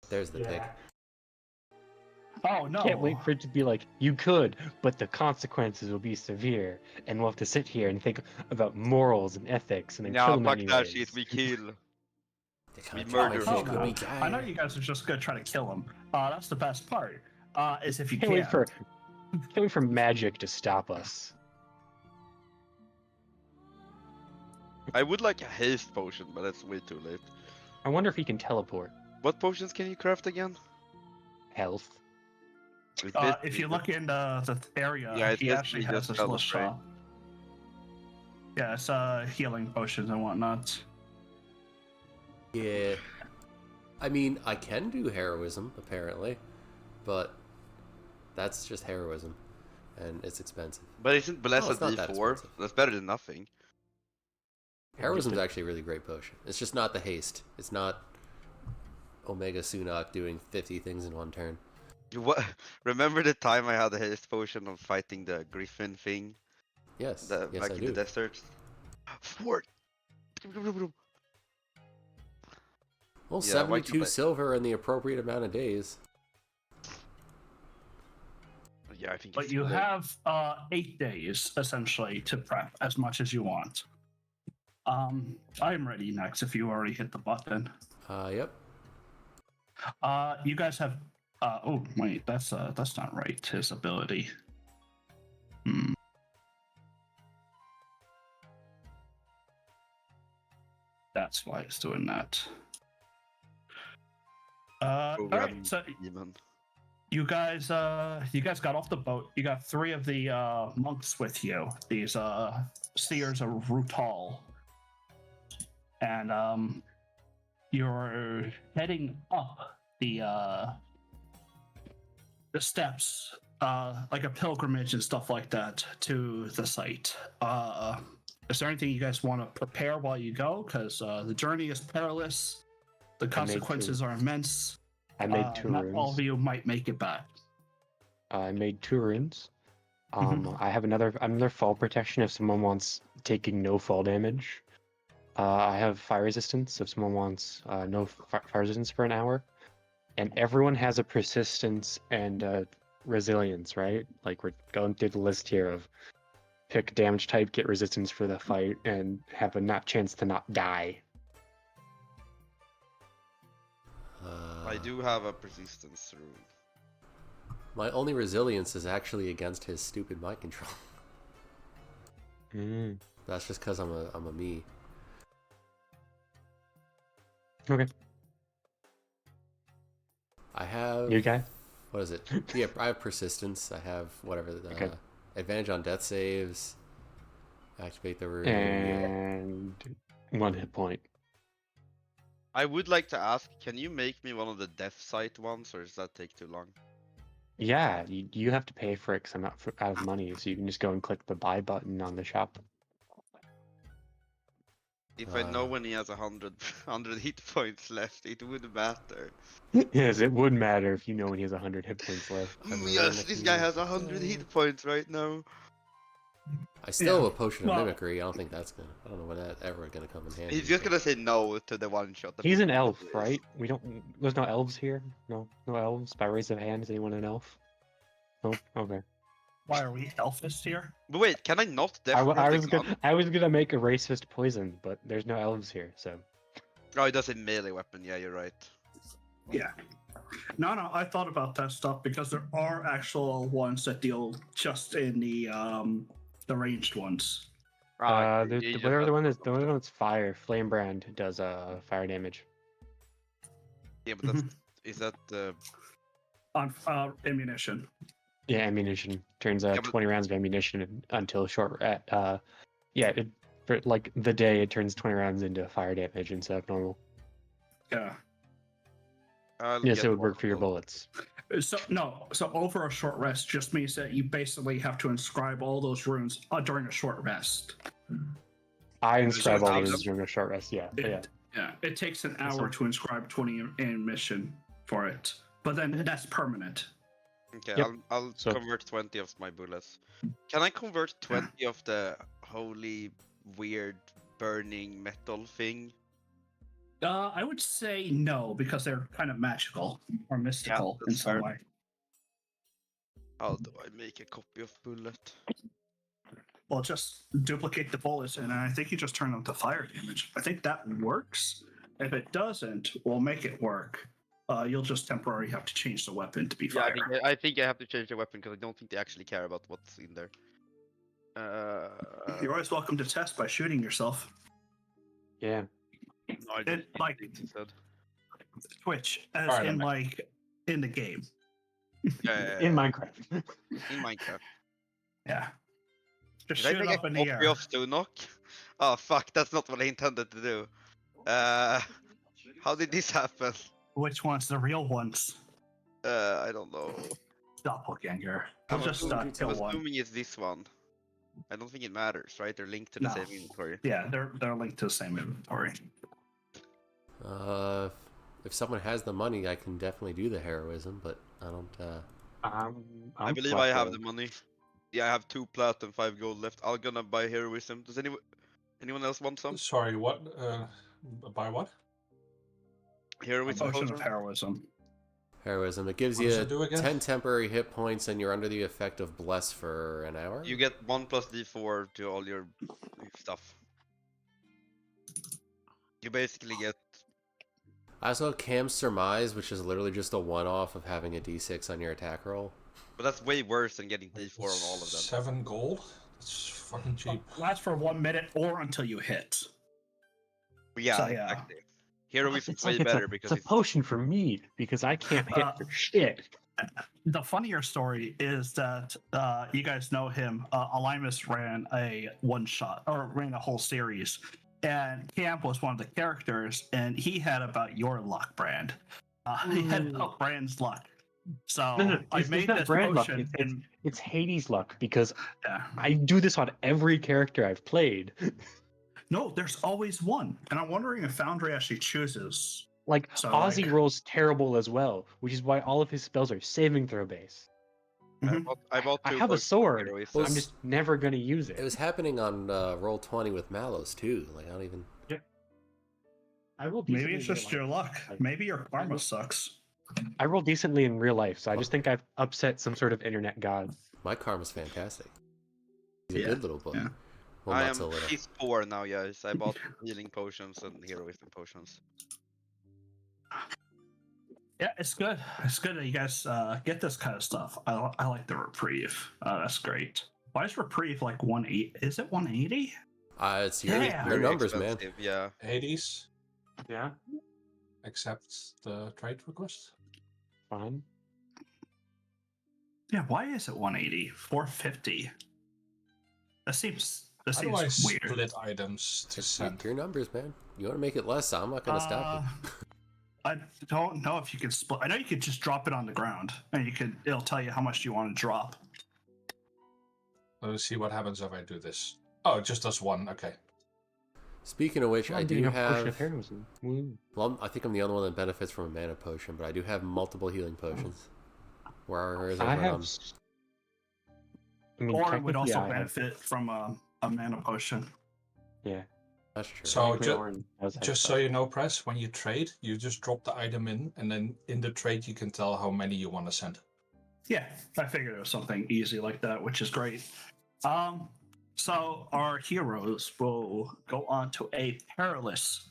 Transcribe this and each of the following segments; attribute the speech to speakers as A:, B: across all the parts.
A: There's the pick.
B: Oh no!
C: Can't wait for it to be like, you could, but the consequences will be severe, and we'll have to sit here and think about morals and ethics, and then kill
D: Nah,
C: them
D: fuck that
C: anyways.
D: shit. We kill.
A: They can't
D: murder.
A: take my
B: Oh,
A: fish,
B: no.
A: we die.
B: I know you guys are just gonna try to kill him. That's the best part. Is if you
C: Can't wait for magic to stop us.
D: I would like a haste potion, but that's way too late.
C: I wonder if he can teleport.
D: What potions can you craft again?
C: Health.
D: It's
B: if
D: basically
B: you look in the area,
D: Yeah, it's
B: he actually
D: basically
B: has
D: just
B: this little
D: health, right?
B: shop. Yeah, it's healing potions and whatnot.
A: Yeah. I mean, I can do heroism, apparently, but that's just heroism, and it's expensive.
D: But isn't Bless
A: it's
D: a
A: not that
D: D4?
A: expensive.
D: That's better than nothing.
A: Heroism's actually a really great potion. It's just not the haste. It's not Omega Sunak doing 50 things in one turn.
D: What? Remember the time I had a haste potion of fighting the griffin thing?
A: Yes, yes
D: back
A: I
D: in
A: do.
D: the desert? Fort!
A: Well,
D: Yeah, why
A: 72
D: can't
A: silver in the appropriate amount of days.
D: Yeah, I think
B: But
D: it's
B: you
D: too late.
B: have 8 days essentially to prep as much as you want. I'm ready next. If you already hit the button.
A: Yep.
B: You guys have. Oh wait, that's not right. His ability. That's why it's doing that. All right, so
D: Demon.
B: you guys got off the boat. You got 3 of the monks with you. These seers of Rutal, and you're heading up the steps, like a pilgrimage and stuff like that, to the site. Is there anything you guys want to prepare while you go? Because the journey is perilous. The consequences are immense.
C: I made 2
B: not
C: runes.
B: all of you might make it back.
C: I made 2 runes. I have another fall protection if someone wants taking no fall damage. I have fire resistance if someone wants no fire resistance for an hour. And everyone has a persistence and resilience, right? Like we're going through the list here of pick damage type, get resistance for the fight, and have a chance to not die.
D: I do have a persistence rune.
A: My only resilience is actually against his stupid mind control. That's just because I'm a me.
C: Okay.
A: I have.
C: You guy?
A: What is it? Yeah, I have persistence. I have whatever the advantage on death saves. Activate the rune.
C: And 1 hit point.
D: I would like to ask, can you make me one of the death sight ones, or does that take too long?
C: Yeah, you have to pay for it because I'm out of money, so you can just go and click the buy button on the shop.
D: If I know when he has 100 hit points left, it would matter.
C: Yes, it would matter if you know when he has 100 hit points left.
D: Yes, this guy has 100 hit points right now.
A: I still have a potion of mimicry. I don't think that's gonna. I don't know when that's ever gonna come in handy.
D: He's just gonna say no to the one shot.
C: He's an elf, right? There's no elves here. No elves. By raise of hand, is anyone an elf? No. Okay.
B: Why are we elfist here?
D: But wait, can I not
C: I was
D: death?
C: gonna make a racist poison, but there's no elves here, so.
D: Oh, it does a melee weapon. Yeah, you're right.
B: Yeah. No, I thought about that stuff because there are actual ones that deal just in the ranged ones.
C: Whatever the one that's fire, flame brand does fire damage.
D: Yeah, but that's is that the
B: on ammunition?
C: Yeah, ammunition turns 20 rounds of ammunition until short. For like the day it turns 20 rounds into fire damage instead of normal.
B: Yeah.
C: Yes, it would work for your bullets.
B: So over a short rest just means that you basically have to inscribe all those runes during a short rest.
C: I inscribe all those during a short rest. Yeah.
B: It takes an hour to inscribe 20 ammunition for it, but then that's permanent.
D: Okay,
C: Yep.
D: I'll convert 20 of my bullets. Can I convert 20 of the holy weird burning metal thing?
B: I would say no because they're kind of magical or mystical in
D: that's
B: some
D: fair.
B: way.
D: How do I make a copy of bullet?
B: Well, just duplicate the bullets, and I think you just turn them to fire damage. I think that works. If it doesn't, we'll make it work. You'll just temporarily have to change the weapon to be
D: Yeah,
B: fire.
D: I think I have to change the weapon because I don't think they actually care about what's in there.
B: You're always welcome to test by shooting yourself.
C: Yeah.
D: No, I don't
B: It, like
D: think they said.
B: Twitch, as
E: Alright,
B: in
E: I'm-
B: like in the game.
D: Yeah,
C: In Minecraft.
D: in Minecraft.
B: Yeah. Just
D: Did I
B: shoot it
D: take
B: up
D: a
B: in the
D: copy
B: air.
D: of Stunok? Oh fuck, that's not what I intended to do. How did this happen?
B: Which one's the real ones?
D: I don't know.
B: Doppelganger.
D: I'm
B: We'll just kill one.
D: assuming it's this one. I don't think it matters, right? They're linked to the
B: No.
D: same inventory.
B: Yeah, they're linked to the same inventory.
A: If someone has the money, I can definitely do the heroism, but I don't.
D: I believe I have the money. Yeah, I have 2 plat and 5 gold left. I'm gonna buy heroism. Does anyone else want some?
E: Sorry, what? By what?
D: Heroism
B: Potion of
D: potion?
B: heroism.
A: Heroism. It gives
E: What does
A: you
E: it do again?
A: 10 temporary hit points, and you're under the effect of bless for an hour.
D: You get 1 plus d4 to all your stuff. You basically get.
A: I also have Cam's Surmise, which is literally just a one-off of having a d6 on your attack roll.
D: But that's way worse than getting d4 on all of them.
E: 7 gold? That's fucking cheap.
B: Lasts for 1 minute or until you hit.
D: But yeah,
B: So, yeah.
D: exactly. Heroism
C: It's
D: way
C: like
D: better because
C: it's a potion for me because I can't hit for shit.
B: The funnier story is that you guys know him. Alimus ran a one shot or ran a whole series, and Camp was one of the characters, and he had about your luck, Brand. He had about Brand's luck. So
C: No,
B: I
C: it's
B: made
C: not
B: this
C: brand luck.
B: potion, and
C: It's Hades luck because
B: yeah.
C: I do this on every character I've played.
B: No, there's always one, and I'm wondering if Foundry actually chooses.
C: Like
B: So,
C: Ozzy
B: like-
C: rolls terrible as well, which is why all of his spells are saving throw based.
B: Mhm.
D: I bought
C: I
D: 2
C: have a
D: potions of
C: sword.
D: heroism.
C: I'm just never gonna use
A: It
C: it.
A: was happening on roll 20 with Mallows too. Like I don't even.
C: I roll
B: Maybe
C: decently
B: it's
C: in
B: just
C: real
B: your
C: life.
B: luck.
C: Like,
B: Maybe your karma sucks.
C: I roll decently in real life, so I just think I've upset some sort of internet god.
A: My karma's fantastic. He's a
B: Yeah,
A: good little boy.
B: yeah.
A: Well,
D: I
A: not
D: am
A: so little.
D: he's 4 now, guys. I bought healing potions and heroism potions.
B: Yeah, it's good. It's good that you guys get this kind of stuff. I like the reprieve. That's great. Why is reprieve like 180? Is it 180?
A: It's your,
B: Yeah.
A: your
D: Very
A: numbers, man.
D: expensive, yeah.
E: Hades,
C: Yeah,
E: accept the trade request.
C: fine.
B: Yeah, why is it 180? 450. That seems
E: How do I
B: weird.
E: split items to
A: It's
E: send?
A: your numbers, man. You want to make it less? I'm not gonna stop you.
B: I don't know if you can split. I know you could just drop it on the ground, and it'll tell you how much you want to drop.
E: Let's see what happens if I do this. Oh, it just does 1. Okay.
A: Speaking of which, I
C: I'm
A: do
C: doing a potion of
A: have.
C: heroism. Woo.
A: Well, I think I'm the only one that benefits from a mana potion, but I do have multiple healing potions. Where is
C: I
A: everyone
C: have.
A: on?
C: I mean,
B: Or it would also
C: technically I have-
B: benefit from a mana potion.
C: Yeah.
A: That's true.
E: So
C: technically Orin does have
E: just
C: that.
E: so you know, Press, when you trade, you just drop the item in, and then in the trade you can tell how many you want to send.
B: Yeah, I figured it was something easy like that, which is great. So our heroes will go on to a perilous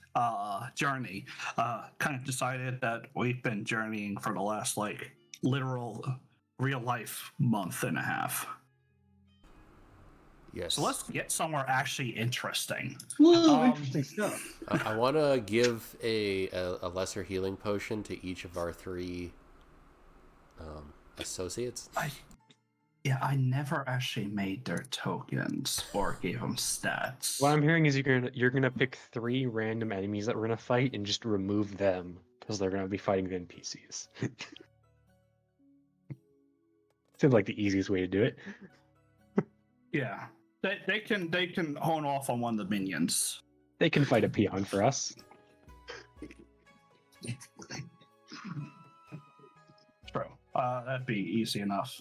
B: journey. Kind of decided that we've been journeying for the last literal real life month and a half.
A: Yes.
B: So let's get somewhere actually interesting.
C: Woo,
B: Um,
C: interesting stuff.
A: I want to give a lesser healing potion to each of our 3 associates.
B: I never actually made their tokens or gave them stats.
C: What I'm hearing is you're gonna pick 3 random enemies that we're gonna fight and just remove them because they're gonna be fighting the NPCs. Seems like the easiest way to do it.
B: Yeah, they can hone off on one of the minions.
C: They can fight a peon for us.
B: True. That'd be easy enough.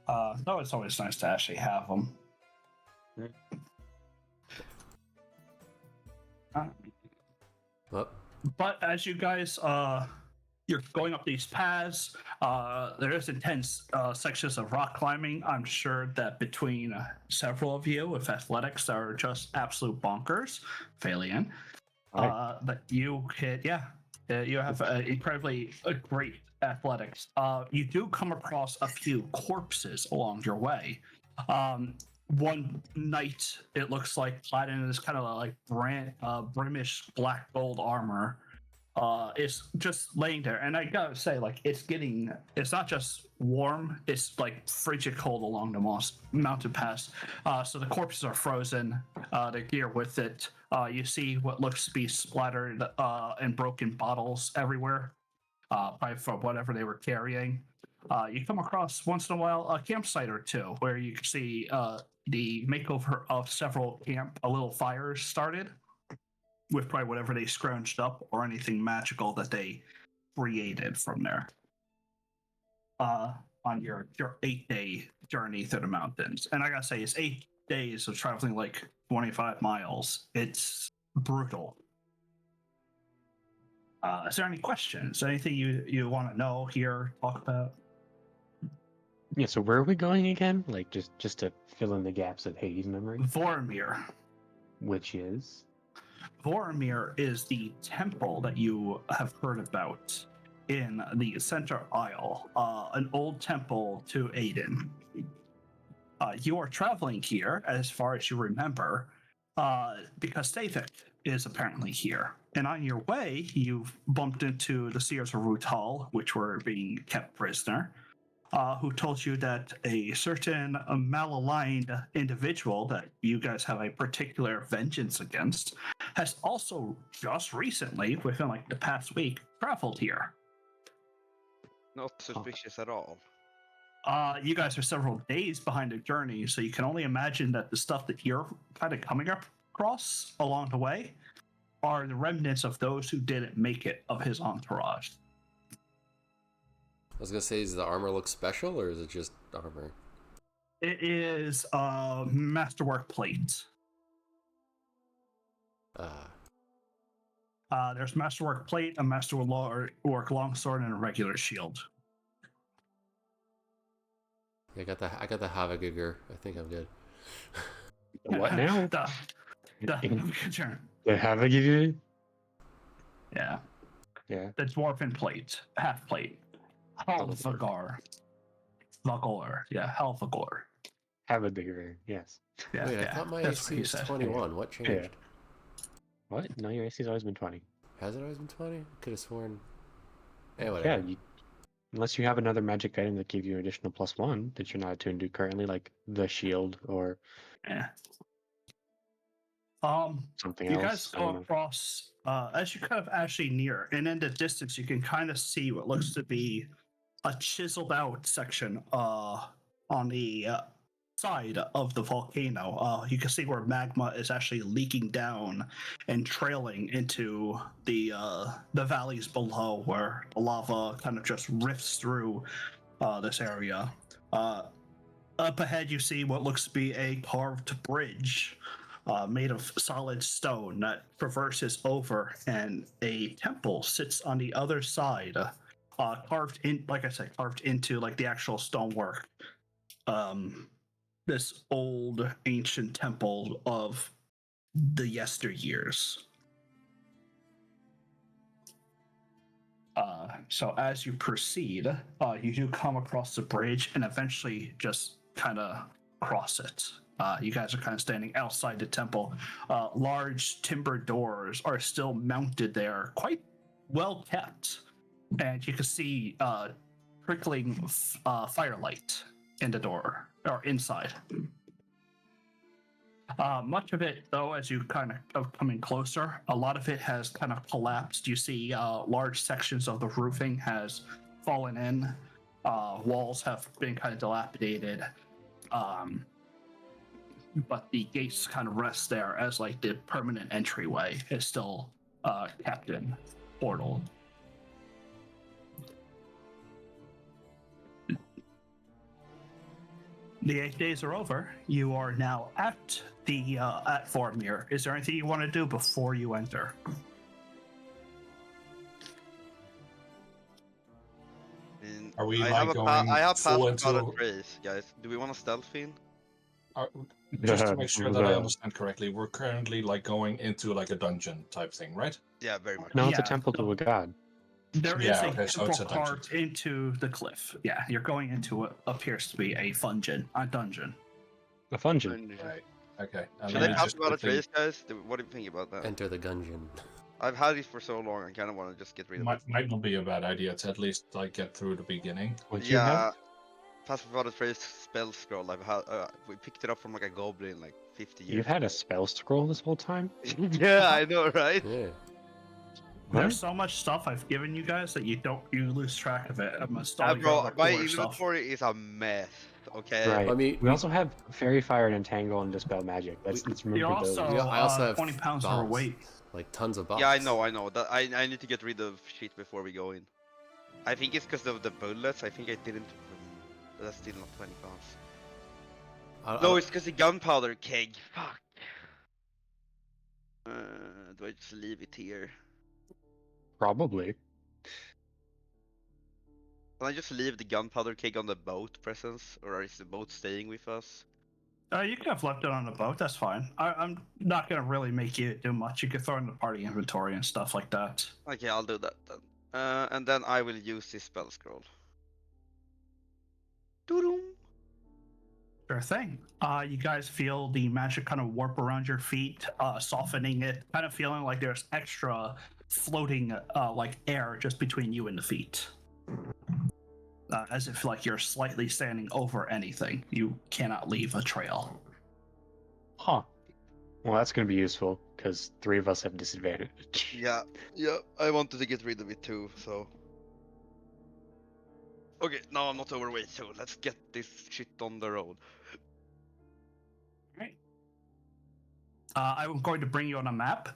B: Though it's always nice to actually have them.
A: Well,
B: But as you guys you're going up these paths, there is intense sections of rock climbing. I'm sure that between several of you with athletics that are just absolute bonkers, Phalian, that you could, you have incredibly great athletics. You do come across a few corpses along your way. One knight, it looks like, clad in this kind of like brimish black gold armor, is just laying there. And I gotta say, like, it's not just warm, it's like frigid cold along the mountain pass. So the corpses are frozen, the gear with it. You see what looks to be splattered and broken bottles everywhere, probably from whatever they were carrying. You come across once in a while a campsite or two where you can see the makeover of several a little fires started with probably whatever they scrounged up or anything magical that they created from there. On your 8-day journey through the mountains. And I gotta say, it's 8 days of traveling like 25 miles. It's brutal. Is there any questions? Anything you want to know here, talk about?
C: Yeah, so where are we going again? Like, just to fill in the gaps of Hades' memory.
B: Vormir.
C: Which is?
B: Vormir is the temple that you have heard about in the center isle, an old temple to Aiden. You are traveling here, as far as you remember, because Stavik is apparently here. And on your way, you've bumped into the Seers of Rutal, which were being kept prisoner, who told you that a certain malaligned individual that you guys have a particular vengeance against has also just recently, within like the past week, traveled here.
D: Not suspicious at all.
B: You guys are several days behind the journey, so you can only imagine that the stuff that you're kind of coming across along the way are the remnants of those who didn't make it of his entourage.
A: I was gonna say, does the armor look special, or is it just armor?
B: It is a masterwork plate. There's masterwork plate, a masterwork longsword, and a regular shield.
A: Yeah, I got the Havagiger. I think I'm good.
C: What now?
B: The
C: The Havagiger?
B: Yeah.
C: Yeah.
B: The dwarven plate, half plate. Helvagar. Vagor. Yeah, Helvagar.
C: Havagiger, yes.
B: Yeah,
A: Wait, I
B: yeah.
A: thought my
B: That's
A: AC
B: what he
A: was
B: said.
A: 21. What changed?
C: What? No, your AC's always been 20.
A: Has it always been 20? Could have sworn. Hey, whatever.
C: Yeah, unless you have another magic item that gives you an additional +1 that you're not attuned to currently, like the shield or
B: Yeah.
C: something
B: You
C: else.
B: guys go across as you kind of actually near, and in the distance you can kind of see what looks to be a chiseled out section on the side of the volcano. You can see where magma is actually leaking down and trailing into the valleys below, where the lava kind of just rifts through this area. Up ahead, you see what looks to be a carved bridge made of solid stone that traverses over, and a temple sits on the other side, carved in, like I said, carved into like the actual stonework. This old ancient temple of the yesteryears. So as you proceed, you do come across the bridge and eventually just kind of cross it. You guys are kind of standing outside the temple. Large timber doors are still mounted there, quite well kept. And you can see trickling firelight in the door, or inside. Much of it, though, as you kind of coming closer, a lot of it has kind of collapsed. You see large sections of the roofing has fallen in. Walls have been kind of dilapidated. But the gates kind of rest there as like the permanent entryway is still kept in portal. The 8 days are over. You are now at the at Vormir. Is there anything you want to do before you enter?
E: Are we
D: I
E: like
D: have a
E: going
D: I have
E: full
D: passed about a
E: into?
D: trace, guys. Do we want to stealth in?
E: Are, just to make sure that I understand correctly, we're currently like going into like a dungeon type thing, right?
D: Yeah, very much.
C: No, it's a
B: Yeah,
C: temple to a god.
B: There is
E: Yeah,
B: a
E: okay, so
B: temple
E: it's a dungeon.
B: carved into the cliff. Yeah, you're going into what appears to be a dungeon. A dungeon.
C: A fungeon.
E: Right. Okay. And
D: Should
E: then
D: I
E: we
D: pass
E: just
D: about a
E: quickly
D: trace, guys? What do you think about that?
A: Enter the gungeon.
D: I've had it for so long, I kind of want to just get rid of it.
E: might not be a bad idea to at least like get through the beginning.
C: What you have?
D: Pass without a trace spell scroll. I've had we picked it up from like a goblin like 50 years.
C: You've had a spell scroll this whole time?
D: Yeah, I know, right?
A: Yeah.
B: There's so much stuff I've given you guys that you lose track of it. I'm installing
D: Bro,
B: all the
D: my
B: cooler stuff.
D: inventory is a mess. Okay.
C: Right.
A: I mean,
C: we also have Fairy Fire and Entangle and Dispel Magic. Let's
B: You
C: remember
B: also,
C: those.
A: I also have
B: 20 pounds
A: bombs.
B: overweight.
A: Like tons of bombs.
D: Yeah, I know. That I need to get rid of shit before we go in. I think it's because of the bullets. I think I didn't. But that's still not 20 pounds. No, it's because the gunpowder keg. Fuck. Do I just leave it here?
C: Probably.
D: Can I just leave the gunpowder keg on the boat, presence, or is the boat staying with us?
B: You could have left it on the boat. That's fine. I'm not gonna really make you do much. You could throw in the party inventory and stuff like that.
D: Okay, I'll do that then. And then I will use this spell scroll. Doo-doom.
B: Sure thing. You guys feel the magic kind of warp around your feet, softening it, kind of feeling like there's extra floating, like air just between you and the feet. As if like you're slightly standing over anything. You cannot leave a trail.
C: Huh. Well, that's going to be useful because 3 of us have disadvantage.
D: Yeah, I wanted to get rid of it too, so. Okay, now I'm not overweight, so let's get this shit on the road.
B: Right. I'm going to bring you on a map.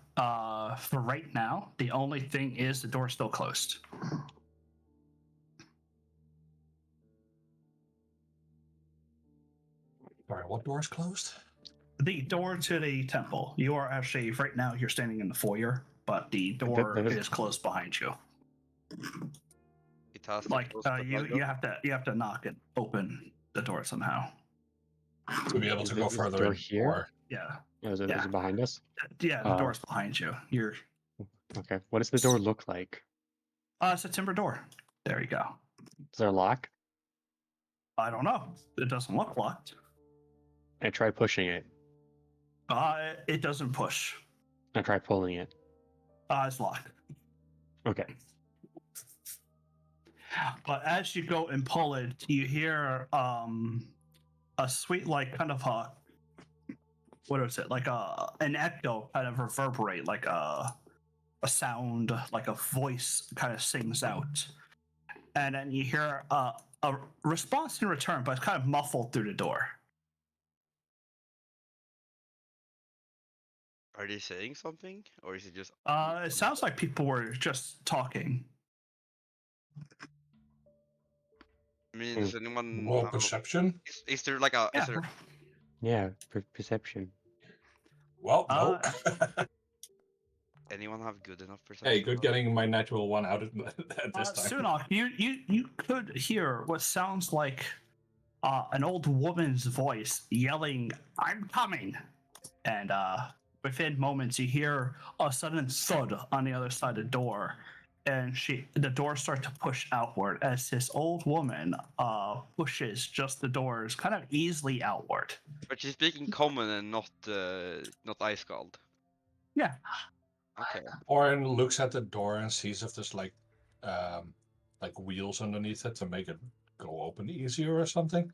B: For right now, the only thing is the door's still closed.
E: Sorry, what door is closed?
B: The door to the temple. You are actually right now. You're standing in the foyer, but the door is closed behind you.
D: It has
B: Like you have to knock and open the door somehow.
E: To be able to go further
C: door
E: in.
C: here?
E: Or...
B: Yeah.
C: Is it behind us?
B: Yeah, the door's behind you. You're
C: okay. What does the door look like?
B: it's a timber door. There you go.
C: Is there a lock?
B: I don't know. It doesn't look locked.
C: I try pushing it.
B: It doesn't push.
C: I try pulling it.
B: It's locked.
C: Okay.
B: But as you go and pull it, you hear a sweet, like, kind of a, what is it? Like an echo kind of reverberate, like a sound, like a voice kind of sings out. And then you hear a response in return, but it's kind of muffled through the door.
D: Are they saying something, or is it just?
B: It sounds like people were just talking.
D: I mean, does anyone?
E: Roll perception.
D: Is there like a?
B: Yeah.
D: Is there...
C: Yeah, perception.
E: Well, no.
D: Anyone have good enough perception?
E: Hey, good getting my natural 1 out at this time.
B: Sunok, you could hear what sounds like an old woman's voice yelling, "I'm coming!" And within moments, you hear a sudden thud on the other side of the door, and the door starts to push outward as this old woman pushes just the doors kind of easily outward.
D: But she's speaking common and not Ice Scald.
B: Yeah.
D: Okay.
E: Orin looks at the door and sees if there's like wheels underneath it to make it go open easier or something.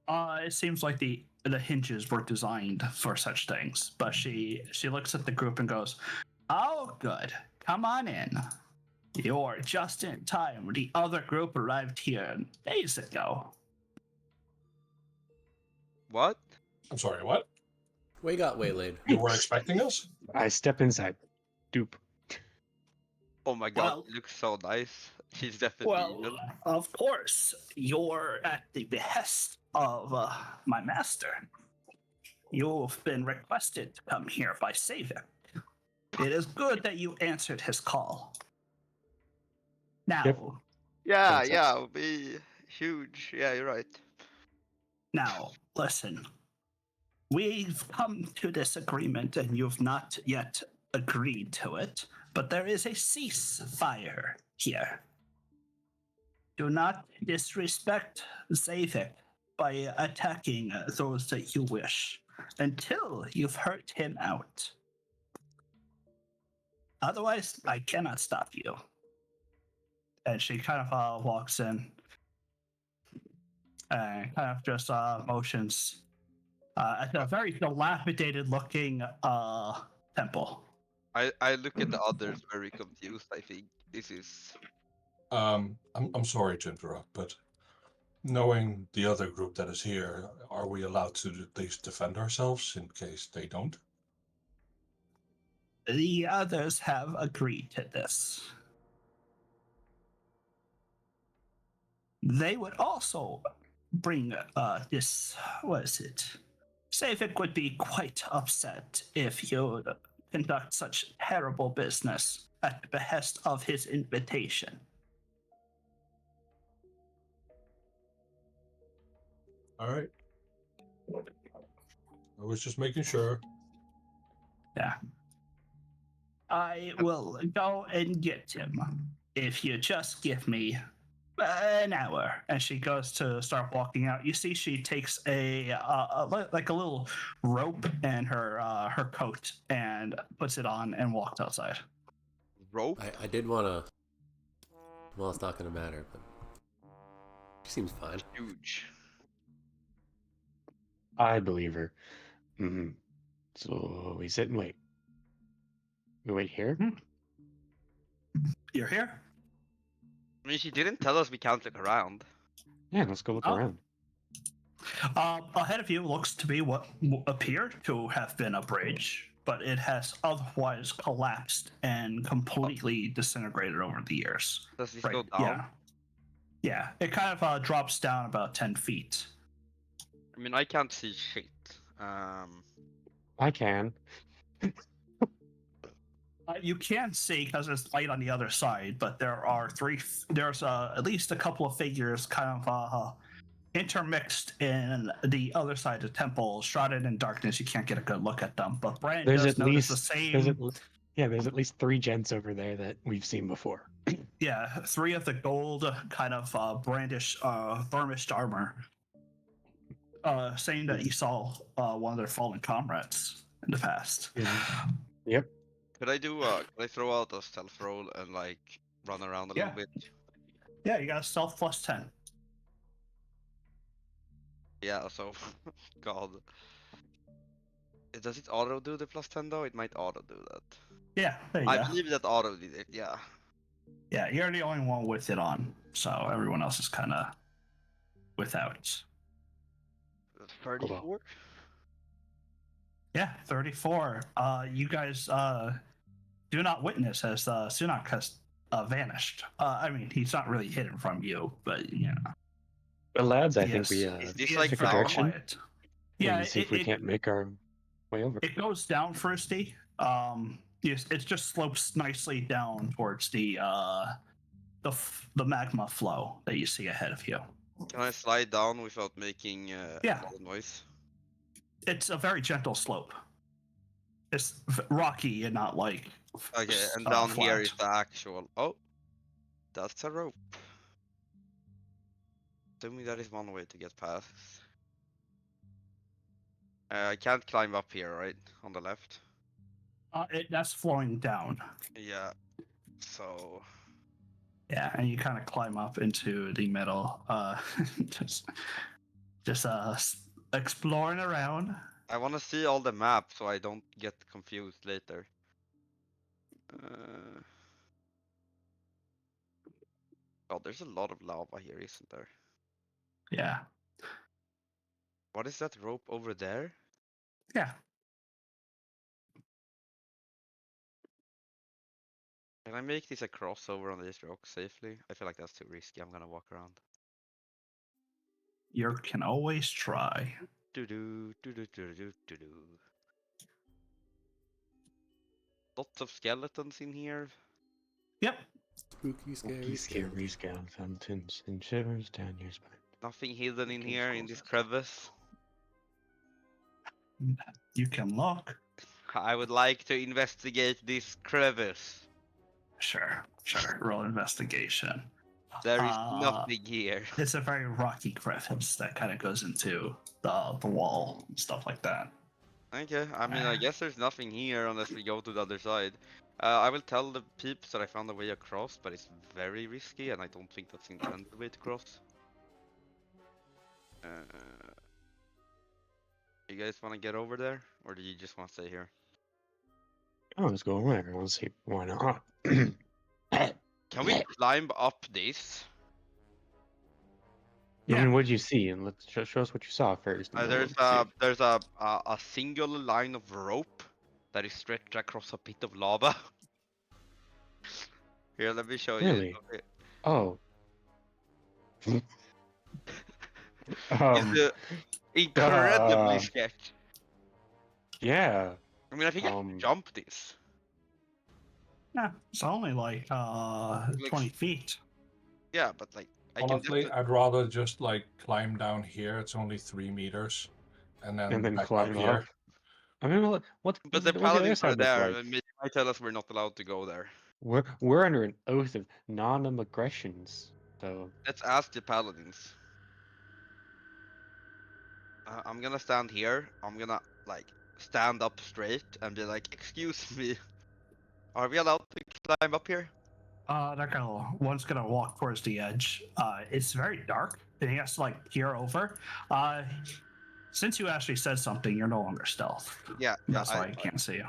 B: It seems like the hinges were designed for such things, but she looks at the group and goes, "Oh, good. Come on in. You're just in time. The other group arrived here days ago."
D: What?
E: I'm sorry, what?
A: We got waylaid.
E: You were expecting us?
C: I step inside. Dupe.
D: Oh my god,
B: Well-
D: it looks so nice. She's definitely evil.
B: Well, of course, you're at the behest of my master. You've been requested to come here by Savik. It is good that you answered his call. Now,
C: Yep.
D: Yeah,
C: Makes
D: yeah,
C: sense.
D: it would be huge. Yeah, you're right.
B: Now, listen. We've come to this agreement and you've not yet agreed to it, but there is a ceasefire here. Do not disrespect Zavik by attacking those that you wish until you've hurt him out. Otherwise, I cannot stop you. And she kind of walks in and kind of just motions at a very dilapidated looking temple.
D: I look at the others very confused. I think this is.
E: I'm sorry to interrupt, but knowing the other group that is here, are we allowed to at least defend ourselves in case they don't?
B: The others have agreed to this. They would also bring this. What is it? Savik would be quite upset if you conduct such terrible business at the behest of his invitation.
E: All right. I was just making sure.
B: Yeah. I will go and get him if you just give me an hour. And she goes to start walking out. You see, she takes like a little rope and her coat and puts it on and walks outside.
D: Rope?
A: I did want to. Well, it's not going to matter, but she seems fine.
D: Huge.
C: I believe her. Mm-hmm. So we sit and wait. We wait here.
B: You're here?
D: I mean, she didn't tell us we can't look around.
C: Yeah, let's go look
B: Oh.
C: around.
B: Ahead of you looks to be what appeared to have been a bridge, but it has otherwise collapsed and completely disintegrated over the years.
D: Does this go down?
B: Yeah. Yeah. It kind of drops down about 10 feet.
D: I mean, I can't see shit.
C: I can.
B: You can see because there's light on the other side, but there's at least a couple of figures kind of intermixed in the other side of the temple, shrouded in darkness. You can't get a good look at them, but Brandon
C: There's
B: does
C: at
B: notice
C: least
B: the
C: there's
B: same.
C: there's at least 3 gents over there that we've seen before.
B: Yeah, 3 of the gold kind of brandish burnished armor, saying that you saw one of their fallen comrades in the past.
C: Yep.
D: Could I do? Could I throw out a stealth roll and like run around a
B: Yeah.
D: little bit?
B: Yeah, you got a stealth plus 10.
D: Yeah. So, God. Does it auto do the +10 though? It might auto do that.
B: Yeah, there you
D: I
B: go.
D: believe that auto did it. Yeah.
B: Yeah, you're the only one with it on, so everyone else is kind of without.
D: 34.
B: Yeah, 34. You guys do not witness as Sunak has vanished. I mean, he's not really hidden from you, but you know.
C: But lads, I
B: Yes.
C: think we
D: Is this
B: he
D: like
C: pick a
B: very
C: direction
B: quiet. Yeah,
C: and see if we can't make our way over.
B: it goes down, Frosty. Yes, it just slopes nicely down towards the magma flow that you see ahead of you.
D: Can I slide down without making
B: Yeah.
D: a lot of noise?
B: It's a very gentle slope. It's rocky and not like
D: Okay, and down here
B: flat.
D: is the actual. Oh, that's a rope. Assuming that is one way to get past. I can't climb up here, right? On the left.
B: That's flowing down.
D: Yeah. So.
B: Yeah, and you kind of climb up into the middle. Just exploring around.
D: I want to see all the maps so I don't get confused later. Oh, there's a lot of lava here, isn't there?
B: Yeah.
D: What is that rope over there?
B: Yeah.
D: Can I make this a crossover on this rock safely? I feel like that's too risky. I'm gonna walk around.
B: You can always try.
D: Do do do do do do do do. Lots of skeletons in here.
B: Yep.
A: Spooky, scary,
C: Scary skeletons and shivers down your spine.
D: Nothing hidden in
C: Okay,
D: here in this crevice.
B: You can look.
D: I would like to investigate this crevice.
B: Sure. Roll investigation.
D: There is nothing here.
B: It's a very rocky crevice that kind of goes into the wall and stuff like that.
D: Okay, I mean, I guess there's nothing here unless we go to the other side. I will tell the peeps that I found a way across, but it's very risky, and I don't think that's the intended way to cross. You guys want to get over there, or do you just want to stay here?
C: Oh, let's go over there. Let's see. Why not?
D: Can we climb up this?
C: I mean, what did you see? And let's show us what you saw first. And then
D: There's a single line of rope that is stretched across a pit of lava. Here, let me show
C: Really?
D: you. Okay.
C: Oh.
D: It's incredibly sketch.
C: Yeah.
D: I mean, I think I can jump this.
B: Yeah, it's only like 20 feet.
D: Yeah, but like
E: Honestly, I'd rather just like climb down here. It's only 3 meters, and then back
C: climb
E: up
C: up.
E: here.
C: I mean, what?
D: But the
C: other
D: paladins are
C: side look
D: there,
C: like?
D: and they might tell us we're not allowed to go there.
C: We're under an oath of non-aggressions, so.
D: Let's ask the paladins. I'm gonna stand here. I'm gonna like stand up straight and be like, "Excuse me, are we allowed to climb up here?"
B: One's gonna walk towards the edge. It's very dark, and he has to like peer over. Since you actually said something, you're no longer stealth.
D: Yeah,
B: That's why I can't see you.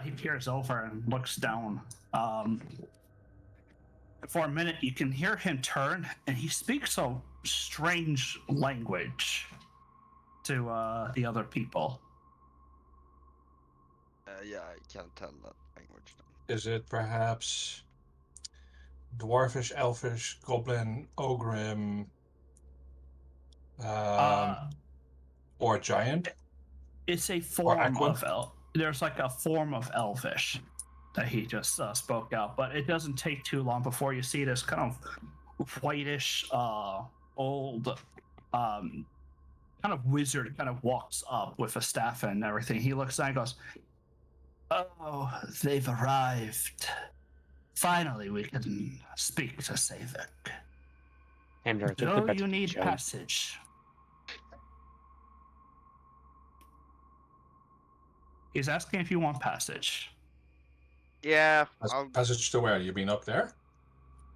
B: He peers over and looks down. For a minute, you can hear him turn, and he speaks a strange language to the other people.
D: Yeah, I can't tell that language.
E: Is it perhaps dwarfish, elfish, goblin, ogrim, or giant?
B: It's a form of There's like a form of elvish that he just spoke out, but it doesn't take too long before you see this kind of whitish, old, kind of wizard kind of walks up with a staff and everything. He looks down and goes, "Oh, they've arrived. Finally, we can speak to Savik.
C: And
B: Do you need passage?" He's asking if you want passage.
D: Yeah.
E: Passage to where? You mean up there?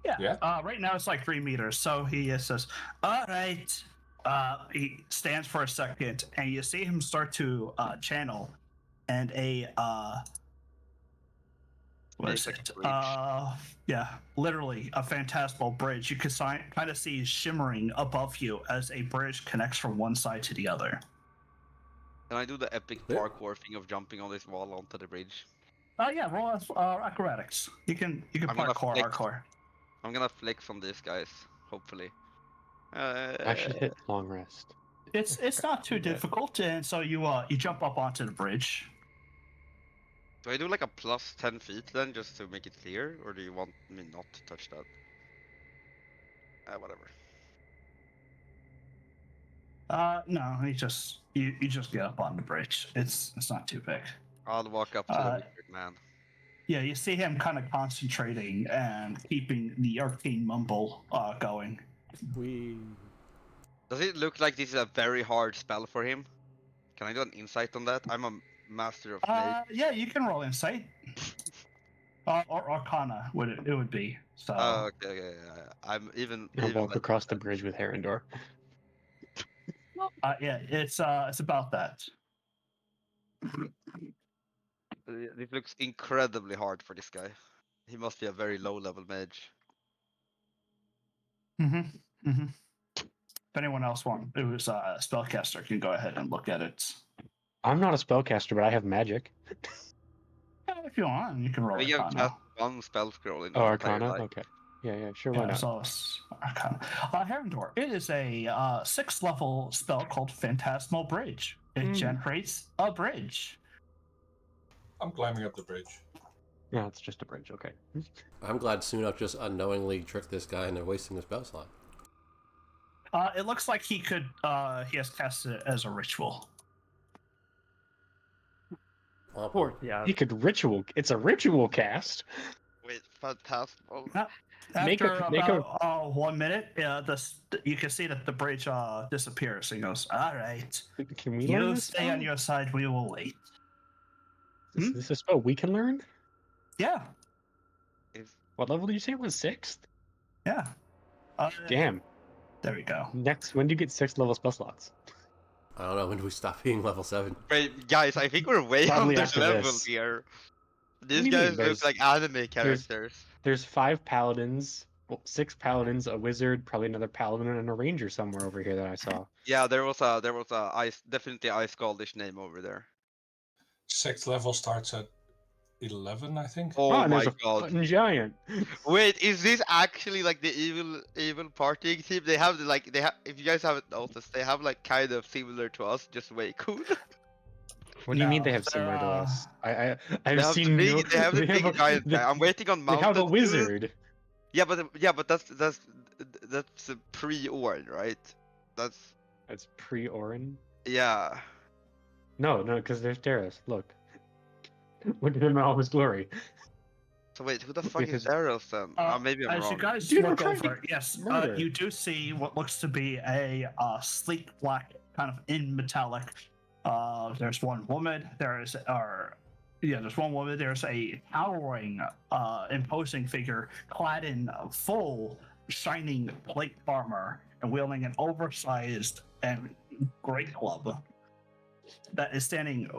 B: Yeah. Right now it's like 3 meters. So he says, "All right." He stands for a second, and you see him start to channel, and what is it? Yeah, literally a phantasmal bridge. You can kind of see shimmering above you as a bridge connects from one side to the other.
D: Can I do the epic parkour thing of jumping on this wall onto the bridge?
B: Yeah, roll acrobatics. You can parkour.
D: I'm gonna flex on this, guys. Hopefully.
C: I should hit long rest.
B: It's not too difficult, and so you jump up onto the bridge.
D: Do I do like a plus 10 feet then, just to make it clear, or do you want me not to touch that? Whatever.
B: No, you just get up on the bridge. It's not too big.
D: I'll walk up to the wizard man.
B: Yeah, you see him kind of concentrating and keeping the arcane mumble going.
D: Does it look like this is a very hard spell for him? Can I do an insight on that? I'm a master of mage.
B: Yeah, you can roll insight. Or Arcana it would be. So.
D: Okay. I'm even.
C: I'll walk across the bridge with Herendor.
B: Yeah, it's about that.
D: This looks incredibly hard for this guy. He must be a very low-level mage.
B: If anyone else who's a spellcaster can go ahead and look at it.
C: I'm not a spellcaster, but I have magic.
B: Yeah, if you want, you can roll.
D: You have cast one spell scroll in
C: Arcana? Okay. Yeah, sure, why not?
B: So Arcana. Herendor, it is a 6th level spell called Phantasmal Bridge. It generates a bridge.
E: I'm climbing up the bridge.
C: Yeah, it's just a bridge. Okay.
A: I'm glad Sunak just unknowingly tricked this guy into wasting his spell slot.
B: It looks like he could. He has casted it as a ritual.
F: Yeah.
C: He could ritual. It's a ritual cast.
D: Wait, fantastic. Oh,
C: Make
B: After
C: a- make a-
B: about 1 minute, you can see that the bridge disappears and goes. All right,
C: Can we learn
B: you
C: this
B: stay
C: spell?
B: on your side. We will wait.
C: Is this a spell we can learn?
B: Yeah,
D: if
C: What level did you say it was? 6th?
B: yeah.
C: Damn.
B: There we go.
C: Next, when do you get 6th level spell slots?
A: I don't know, when do we stop being level 7?
D: wait, guys, I think we're way
C: Probably
D: under
C: after
D: level
C: this.
D: here.
C: do
D: These
C: you
D: guys
C: mean?
D: look like anime characters.
C: There's 5 paladins, 6 paladins, a wizard, probably another paladin, and a ranger somewhere over here that I saw.
D: Yeah, there was a definitely ice goldish name over there.
E: 6th level starts at 11, I think.
D: Oh
C: and
D: my
C: there's a
D: god.
C: fucking giant.
D: Wait, is this actually like the evil partying team? They have if you guys haven't noticed, they have like kind of similar to us, just way cool.
C: What do you mean
B: No,
C: they have
B: they're,
C: similar to us? I've
D: They have
C: seen
D: the
C: no.
D: big, they have the
C: they have
D: big
C: a-
D: giant
C: they-
D: guy. I'm waiting on
C: They
D: mountain.
C: have a
D: Dude.
C: wizard.
D: Yeah, but that's a pre-Orn, right? That's
C: That's pre-Orin.
D: yeah.
C: No, because there's Darius. Look at him in all his glory.
D: So wait, who the fuck
C: Because-
D: is Daryl then? Maybe I'm
B: as you
D: wrong.
B: guys
C: Dude, I'm
B: look
C: trying to
B: over, yes,
C: murder.
B: you do see what looks to be a sleek black, kind of in metallic. There's one woman. There's one woman. There's a towering, imposing figure clad in full shining plate armor and wielding an oversized and great club that is standing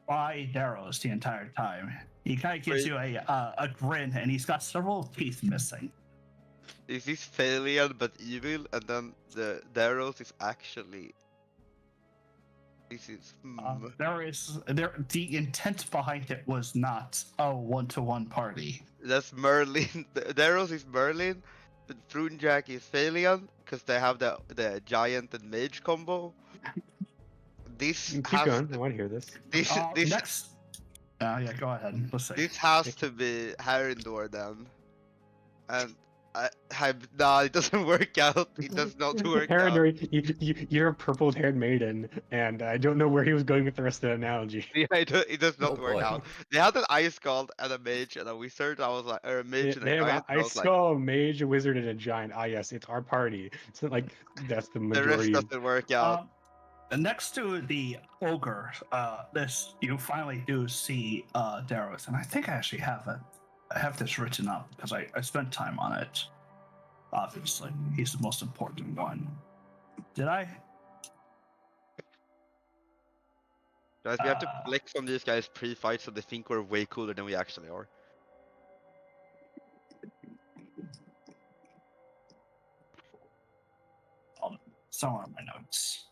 B: by Darrow's the entire time. He kind of gives you a grin, and he's got several teeth missing.
D: Is this Thalian but evil, and then the Daryl is actually. This is.
B: The intent behind it was not a one-to-one party.
D: That's Merlin. Daryl is Merlin, but Fruinjack is Thalian because they have the giant and mage combo. This
C: Keep
D: has
C: going. I want to hear this.
D: this
B: Next. Yeah, go ahead. Let's see.
D: this has to be Harindor then, and nah, it doesn't work out. It does not work out.
C: Parador, you're a purple-haired maiden, and I don't know where he was going with the rest of the analogy.
D: Yeah, it does not
A: Oh,
D: work
A: boy.
D: out. They had an ice god and a mage and a wizard. I was like, or a mage and
C: They
D: a
C: have
D: giant.
C: a
D: I was like,
C: skull, a mage, a wizard, and a giant. Ah, yes, it's our party. It's not like that's the
D: the
C: majority.
D: rest doesn't work out.
B: Next to the ogre, you finally do see Darius, and I think I actually have this written up because I spent time on it. Obviously, he's the most important one. Did I?
D: Guys, we have to flex on these guys pre-fight so they think we're way cooler than we actually are.
B: Somewhere in my notes.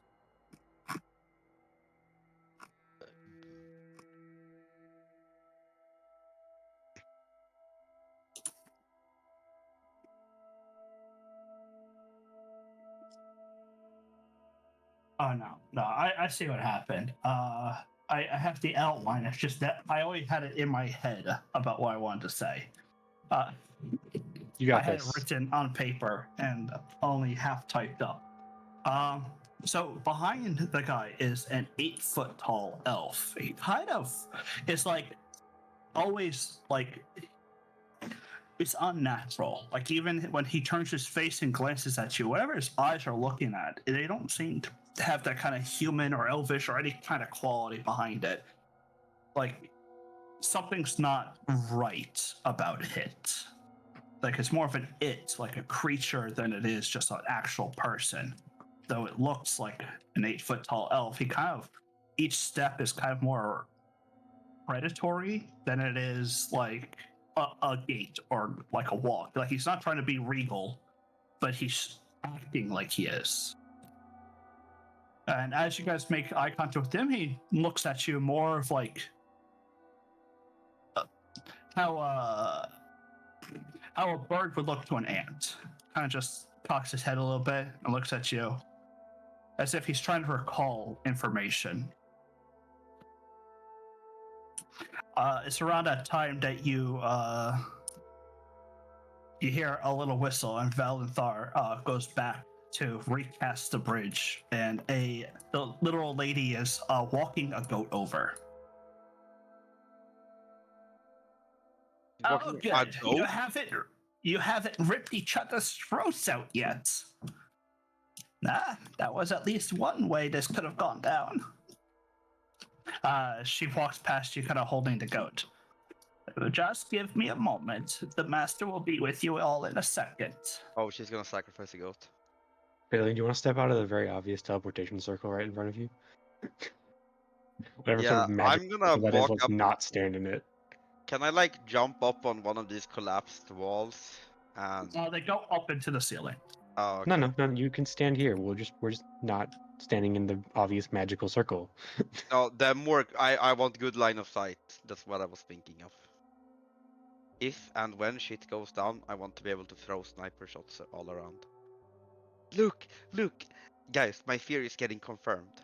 B: Oh no, I see what happened. I have the outline. It's just that I always had it in my head about what I wanted to say.
C: You got
B: I had
C: this.
B: it written on paper and only half typed up. So behind the guy is an 8-foot tall elf. He kind of is like always like it's unnatural. Like even when he turns his face and glances at you, whatever his eyes are looking at, they don't seem to have that kind of human or elvish or any kind of quality behind it. Like something's not right about it. Like it's more of an it, like a creature, than it is just an actual person. Though it looks like an 8-foot tall elf, he kind of each step is kind of more predatory than it is like a gait or like a walk. Like he's not trying to be regal, but he's acting like he is. And as you guys make eye contact with him, he looks at you more of like how a bird would look to an ant. Kind of just cocks his head a little bit and looks at you as if he's trying to recall information. It's around that time that you hear a little whistle, and Valenthar goes back to recast the bridge, and the little old lady is walking a goat over. Oh,
D: Walking
B: good.
D: a goat?
B: You haven't ripped each other's throats out yet. Nah, that was at least one way this could have gone down. She walks past you, kind of holding the goat. Just give me a moment. The master will be with you all in a second.
D: Oh, she's gonna sacrifice a goat.
C: Bailey, do you want to step out of the very obvious teleportation circle right in front of you? Whatever sort
D: Yeah,
C: of magic
D: I'm gonna
C: that is,
D: walk
C: let's
D: up.
C: not stand in it.
D: Can I like jump up on one of these collapsed walls? And
B: They go up into the ceiling.
D: oh, okay.
C: No, you can stand here. We're just not standing in the obvious magical circle.
D: No, the more I want good line of sight. That's what I was thinking of. If and when shit goes down, I want to be able to throw sniper shots all around. Look, guys, my fear is getting confirmed.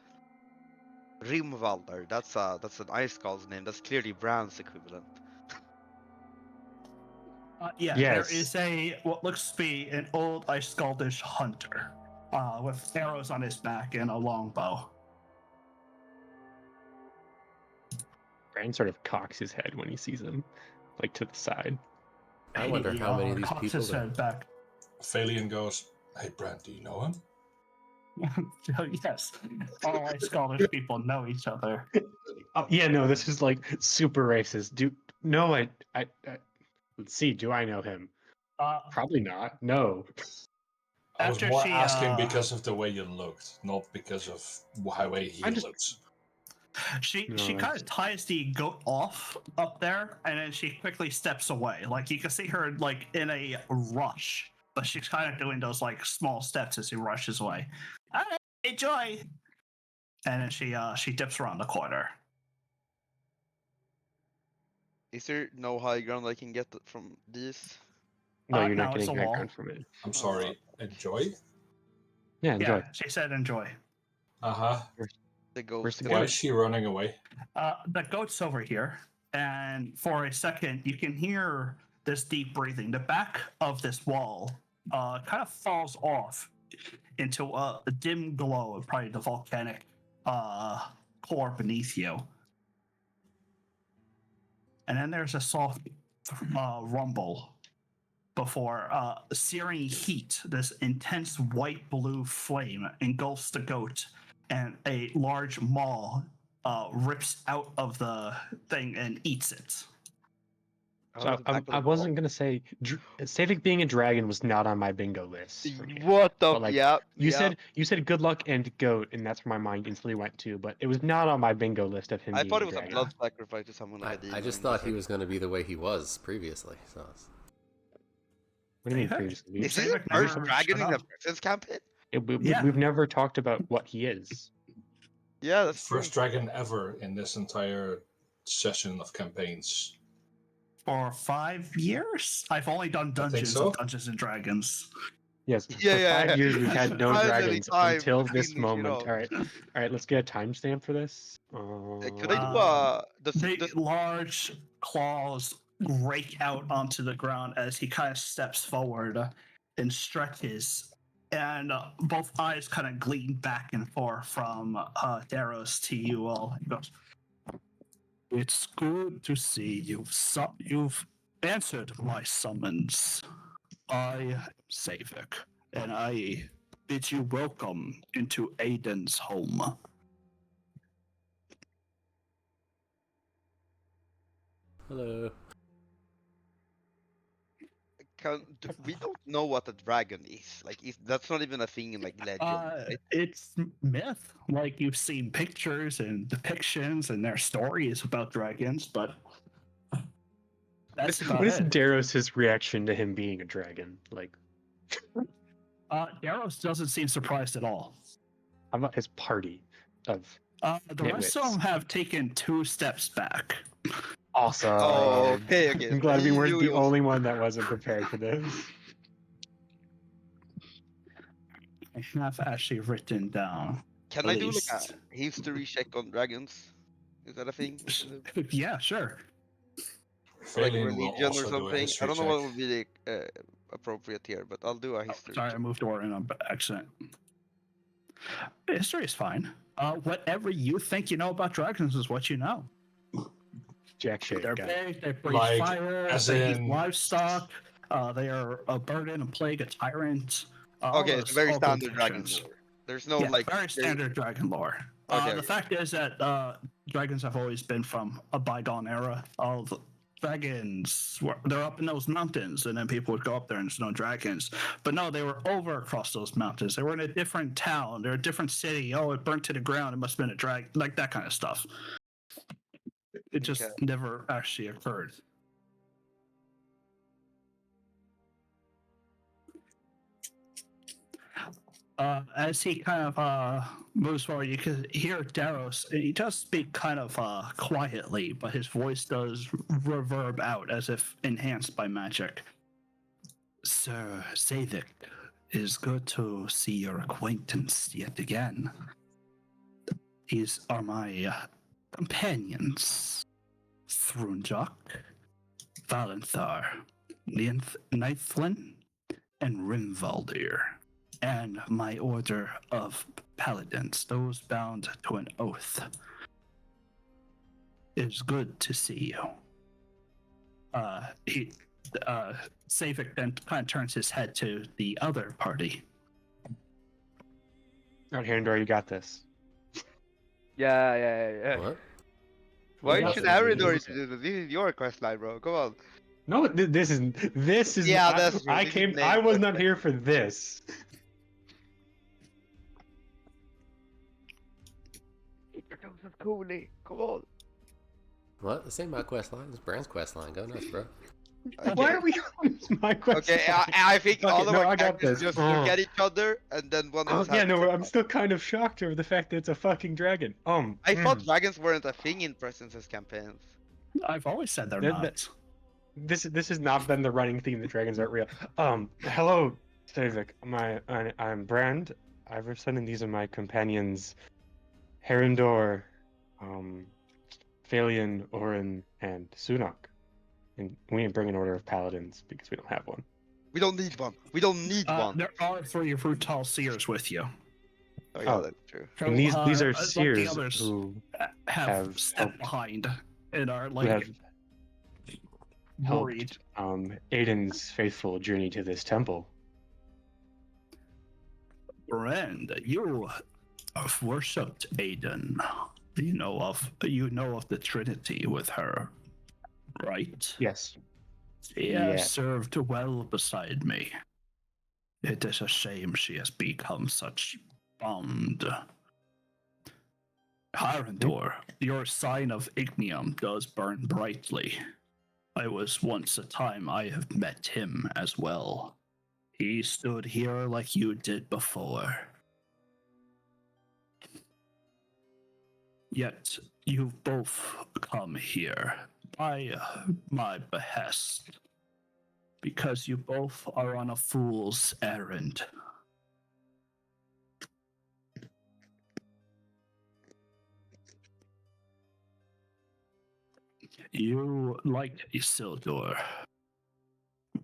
D: Rimwalder, that's an ice god's name. That's clearly Brand's equivalent.
B: Yeah,
C: Yes.
B: there is a what looks to be an old ice scaldish hunter with arrows on his back and a longbow.
C: Brand sort of cocks his head when he sees him, like to the side.
A: I wonder how many of these
B: cocks
A: people
B: his head back.
E: Phalian goes, "Hey, Brand, do you know him?"
B: Yes, all ice scaldish people know each other.
C: Yeah, no, this is like super racist. Let's see. Do I know him? Probably not. No.
E: I was
B: After
E: more
B: she,
E: asking because of the way you looked, not because of how way he looks.
B: She
C: No,
B: kind of ties the goat off up there, and then she quickly steps away. Like you can see her like in a rush, but she's kind of doing those like small steps as she rushes away. All right, enjoy. And then she dips around the corner.
D: Is there no high ground I can get from these?
C: No, you're
B: No,
C: not
B: it's
C: getting
B: a
C: high
B: wall.
C: ground from it.
E: I'm sorry. Enjoy?
C: Yeah, enjoy.
B: Yeah, she said enjoy.
E: Uh-huh.
D: The ghost.
C: Where's the
E: Why
C: goat?
E: is she running away?
B: The goat's over here, and for a second you can hear this deep breathing. The back of this wall kind of falls off into a dim glow of probably the volcanic core beneath you. And then there's a soft rumble before searing heat, this intense white blue flame engulfs the goat, and a large maw rips out of the thing and eats it.
C: So I wasn't gonna say Savik being a dragon was not on my bingo list. Okay.
D: What the?
C: But, like,
D: Yeah.
C: You said good luck and goat, and that's where my mind instantly went to. But it was not on my bingo list of him
D: I
C: being
D: thought
C: a
D: it was a
C: dragon.
D: blood sacrifice to someone like a demon.
A: I just thought he was going to be the way he was previously. So
C: What do you mean
B: Hey,
C: previously?
D: Is he the
B: Savik
D: first
B: never
D: dragon in
B: shut
D: the
B: up.
D: Presence campaign?
B: Yeah.
C: We've never talked about what he is.
D: Yeah, that's
E: First
D: true.
E: dragon ever in this entire session of campaigns.
B: For 5 years, I've only done Dungeons
E: so.
B: of Dungeons and Dragons.
C: Yes.
D: Yeah,
C: for
D: yeah.
C: 5 years we've had no
D: Finally,
C: dragons
D: time
C: until
D: to
C: this
D: clean this shit
C: moment.
D: up.
C: All right. Let's get a timestamp for this.
D: Could I do
B: The large claws rake out onto the ground as he kind of steps forward and stretches, and both eyes kind of gleam back and forth from Daros to you all. He goes, "It's good to see you. You've answered my summons. I am Savik, and I bid you welcome into Aiden's home."
A: hello.
D: we don't know what a dragon is. Like, that's not even a thing in like legend. Right?
B: It's myth. Like you've seen pictures and depictions, and their stories about dragons, but that's about
C: What is
B: it.
C: Daros' reaction to him being a dragon? Like,
B: Daros doesn't seem surprised at all.
C: how about his party of
B: The rest of them have taken 2 steps back.
C: awesome?
D: Oh, okay.
C: I'm glad we
D: He
C: weren't
D: knew
C: the
D: he was-
C: only one that wasn't prepared for this.
B: I have actually written down.
D: Can
B: at
D: I do like
B: least.
D: a history check on dragons? Is that a thing?
B: Yeah, sure.
D: Or like
E: Failing will
D: religion or
E: also do a
D: something. I
E: history
D: don't know
E: check.
D: what would be the, appropriate here, but I'll do a history
B: Sorry, I
D: check.
B: moved Orin on accident. History is fine. Whatever you think you know about dragons is what you know.
C: Jack shit.
B: They're
C: Got it.
B: big, they breathe
E: Like,
B: fire,
E: as
B: they eat
E: in-
B: livestock, they are a burden, a plague, a tyrant. All
D: Okay,
B: those,
D: it's very
B: all good
D: standard dragon
B: fictions.
D: lore. There's no
B: Yeah,
D: like
B: very standard dragon lore.
D: Okay,
B: The
D: okay.
B: fact is that dragons have always been from a bygone era. All the dragons they're up in those mountains, and then people would go up there and there's no dragons. But no, they were over across those mountains. They were in a different town. They're a different city. Oh, it burnt to the ground. It must have been a dragon, like that kind of stuff. It just
D: Okay.
B: never actually occurred. As he kind of moves forward, you can hear Daros. He does speak kind of quietly, but his voice does reverb out as if enhanced by magic. Sir Savik, it is good to see your acquaintance yet again. These are my companions, Thrunjok, Valenthar, Nithlin, and Rimvaldir, and my order of paladins, those bound to an oath. It is good to see you. Savik then kind of turns his head to the other party.
C: Out here, Andor, you got this.
F: Yeah.
A: What?
D: Why
C: Yeah.
D: should Aridor do this? This is your quest line, bro. Come on.
C: No, this is.
D: Yeah,
C: I,
D: that's true.
C: I
D: This is
C: came.
D: main
C: I was
D: quest
C: not
D: line.
C: here for this.
F: Joseph Cooley, come on.
A: What? This ain't my quest line. This Brand's quest line. Go nuts, bro.
C: Why are we on my question?
D: Okay, I think all
C: Okay,
D: of
C: no,
D: our
C: I got
D: characters
C: this.
D: just look at each other and then one of us has
C: Yeah,
D: to
C: no,
D: say
C: I'm still kind of shocked over the fact that it's a fucking dragon.
D: I thought dragons weren't a thing in Presence's campaigns.
B: I've always said they're
C: That-
B: not.
C: that- this has not been the running theme that dragons aren't real. Hello, Savik. I'm Brand Iverson, and these are my companions, Herindor, Phalian, Orin, and Sunak. And we didn't bring an order of paladins because we don't have one.
D: We don't need one. We don't need one.
B: There are 3 brutal seers with you.
D: Oh yeah,
C: Oh.
D: that's true.
C: And these are
B: like the
C: seers
B: others
C: who
B: have
C: have
B: stepped
C: helped-
B: behind and are
C: who
B: like
C: have
B: worried.
C: helped Aiden's faithful journey to this temple.
B: Brand, you have worshipped Aiden. You know of the Trinity with her, right?
C: Yes.
B: She has
C: Yeah.
B: served well beside me. It is a shame she has become such bond. Harendor, your sign of ignium does burn brightly. I was once a time I have met him as well. He stood here like you did before. Yet you've both come here by my behest, because you both are on a fool's errand. You, like Isildur,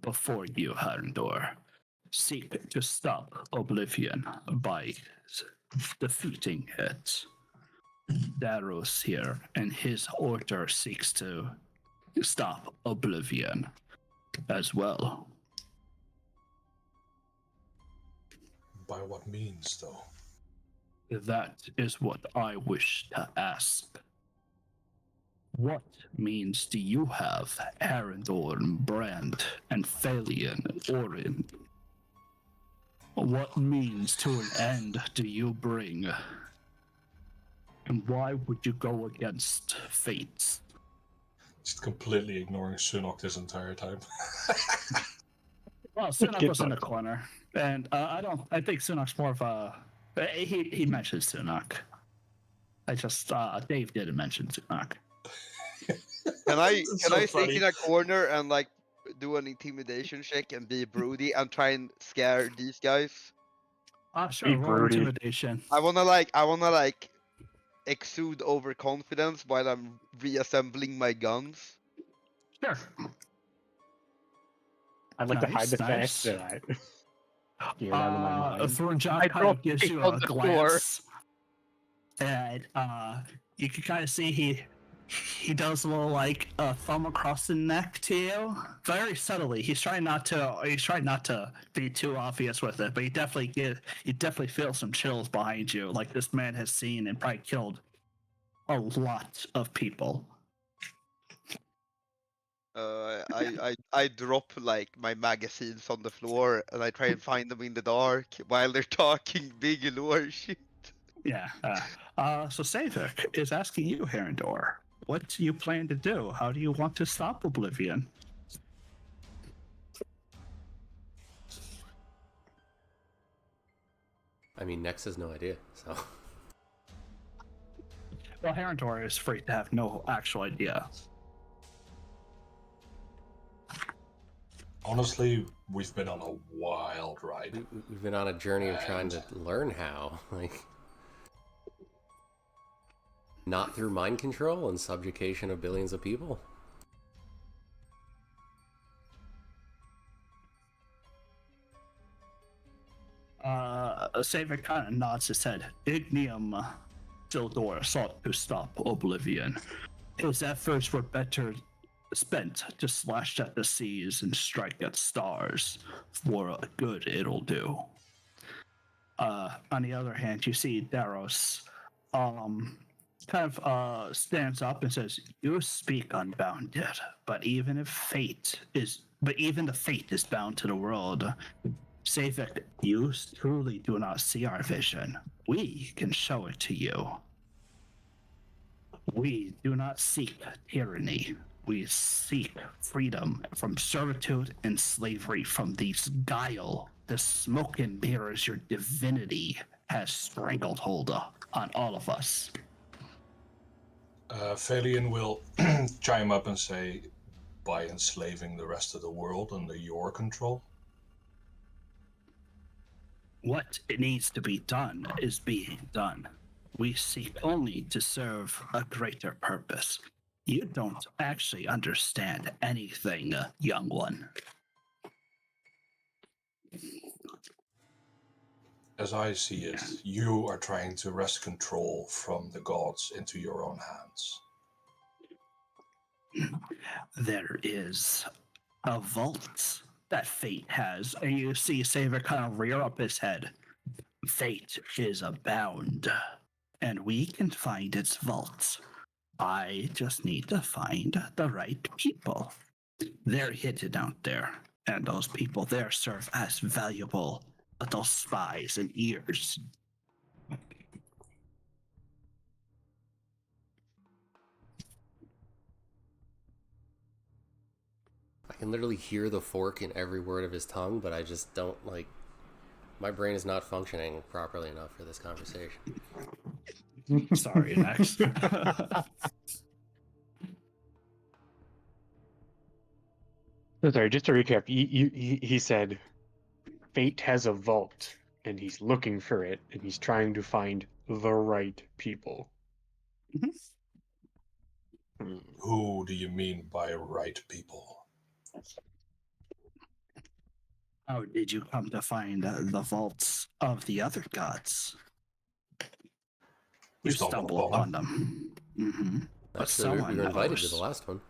B: before you, Harndor, seek to stop Oblivion by defeating it. Daros here and his order seeks to stop Oblivion as well.
E: By what means, though?
B: That is what I wish to ask. What means do you have, Arendorn, Brand, and Phalian, Orin? What means to an end do you bring? And why would you go against fate?
E: Just completely ignoring Sunok this entire time.
B: Well, Sunak
C: Get
B: was in the
C: fucked.
B: corner, and I think Sunak's more of a. He mentioned Sunak. Dave didn't mention Sunak.
D: Can I
E: so
D: sit
E: funny.
D: in a corner and like do an intimidation check and be broody and try and scare these guys?
B: Sure,
C: Be
B: roll
C: broody.
B: intimidation.
D: I wanna exude overconfidence while I'm reassembling my guns.
B: Sure.
C: I'd like to hide
B: Nice,
C: the
B: nice.
C: fact that I scared out of my mind.
B: Thornjock
F: I
B: kind of
F: dropped
B: gives
F: it
B: you
F: on
B: a
F: the floor.
B: glance, and you can kind of see he does a little like thumb across the neck to you, very subtly. He's trying not to be too obvious with it, but you definitely feel some chills behind you. Like this man has seen and probably killed a lot of people.
D: I drop like my magazines on the floor and I try and find them in the dark while they're talking big lore shit.
B: Yeah. So Savik is asking you, Herondor, what do you plan to do? How do you want to stop Oblivion?
A: I mean, Nex has no idea, so.
B: Well, Herondor is free to have no actual idea.
E: Honestly, we've been on a wild ride.
A: We've been on a journey of trying to learn how. Like, not through mind control and subjugation of billions of people.
B: Savik kind of nods his head. Ignium Sildor sought to stop Oblivion. His efforts were better spent to slash at the seas and strike at stars. For a good it'll do. On the other hand, you see Daros kind of stands up and says, "You speak unbounded, but even the fate is bound to the world. Savik, you truly do not see our vision. We can show it to you. We do not seek tyranny. We seek freedom from servitude and slavery from these guile. The smoke and mirrors your divinity has strangled hold on all of us."
E: Phalian will chime up and say, by enslaving the rest of the world under your control?
B: What needs to be done is being done. We seek only to serve a greater purpose. You don't actually understand anything, young one.
E: As I see it, you are trying to wrest control from the gods into your own hands.
B: There is a vault that fate has, and you see Saver kind of rear up his head. Fate is abound, and we can find its vaults. I just need to find the right people. They're hidden out there, and those people there serve as valuable little spies and ears.
A: I can literally hear the fork in every word of his tongue, but I just don't, like... My brain is not functioning properly enough for this conversation.
B: Sorry, next.
C: Sorry, just to recap, he said fate has a vault and he's looking for it and he's trying to find the right people.
E: Who do you mean by right people?
B: How did you come to find the vaults of the other gods?
E: We
B: You stumbled upon them. Mm-hmm. But
A: Actually, we were invited to
B: knows.
A: the last one.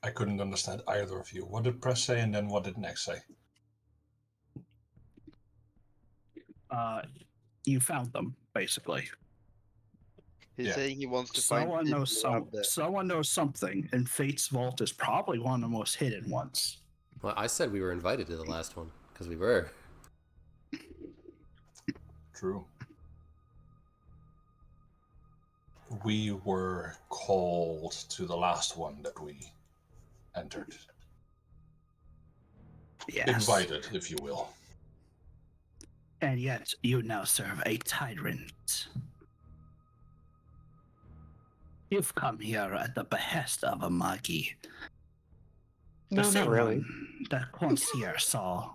E: I couldn't understand either of you. What did Press say and then what did Nex say?
B: You found them, basically.
D: He's saying he wants to find
B: Someone
D: people
B: knows
D: who have the...
B: someone knows something, and Fate's vault is probably one of the most hidden ones.
A: Well, I said we were invited to the last one, because we were.
E: True. We were called to the last one that we entered.
B: Yes.
E: Invited, if you will.
B: And yet, you now serve a tyrant. You've come here at the behest of a Magi.
C: No, not really.
B: That Concierge saw.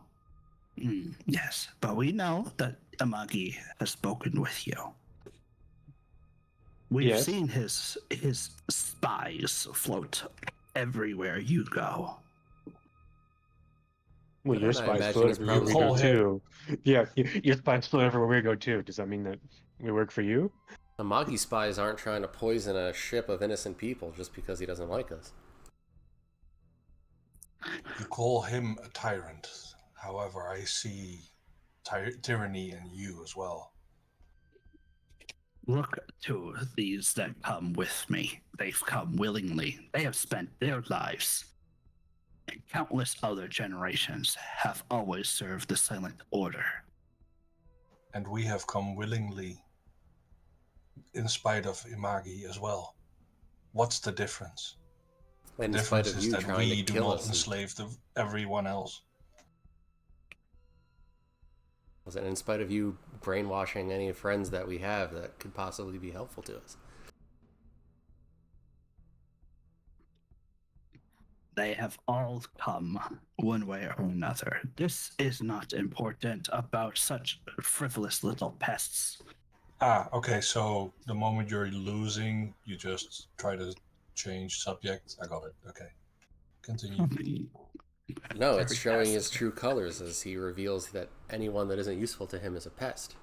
B: Yes, but we know that a Magi has spoken with you. We've
C: Yes.
B: seen his spies float everywhere you go.
C: Well, your
A: And I
C: spies
A: imagine
C: float
A: he's
C: everywhere we
E: probably-
C: go too. Yeah, your spies float everywhere we go too. Does that mean that we work for you?
A: The Magi spies aren't trying to poison a ship of innocent people just because he doesn't like us.
E: You call him a tyrant. However, I see tyranny in you as well.
B: Look to these that come with me. They've come willingly. They have spent their lives. And countless other generations have always served the Silent Order.
E: And we have come willingly, in spite of Imagi as well. What's the difference?
A: And
E: The
A: in spite
E: difference
A: of
E: is
A: you
E: that
A: trying
E: we
A: to
E: do
A: kill
E: not
A: us.
E: enslave everyone else.
A: And in spite of you brainwashing any friends that we have that could possibly be helpful to us.
B: They have all come one way or another. This is not important about such frivolous little pests.
E: Ah, okay, so the moment you're losing, you just try to change subject. I got it. Okay. Continue.
A: No, it's
B: Very
A: showing
B: fast.
A: his true colors as he reveals that anyone that isn't useful to him is a pest.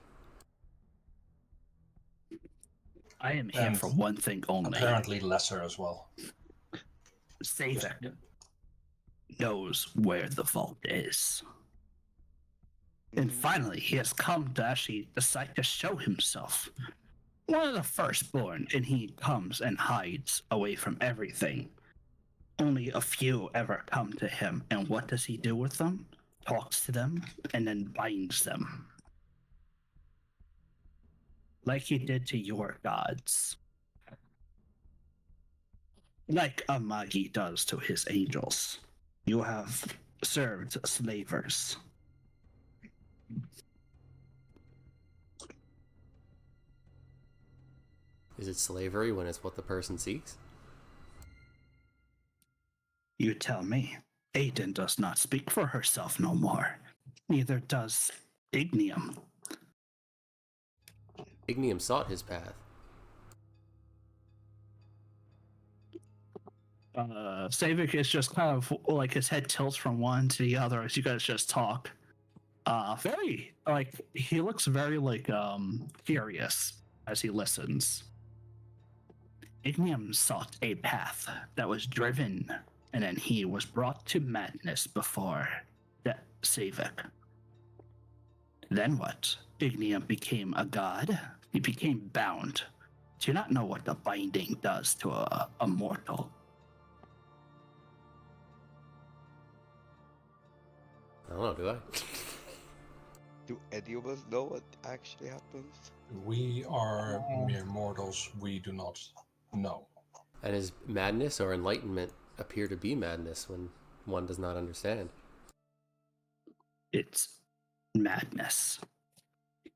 B: I am here
E: And
B: for one thing only.
E: Apparently lesser as well.
B: Savek knows where the vault is. And finally, he has come to actually decide to show himself. One of the firstborn, and he comes and hides away from everything. Only a few ever come to him, and what does he do with them? Talks to them, and then binds them. Like he did to your gods. Like a Magi does to his angels. You have served slavers.
A: Is it slavery when it's what the person seeks?
B: You tell me. Aiden does not speak for herself no more. Neither does Ignium.
A: Ignium sought his path.
B: Savik is just kind of like his head tilts from one to the other as you guys just talk. Very like he looks very like curious as he listens. Ignium sought a path that was driven, and then he was brought to madness before that Savik. Then what? Ignium became a god. He became bound. Do you not know what the binding does to a mortal?
A: I don't know, do I?
F: Do any of us know what actually happens?
E: We are mere mortals. We do not know.
A: And is madness or enlightenment appear to be madness when one does not understand?
B: It's madness.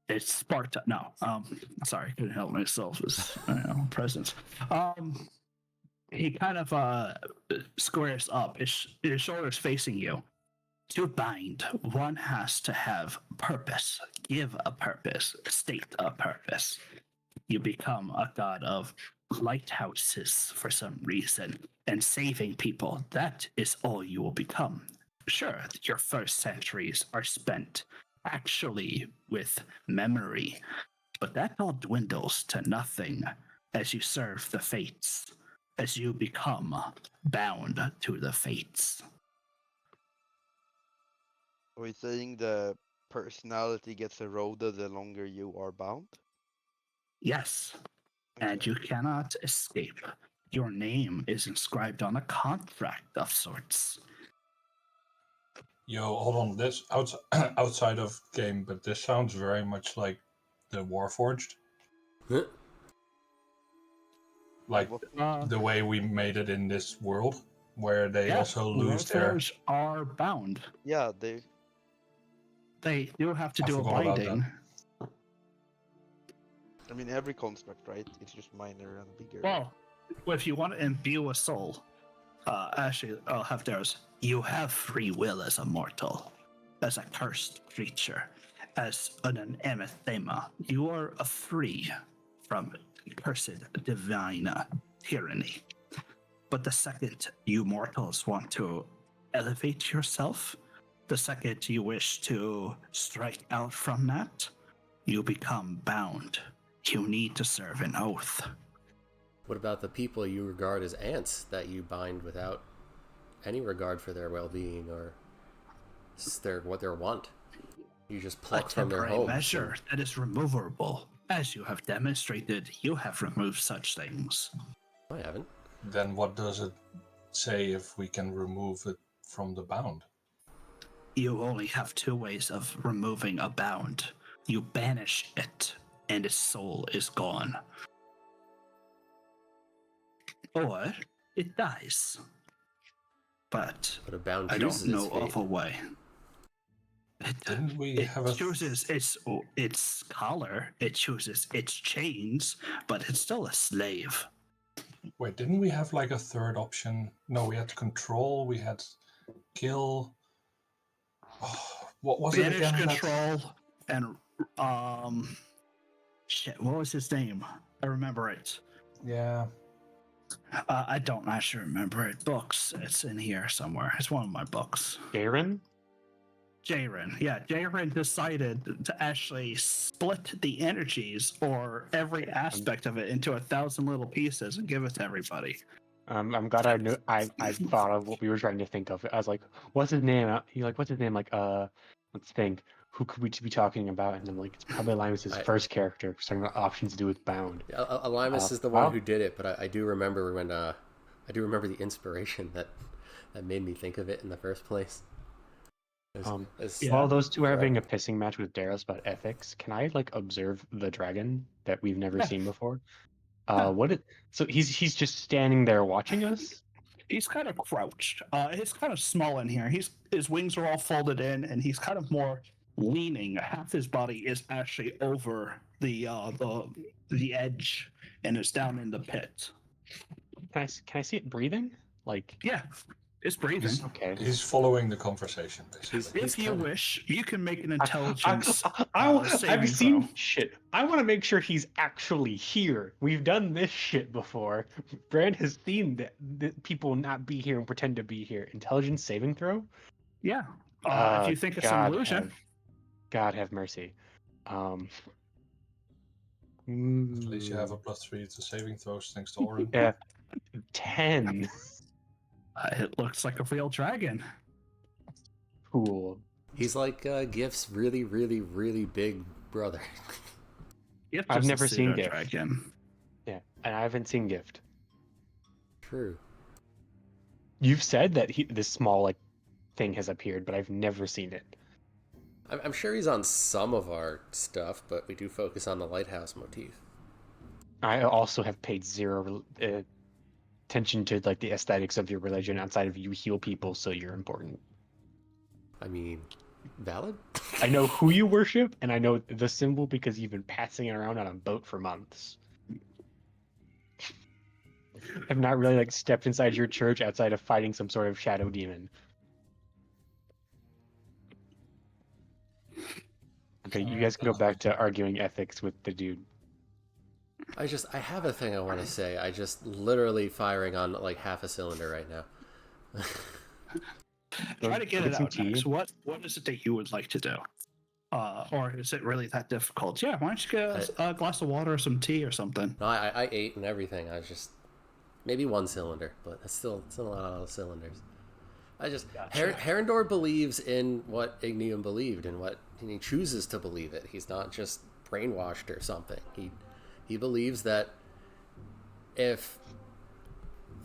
B: It's Sparta. No, sorry, couldn't help myself. It's presence. He kind of squares up. His shoulders facing you. To bind, one has to have purpose, give a purpose, state a purpose. You become a god of lighthouses for some reason and saving people. That is all you will become. Sure, your first centuries are spent actually with memory, but that all dwindles to nothing as you serve the fates, as you become bound to the fates.
F: Are we saying the personality gets eroded the longer you are bound?
B: Yes, and you cannot escape. Your name is inscribed on a contract of sorts.
E: Yo, hold on. This outside of game, but this sounds very much like the Warforged.
A: Huh?
E: Like the way we made it in this world, where they also lose their.
B: Warforged are bound.
F: Yeah,
B: They do have to
E: I
B: do a
E: forgot about
B: binding.
F: I mean every construct, right? It's just minor and bigger.
B: Well, if you want to imbue a soul, actually, I'll have theirs. You have free will as a mortal, as a cursed creature, as an anathema. You are free from cursed divine tyranny. But the second you mortals want to elevate yourself, the second you wish to strike out from that, you become bound. You need to serve an oath.
A: What about the people you regard as ants that you bind without any regard for their well-being or what their want? You just pluck from their homes.
B: Measure that is removable. As you have demonstrated, you have removed such things.
A: I haven't.
E: Then what does it say if we can remove it from the bound?
B: You only have two ways of removing a bound. You banish it, and its soul is gone. Or it dies. But
A: a bound
B: I
A: chooses
B: don't know
A: its fate.
B: of a way.
E: Didn't we
B: It
E: have a...
B: chooses its collar, it chooses its chains, but it's still a slave.
E: Wait, didn't we have like a third option? No, we had control, we had kill. Oh, what was
B: Banish,
E: it again?
B: control, and shit, what was his name? I remember it.
E: Yeah.
B: I don't actually remember it. Books, it's in here somewhere. It's one of my books.
C: Garen?
B: Jaren, yeah, Jaren decided to actually split the energies or every aspect of it into 1,000 little pieces and give it to everybody.
C: I'm glad I thought of what we were trying to think of. I was like, what's his name? He like, what's his name? Like, let's think. Who could we be talking about? And I'm like, it's probably Limus's first character. We're talking about options to do with Bound.
A: Yeah, Limus is the one who did it, but I do remember when I do remember the inspiration that made me think of it in the first place.
C: While those two are having a pissing match with Daros about ethics, can I like observe the dragon that we've never seen before? So he's just standing there watching us?
B: He's kind of crouched. He's kind of small in here. His wings are all folded in, and he's kind of more leaning. Half his body is actually over the edge, and it's down in the pit.
C: Can I see it breathing? Like,
B: yeah, it's breathing.
C: Okay.
E: He's following the conversation, basically.
B: If you wish, you can make an intelligence
C: I've seen
B: throw.
C: shit. I want to make sure he's actually here. We've done this shit before. Brand has seen that people not be here and pretend to be here. Intelligence saving throw?
B: Yeah. If you think it's an illusion.
C: God have mercy.
E: At least you have a +3 to saving throws, thanks to Orin.
C: Yeah. 10.
B: It looks like a real dragon.
C: Cool.
A: He's like Gift's really, really, really big brother.
C: I've never seen Gift.
B: Dragon.
C: Yeah, and I haven't seen Gift.
A: True.
C: You've said that this small like thing has appeared, but I've never seen it.
A: I'm sure he's on some of our stuff, but we do focus on the lighthouse motif.
C: I also have paid zero attention to like the aesthetics of your religion outside of you heal people, so you're important.
A: I mean, valid?
C: I know who you worship, and I know the symbol because you've been passing it around on a boat for months. I've not really like stepped inside your church outside of fighting some sort of shadow demon. Okay, you guys can go back to arguing ethics with the dude.
A: I have a thing I want to say. I just literally firing on like half a cylinder right now.
B: Try to get it out next. What is it that you would like to do? Or is it really that difficult? Yeah, why don't you get a glass of water or some tea or something?
A: No, I ate and everything. I just maybe one cylinder, but it's still a lot of cylinders. Gotcha. Herendor believes in what Ignium believed and he chooses to believe it. He's not just brainwashed or something. He believes that if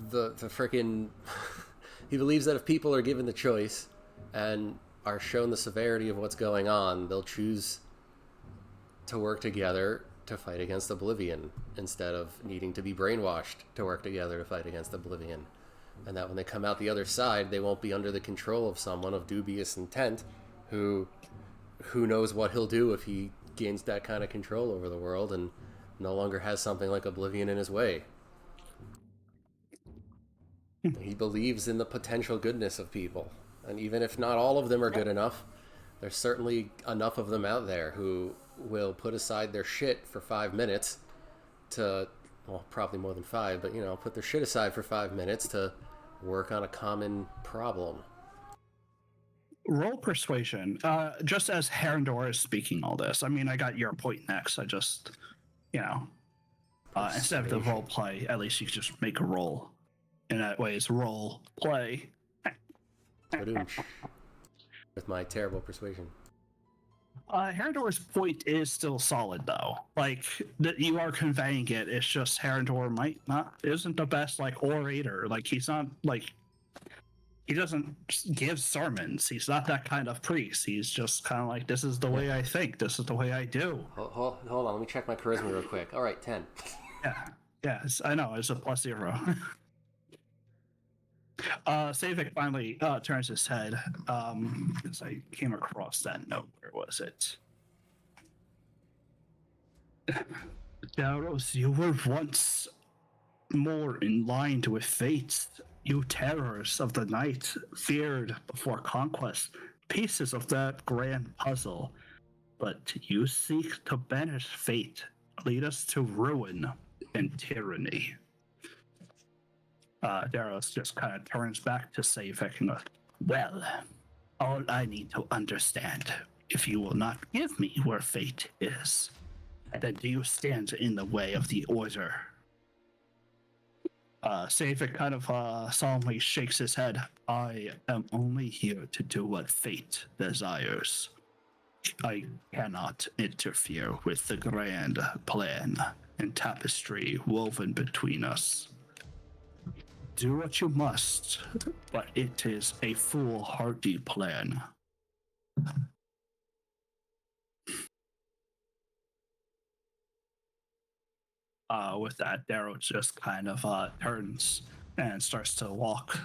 A: the freaking he believes that if people are given the choice and are shown the severity of what's going on, they'll choose to work together to fight against Oblivion instead of needing to be brainwashed to work together to fight against Oblivion. And that when they come out the other side, they won't be under the control of someone of dubious intent who knows what he'll do if he gains that kind of control over the world and no longer has something like Oblivion in his way. He believes in the potential goodness of people. And even if not all of them are good enough, there's certainly enough of them out there who will put aside their shit for 5 minutes to, well, probably more than 5, but put their shit aside for 5 minutes to work on a common problem.
B: Roll persuasion. Just as Herendor is speaking all this, I mean, I got your point next. I just, instead of the role play, at least you could just make a roll. In that way, it's role play.
A: With my terrible persuasion.
B: Herendor's point is still solid, though. Like, that you are conveying it. It's just Herendor isn't the best, like, orator. Like, he's not, like, he doesn't give sermons. He's not that kind of priest. He's just kind of like, this is the way I think. This is the way I do.
A: Hold on. Let me check my charisma real quick. All right, 10.
B: Yeah, I know. It's a +0. Savik finally turns his head because I came across that note. Where was it? Daros, you were once more in line with fate. You terrors of the night feared before conquest pieces of that grand puzzle, but you seek to banish fate, lead us to ruin and tyranny. Daros just kind of turns back to Savik and goes, well, all I need to understand, if you will not give me where fate is, then do you stand in the way of the order? Savik kind of solemnly shakes his head. I am only here to do what fate desires. I cannot interfere with the grand plan and tapestry woven between us. Do what you must, but it is a foolhardy plan. With that, Darrow just kind of turns and starts to walk.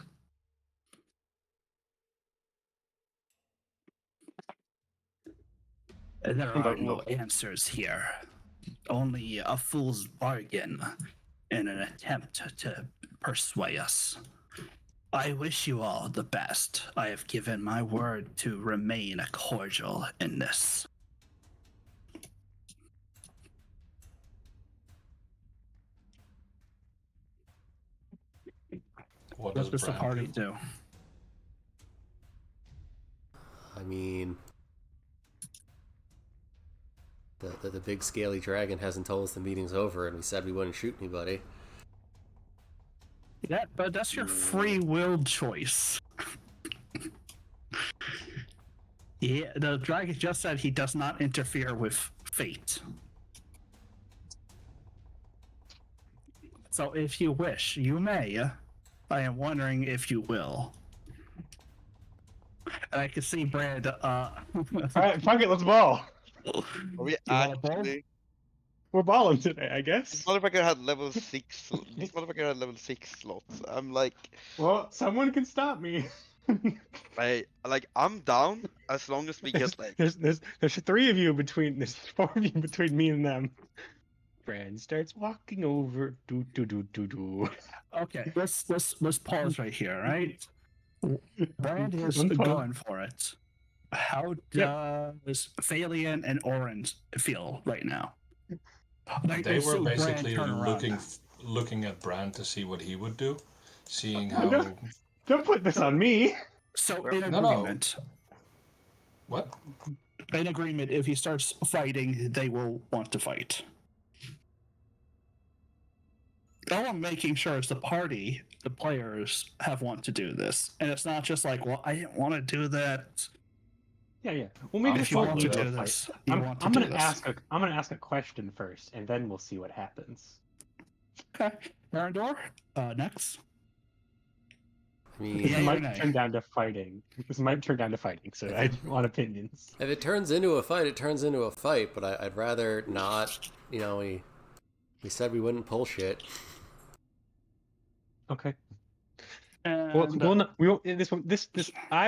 B: There are no answers here. Only a fool's bargain in an attempt to persuade us. I wish you all the best. I have given my word to remain cordial in this.
E: What
B: does the
E: Brand
B: party do?
A: I mean, the big scaly dragon hasn't told us the meeting's over, and we said we wouldn't shoot anybody.
B: Yeah, but that's your free-willed choice. Yeah, the dragon just said he does not interfere with fate. So if you wish, you may. I am wondering if you will. And I can see Brad.
C: All right, fuck it, let's ball.
F: Are we actually?
C: We're balling today, I guess.
F: This motherfucker had level 6. This motherfucker had level 6 slots. I'm like,
C: well, someone can stop me.
F: I'm down as long as we get like.
C: There's 3 of you between. There's 4 of you between me and them. Brand starts walking over. Do.
B: Okay, let's pause right here, right? Brand is going for it. How does Phalian and Orange feel right now? Like,
E: they were basically looking at Brand to see what he would do, seeing how.
C: Don't put this on me.
B: So in agreement.
E: No. What?
B: In agreement, if he starts fighting, they will want to fight. All I'm making sure is the party, the players, have want to do this, and it's not just like, well, I didn't want to do that.
C: Yeah. Well, maybe
B: if you want to do this, I'm gonna
C: ask a question first, and then we'll see what happens.
B: Okay, Arendor, next.
A: I mean,
C: this might turn down to fighting. So I want opinions.
A: If it turns into a fight, it turns into a fight. But I'd rather not. We said we wouldn't pull shit.
C: Okay. I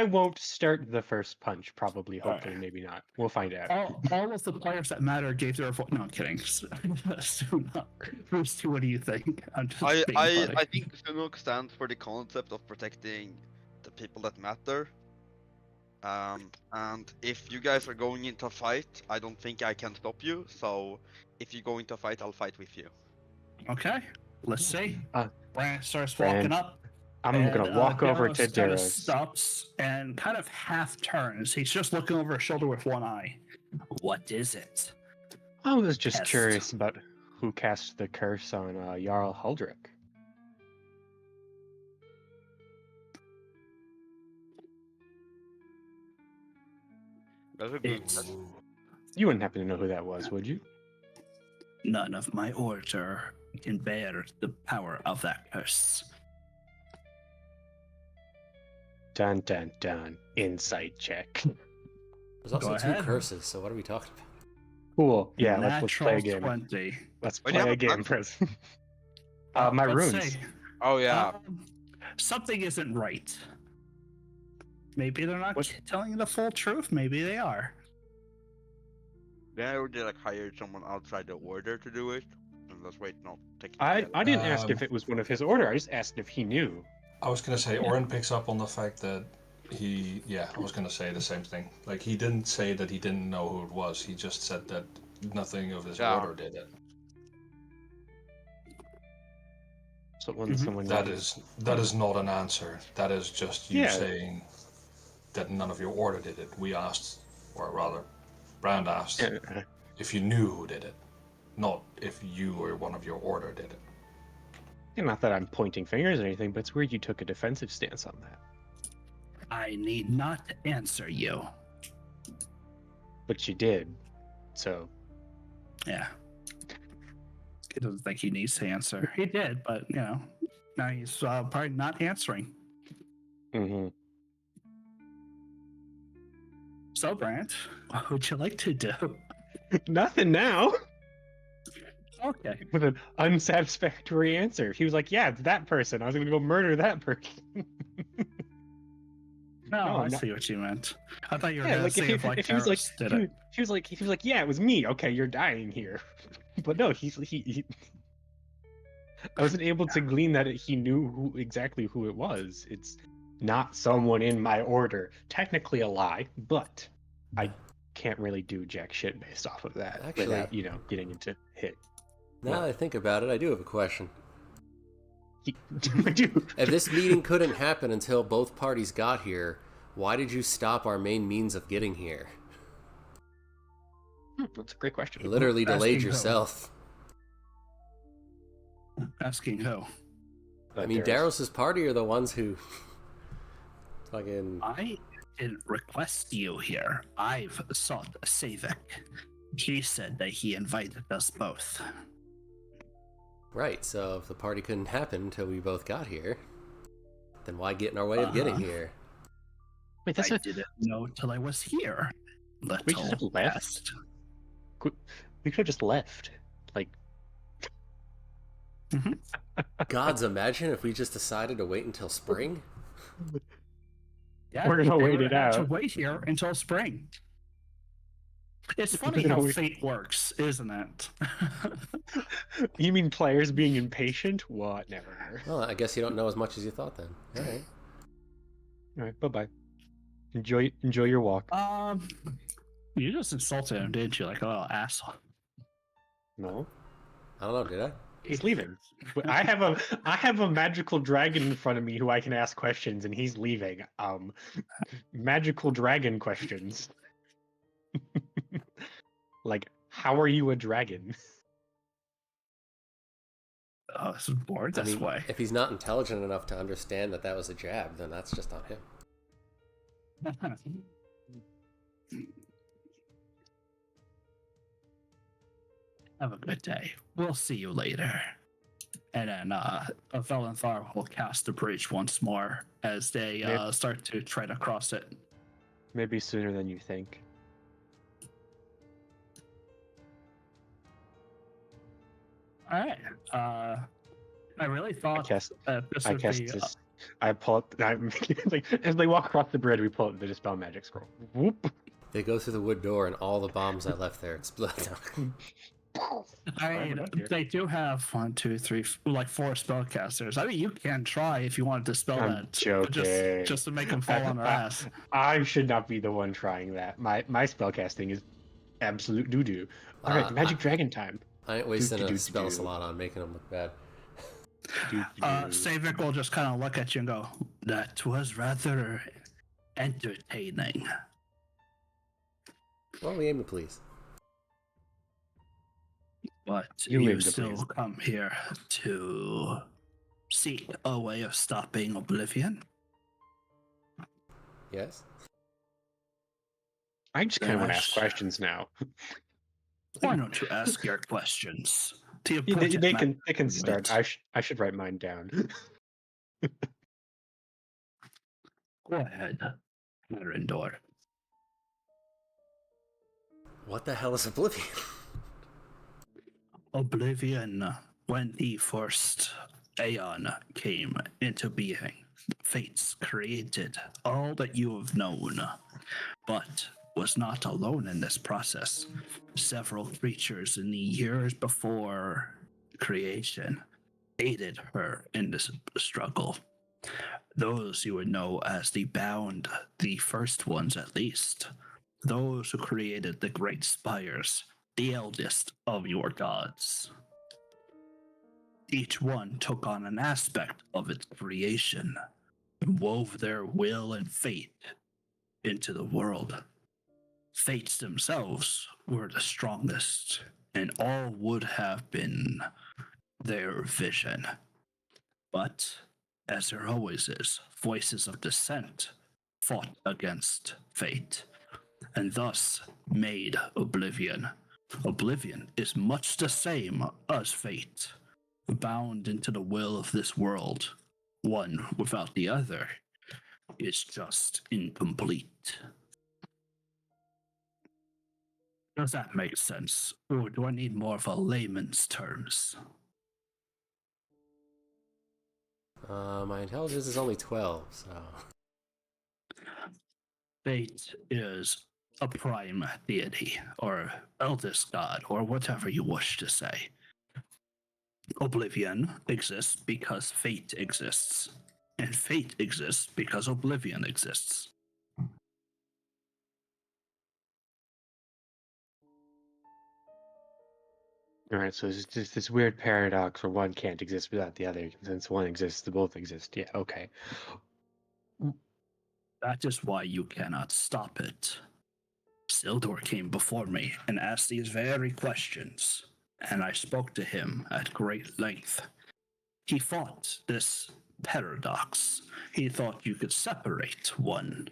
C: won't start the first punch. Probably, hopefully, maybe not. We'll find out.
B: All of the players that matter gave their vote. No, I'm kidding. Bruce, what do you think?
F: I think Sunok stands for the concept of protecting the people that matter. And if you guys are going into a fight, I don't think I can stop you. So if you go into a fight, I'll fight with you.
B: Okay, let's see. Brand starts
C: Brand,
B: walking up.
C: I'm gonna walk over to
B: Kind of
C: Daros.
B: stops and kind of half turns. He's just looking over his shoulder with one eye. What is it?
C: I was just
B: Test.
C: curious about who cast the curse on Jarl Huldrick.
D: That's a good.
B: It's
C: You wouldn't happen to know who that was, would you?
B: none of my order can bear the power of that curse.
C: Dun dun dun. Insight check.
A: There's also
B: Go
A: 2
B: ahead.
A: curses, so what are we talking about?
C: Cool. Yeah, let's
B: Natural
C: play a game.
B: 20.
C: Let's
D: Why do you
C: play
D: have
C: a
D: a
C: game,
D: gun?
C: Prince. My
B: Let's
C: runes.
B: see.
D: Oh yeah.
B: Something isn't right. Maybe they're not
C: What?
B: telling you the full truth. Maybe they are.
D: Then I would like hire someone outside the order to do it. And that's wait, not taking.
C: I didn't ask
E: Um,
C: if it was one of his order. I just asked if he knew.
E: I was gonna say Oren picks up on the fact that I was gonna say the same thing. Like he didn't say that he didn't know who it was. He just said that nothing of his
D: Yeah.
E: order did it.
C: So when someone
E: That
C: knows.
E: is not an answer. That is just you
C: Yeah.
E: saying that none of your order did it. We asked, or rather, Brand asked if you knew who did it, not if you or one of your order did it.
C: Not that I'm pointing fingers or anything, but it's weird you took a defensive stance on that.
B: I need not answer you.
C: But you did. So
B: Yeah. He doesn't think he needs to answer. He did, but now he's probably not answering. So, Brant, what would you like to do?
C: Nothing now.
B: Okay.
C: With an unsatisfactory answer. He was like, yeah, it's that person. I was gonna go murder that person.
B: No,
C: No,
B: I
C: not-
B: see what you meant. I thought you were
C: Yeah,
B: going
C: like
B: to say if
C: if he was like,
B: Taros did it.
C: he was like, yeah, it was me. Okay, you're dying here. But no, he I wasn't able to glean that he knew exactly who it was. It's not someone in my order. Technically a lie, but I can't really do jack shit based off of that
A: Actually-
C: without, getting into hit.
A: Now that I think about it, I do have a question.
C: Dude,
A: If this meeting couldn't happen until both parties got here, why did you stop our main means of getting here?
C: that's a great question.
A: You literally delayed
B: Asking who?
A: yourself.
B: Asking who?
A: I mean, Daros's party are the ones who fucking...
B: I didn't request you here. I've sought Savik. He said that he invited us both.
A: Right, so if the party couldn't happen until we both got here, then why get in our way of getting here?
C: Wait, that's
B: I didn't know till I was here.
C: We should have left.
B: best.
C: We could have just left. Like,
A: Gods, imagine if we just decided to wait until spring?
B: Yeah,
C: We're gonna
B: they
C: wait
B: would
C: it
B: have had
C: out.
B: To wait here until spring. It's funny
C: gonna
B: how
C: wait-
B: fate works, isn't it?
C: you mean players being impatient? What? Never.
A: Well, I guess you don't know as much as you thought then. Alright.
C: All right, bye-bye. Enjoy your walk.
B: You just insulted him, didn't you? Like, oh, asshole.
C: No,
A: I don't know, did I?
C: he's leaving. But I have a magical dragon in front of me who I can ask questions, and he's leaving. Magical dragon questions. Like, how are you a dragon?
B: Oh, this is bored
A: I
B: this
A: mean,
B: way.
A: if he's not intelligent enough to understand that that was a jab, then that's just on him.
B: Have a good day. We'll see you later. And then Valenthar will cast the bridge once more as they start to tread across it.
C: Maybe sooner than you think.
B: All right. I really thought
C: cast-
B: this
C: I
B: would
C: cast
B: be.
C: this. I pull up. Like, as they walk across the bridge, we pull up the Dispel Magic Scroll. Whoop.
A: They go through the wood door and all the bombs I left there explode.
B: I mean,
C: up here.
B: they do have 4 spellcasters. I mean, you can try if you wanted to spell
C: I'm
B: that.
C: joking.
B: Just to make them fall on their ass.
C: I should not be the one trying that. My spellcasting is absolute doo doo. All right, Magic Dragon time.
A: I ain't wasting a spell slot on making them look bad.
B: Savik will just kind of look at you and go, "That was rather entertaining."
A: Well, we aim to please.
B: But
C: You
B: you
C: aim to
B: still
C: please.
B: come here to seek a way of stopping Oblivion?
A: Yes.
C: I just kind of want to ask questions now.
B: Why don't you ask your questions? To
C: They can start. I should write mine down.
B: Go ahead, Merendor.
A: What the hell is Oblivion?
B: Oblivion, when the first Aeon came into being, Fates created all that you have known, but was not alone in this process. Several creatures in the years before creation aided her in this struggle. Those you would know as the Bound, the first ones at least. Those who created the Great Spires, the eldest of your gods. Each one took on an aspect of its creation and wove their will and fate into the world. Fates themselves were the strongest, and all would have been their vision. But, as there always is, voices of dissent fought against fate, and thus made Oblivion. Oblivion is much the same as fate, bound into the will of this world. One without the other is just incomplete. Does that make sense? Or do I need more of a layman's terms?
A: My intelligence is only 12, so...
B: Fate is a prime deity, or eldest god, or whatever you wish to say. Oblivion exists because fate exists, and fate exists because Oblivion exists.
C: All right, so it's just this weird paradox where one can't exist without the other. Since one exists, they both exist. Yeah, okay.
B: That is why you cannot stop it. Sildor came before me and asked these very questions, and I spoke to him at great length. He fought this paradox. He thought you could separate one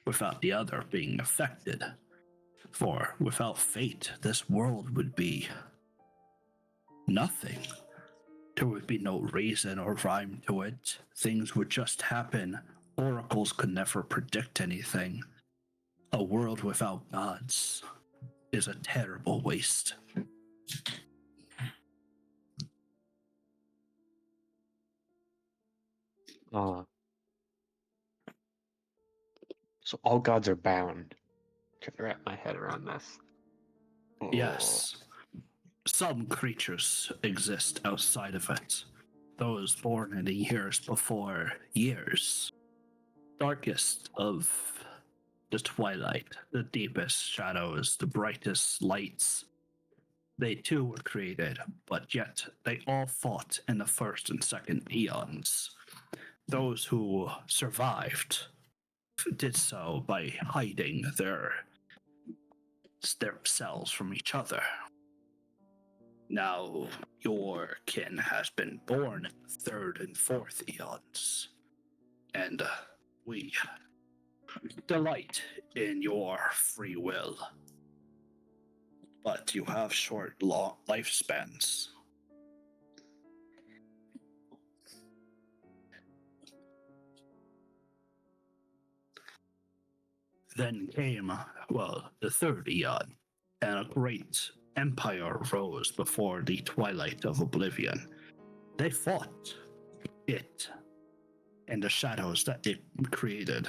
B: without the other being affected. For without fate, this world would be nothing. There would be no reason or rhyme to it. Things would just happen. Oracles could never predict anything. A world without gods is a terrible waste.
C: So all gods are bound. Trying to wrap my head around this.
B: Yes. Some creatures exist outside of it. Those born in the years before years. Darkest of the twilight, the deepest shadows, the brightest lights. They too were created, but yet they all fought in the first and second eons. Those who survived did so by hiding their selves from each other. Now your kin has been born in the third and fourth eons, and we delight in your free will. But you have short lifespans. Then came, the third eon, and a great empire rose before the twilight of Oblivion. They fought it and the shadows that it created,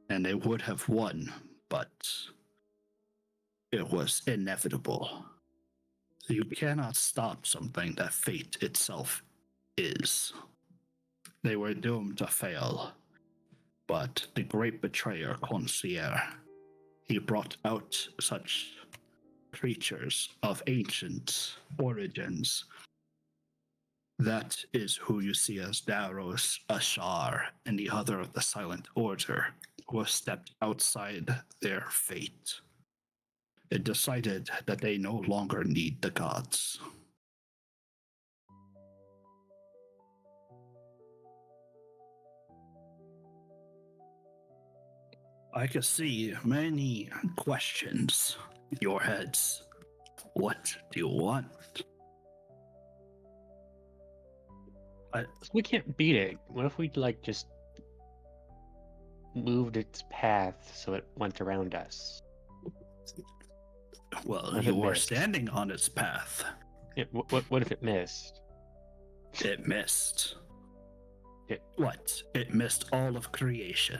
B: and they would have won, but it was inevitable. You cannot stop something that fate itself is. They were doomed to fail. But the great betrayer, Concierge, he brought out such creatures of ancient origins. That is who you see as Daros Ashar and the other of the Silent Order, who have stepped outside their fate and decided that they no longer need the gods. I can see many questions in your heads. What do you want?
C: We can't beat it. What if we like just moved its path so it went around us?
B: Well,
C: What if
B: you
C: it
B: are
C: missed?
B: standing on its path.
C: What if it missed?
B: It missed.
C: It-
B: What? It missed all of creation.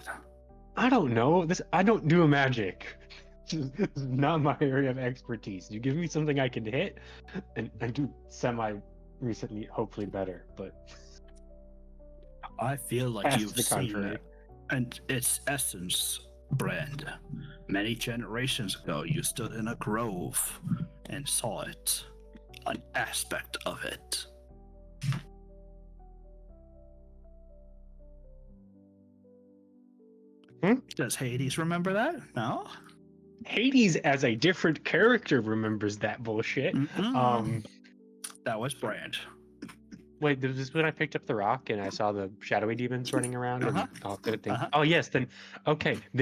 C: I don't know. I don't do magic. This is not my area of expertise. You give me something I can hit, and I do recently, hopefully better, but
B: I feel like
C: past
B: you've
C: the
B: seen
C: contrary.
B: and its essence, Brand. Many generations ago, you stood in a grove and saw it, an aspect of it. Does Hades remember that? No?
C: Hades as a different character remembers that bullshit.
B: That was Brand.
C: Wait, this is when I picked up the rock and I saw the shadowy demons running around and all that thing.
B: Uh-huh.
C: Oh yes, then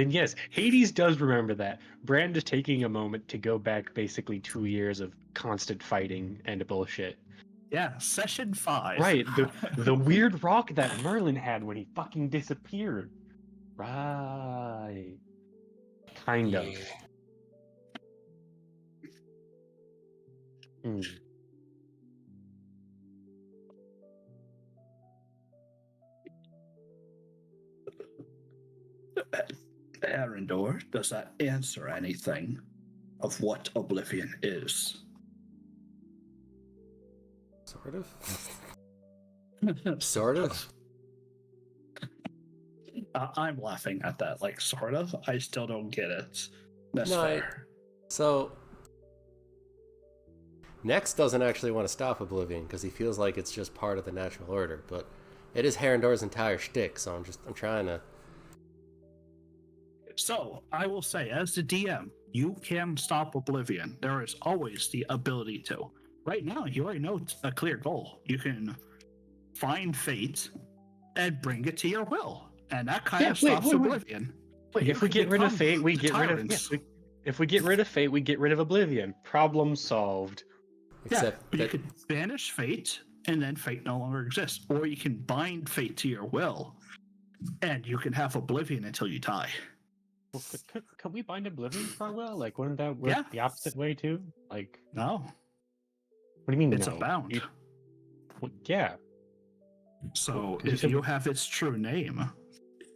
C: yes, Hades does remember that. Brand is taking a moment to go back basically 2 years of constant fighting and bullshit.
B: Yeah, session 5.
C: Right, the weird rock that Merlin had when he fucking disappeared. Right. Kind of. Hmm.
B: Arendor, does that answer anything of what Oblivion is?
A: Sort of. Sort of.
B: I'm laughing at that, like, sort of. I still don't get it. That's
A: No,
B: fair.
A: So, Nex doesn't actually want to stop Oblivion because he feels like it's just part of the natural order, but it is Herendor's entire shtick, so I'm trying to...
B: So, I will say, as the DM, you can stop Oblivion. There is always the ability to. Right now, you already know a clear goal. You can find fate and bring it to your will. And that kind of stops Oblivion. But
C: if we get rid of fate, we get rid of... if we get rid of fate, we get rid of Oblivion. Problem solved.
A: Except
B: you could banish fate, and then fate no longer exists. Or you can bind fate to your will, and you can have Oblivion until you die.
C: Well, could we bind Oblivion to our will? Like, wouldn't that work the opposite way too? Like,
B: no.
C: What do you mean?
B: It's
C: no?
B: a bound.
C: Yeah.
B: So if you have its true name,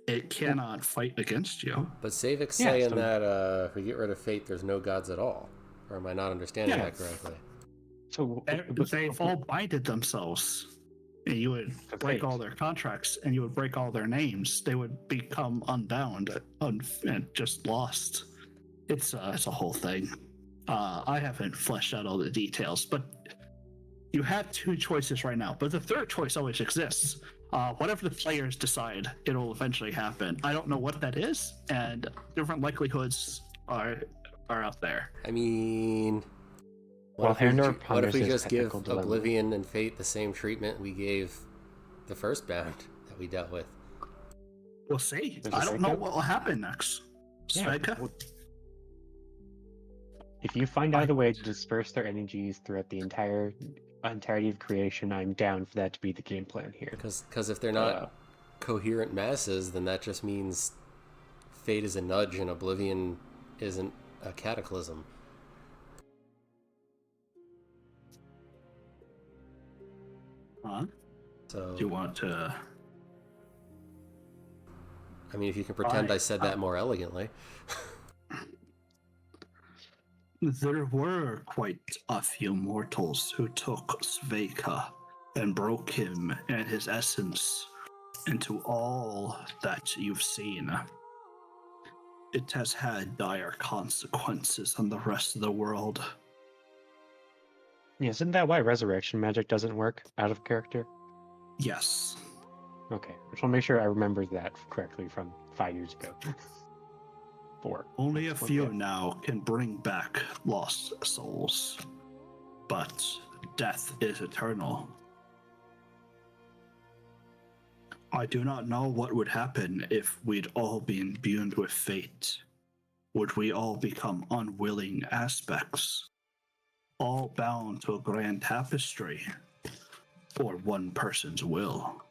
B: it cannot fight against you.
A: But Savik's saying that if we get rid of fate, there's no gods at all. Or am I not understanding that correctly?
B: So they've all binded themselves. And you would break all their contracts, and you would break all their names. They would become unbound and just lost. It's a whole thing. I haven't fleshed out all the details, but you have 2 choices right now. But the third choice always exists. Whatever the players decide, it'll eventually happen. I don't know what that is, and different likelihoods are out there.
A: I mean...
C: What
A: if we just give Oblivion and Fate the same treatment we gave the first bound that we dealt with?
B: We'll see. I don't know what will happen next.
C: If you find out a way to disperse their energies throughout the entirety of creation, I'm down for that to be the game plan here.
A: Because if they're not coherent masses, then that just means Fate is a nudge and Oblivion isn't a cataclysm. So,
B: do you want to...
A: I mean, if you can pretend I said that more elegantly.
B: There were quite a few mortals who took Sveka and broke him and his essence into all that you've seen. It has had dire consequences on the rest of the world.
C: Yeah, isn't that why resurrection magic doesn't work out of character?
B: Yes.
C: Okay, I just want to make sure I remember that correctly from 5 years ago. 4.
B: Only a
C: That's what-
B: few
C: yeah.
B: now can bring back lost souls. But death is eternal. I do not know what would happen if we'd all be imbued with fate. Would we all become unwilling aspects, all bound to a grand tapestry, or one person's will?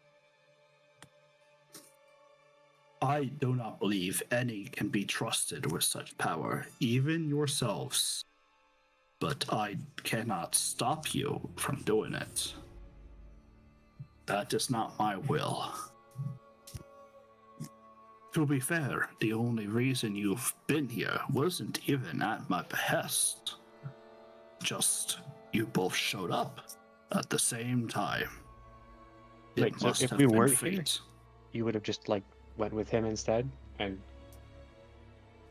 B: I do not believe any can be trusted with such power, even yourselves. But I cannot stop you from doing it. That is not my will. To be fair, the only reason you've been here wasn't even at my behest. Just you both showed up at the same time.
C: Wait,
B: It
C: so
B: must
C: if
B: have
C: we
B: been
C: weren't
B: fate.
C: here, you would have just like went with him instead, and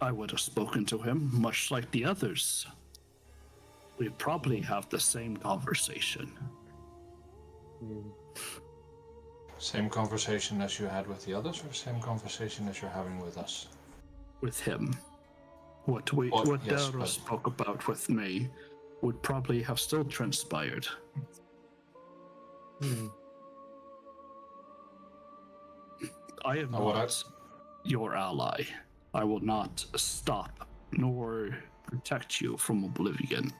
B: I would have spoken to him much like the others. We probably have the same conversation.
E: Same conversation as you had with the others, or same conversation as you're having with us?
B: With him. What
E: yes,
B: Dara
E: but-
B: spoke about with me would probably have still transpired. I am
E: Oh, what
B: not your ally. I will not stop nor protect you from oblivion.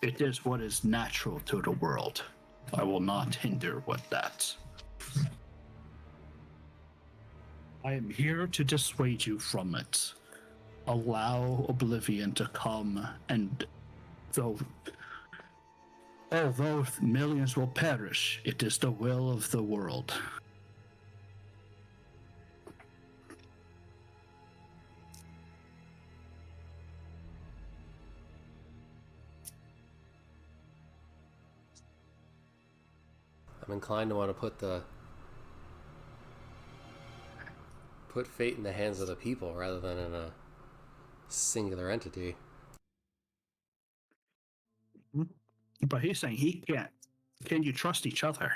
B: It is what is natural to the world. I will not hinder what that. I am here to dissuade you from it. Allow oblivion to come, and although millions will perish, it is the will of the world.
A: I'm inclined to want to put fate in the hands of the people rather than in a singular entity.
B: But he's saying he can't. Can you trust each other?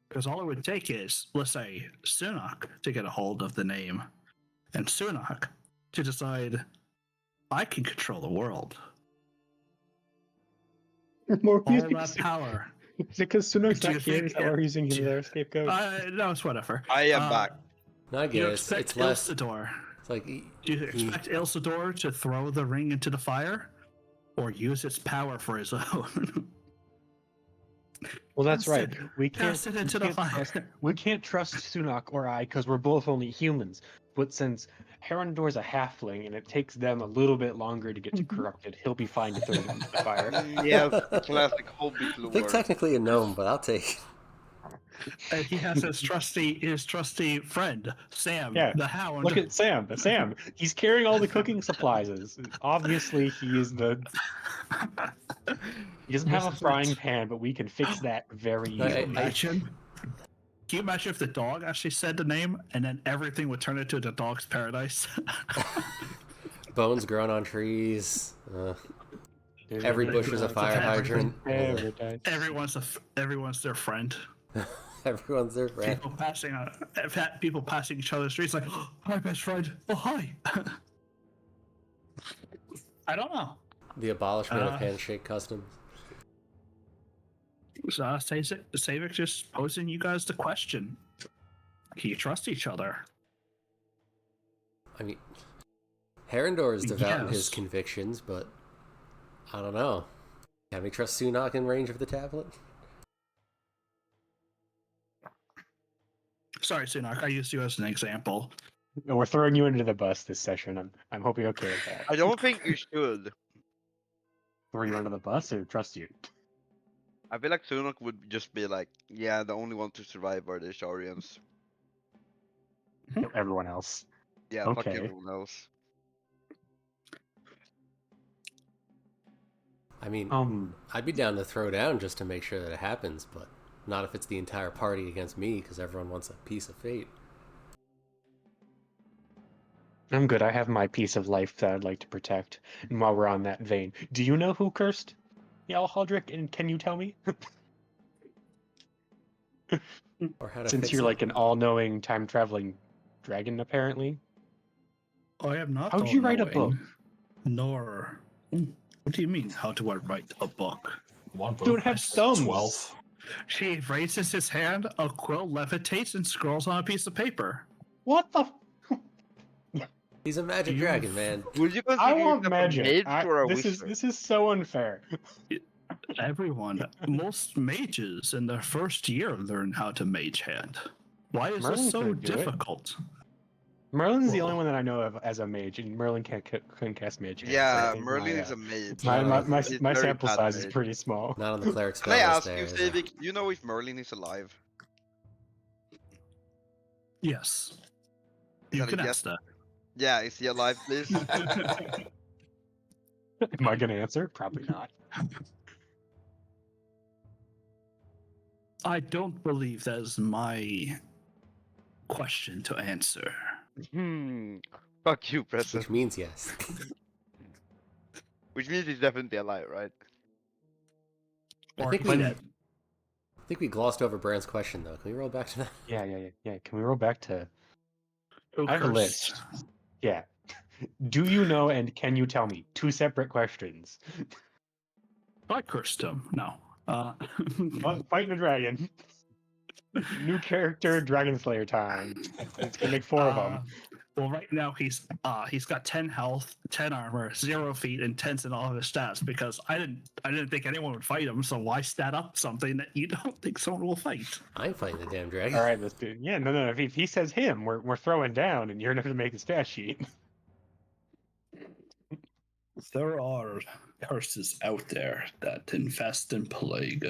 B: Because all it would take is, let's say, Sunak to get a hold of the name, and Sunak to decide, I can control the world.
C: more
B: All that power.
C: Is it because Sunok's
B: Do you
C: not here? Is
B: think-
C: that why we're using him as our scapegoat?
B: No, it's whatever.
D: I am back.
A: No, I
B: Do
A: get
B: you
A: it.
B: expect
A: It's less.
B: Ilsador?
A: It's like
B: Do you expect Ilsador to throw the ring into the fire, or use its power for his own?
C: Well, that's right.
B: Cast it-
C: We can't.
B: cast it into the fire.
C: We can't trust Sunak or I because we're both only humans. But since Herondor's a halfling and it takes them a little bit longer to get to corrupted, he'll be fine to throw it into the fire.
D: Yeah, classic Hobbit
A: I think
D: lore.
A: technically a gnome, but I'll take.
B: And he has his trusty friend Sam,
C: Yeah,
B: the Hound.
C: Look at Sam. Sam. He's carrying all the cooking supplies. Obviously, he is the. He doesn't have a frying pan, but we can fix that very
A: No,
C: easily.
B: Imagine. Can you imagine if the dog actually said the name and then everything would turn into the dog's paradise?
A: Bones growing on trees. Every bush is a fire hydrant.
B: Everyone's their friend.
A: Everyone's their friend.
B: People passing each other's streets like, oh, hi, best friend. Oh, hi. I don't know.
A: The abolishment of handshake customs.
B: So Savik just posing you guys the question: can you trust each other?
A: I mean, Herondor is devout in his
B: Yes.
A: convictions, but I don't know. Can we trust Sunak in range of the tablet?
B: Sorry, Sunak, I used you as an example.
C: No, we're throwing you into the bus this session. I'm hoping you're okay with that.
D: I don't think you should.
C: Throw you under the bus or trust you?
D: I feel like Sunok would just be like, yeah, the only one to survive are the Sharians.
C: Everyone else.
D: Yeah, fuck
C: Okay.
D: everyone else.
A: I mean, I'd be down to throw down just to make sure that it happens, but not if it's the entire party against me, because everyone wants a piece of fate.
C: I'm good. I have my piece of life that I'd like to protect. And while we're on that vein, do you know who cursed? Haldrick, and can you tell me?
A: Or how to
C: Since
A: fix
C: you're
A: it.
C: like an all-knowing time-traveling dragon, apparently.
B: I am not.
C: How'd you write a book?
B: Nor. What do you mean? How do I write a book?
E: One book.
C: Don't have thumbs.
E: 12.
B: She raises his hand, a quill levitates, and scrolls on a piece of paper.
C: What the?
A: He's a magic dragon, man.
F: Would you
C: I
F: consider
C: want
F: yourself
C: magic.
F: a mage or a
C: this
F: wizard?
C: is so unfair.
B: Everyone, most mages in their first year learn how to mage hand. Why is
C: Merlin
B: this so
C: couldn't do it.
B: difficult?
C: Merlin's the only one that I know of as a mage, and Merlin couldn't cast mage. Hand, so I
F: Yeah,
C: think
F: Merlin is a mage.
C: my
F: He's
C: my
F: very
C: sample
F: bad
C: size is
F: mage.
C: pretty small.
A: Not on the cleric
D: Can
A: spell
D: I
A: list
D: ask
A: there.
D: you,
A: is it?
D: Savik, do you know if Merlin is alive?
B: Yes.
D: Is
B: You
D: that a
B: can
D: yes?
B: ask that.
D: Yeah, is he alive, please?
C: Am I gonna answer? Probably not.
B: I don't believe that is my question to answer.
D: Fuck you, Preston.
A: Which means yes.
D: Which means he's definitely alive, right?
A: I
B: Or
A: think
B: he's
A: we-
B: dead.
A: I think we glossed over Brand's question though. Can we roll back to that?
C: Yeah. Can we roll back to?
B: Who
C: I have a
B: cursed?
C: list. Yeah. Do you know and can you tell me? 2 separate questions.
B: I cursed him. No.
C: Fighting a dragon. New character, Dragon Slayer time. It's gonna make 4 of them.
B: Well, right now he's got 10 health, 10 armor, 0 feet, and 10s in all of his stats because I didn't think anyone would fight him. So why stat up something that you don't think someone will fight?
A: I'm fighting the damn dragon.
C: All right, let's do. Yeah, no. If he says him, we're throwing down, and you're gonna have to make the stat sheet.
B: There are curses out there that infest and plague.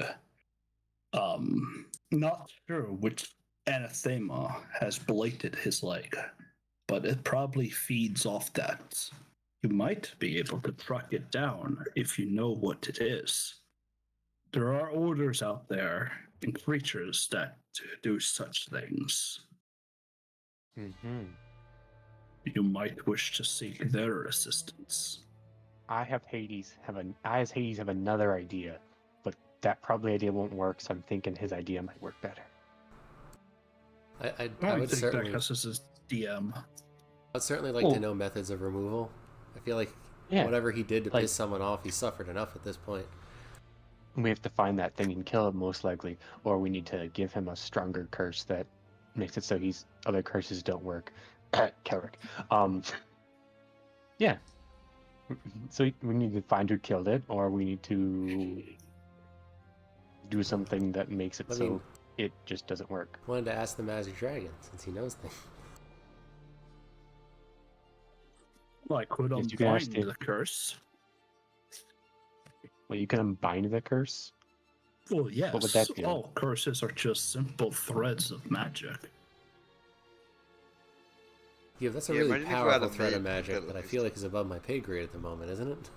B: Not sure which anathema has blighted his leg, but it probably feeds off that. You might be able to track it down if you know what it is. There are orders out there and creatures that do such things.
C: Mm-hmm.
B: You might wish to seek their assistance.
C: I as Hades have another idea, but that probably idea won't work. So I'm thinking his idea might work better.
A: I would
B: think
A: certainly,
B: that this is DM.
A: I'd certainly like to know methods of removal. I feel like whatever he did to piss someone off, he suffered enough at this point.
C: We have to find that thing and kill him, most likely, or we need to give him a stronger curse that makes it so other curses don't work. Kelric. Yeah. So we need to find who killed it, or we need to do something that makes it so it just doesn't work.
A: Wanted to ask the magic dragon since he knows things.
B: Well, I could
C: Yes, you can ask
B: unbind
C: it.
B: the curse.
C: Well, you can unbind the curse.
B: Well, yes.
C: What would that do?
B: All curses are just simple threads of magic.
A: Yeah, that's a
D: Yeah,
A: really
D: imagine if you had
A: powerful
D: a
A: threat of
D: mage
A: magic that I
D: abilities.
A: feel like is above my pay grade at the moment, isn't it?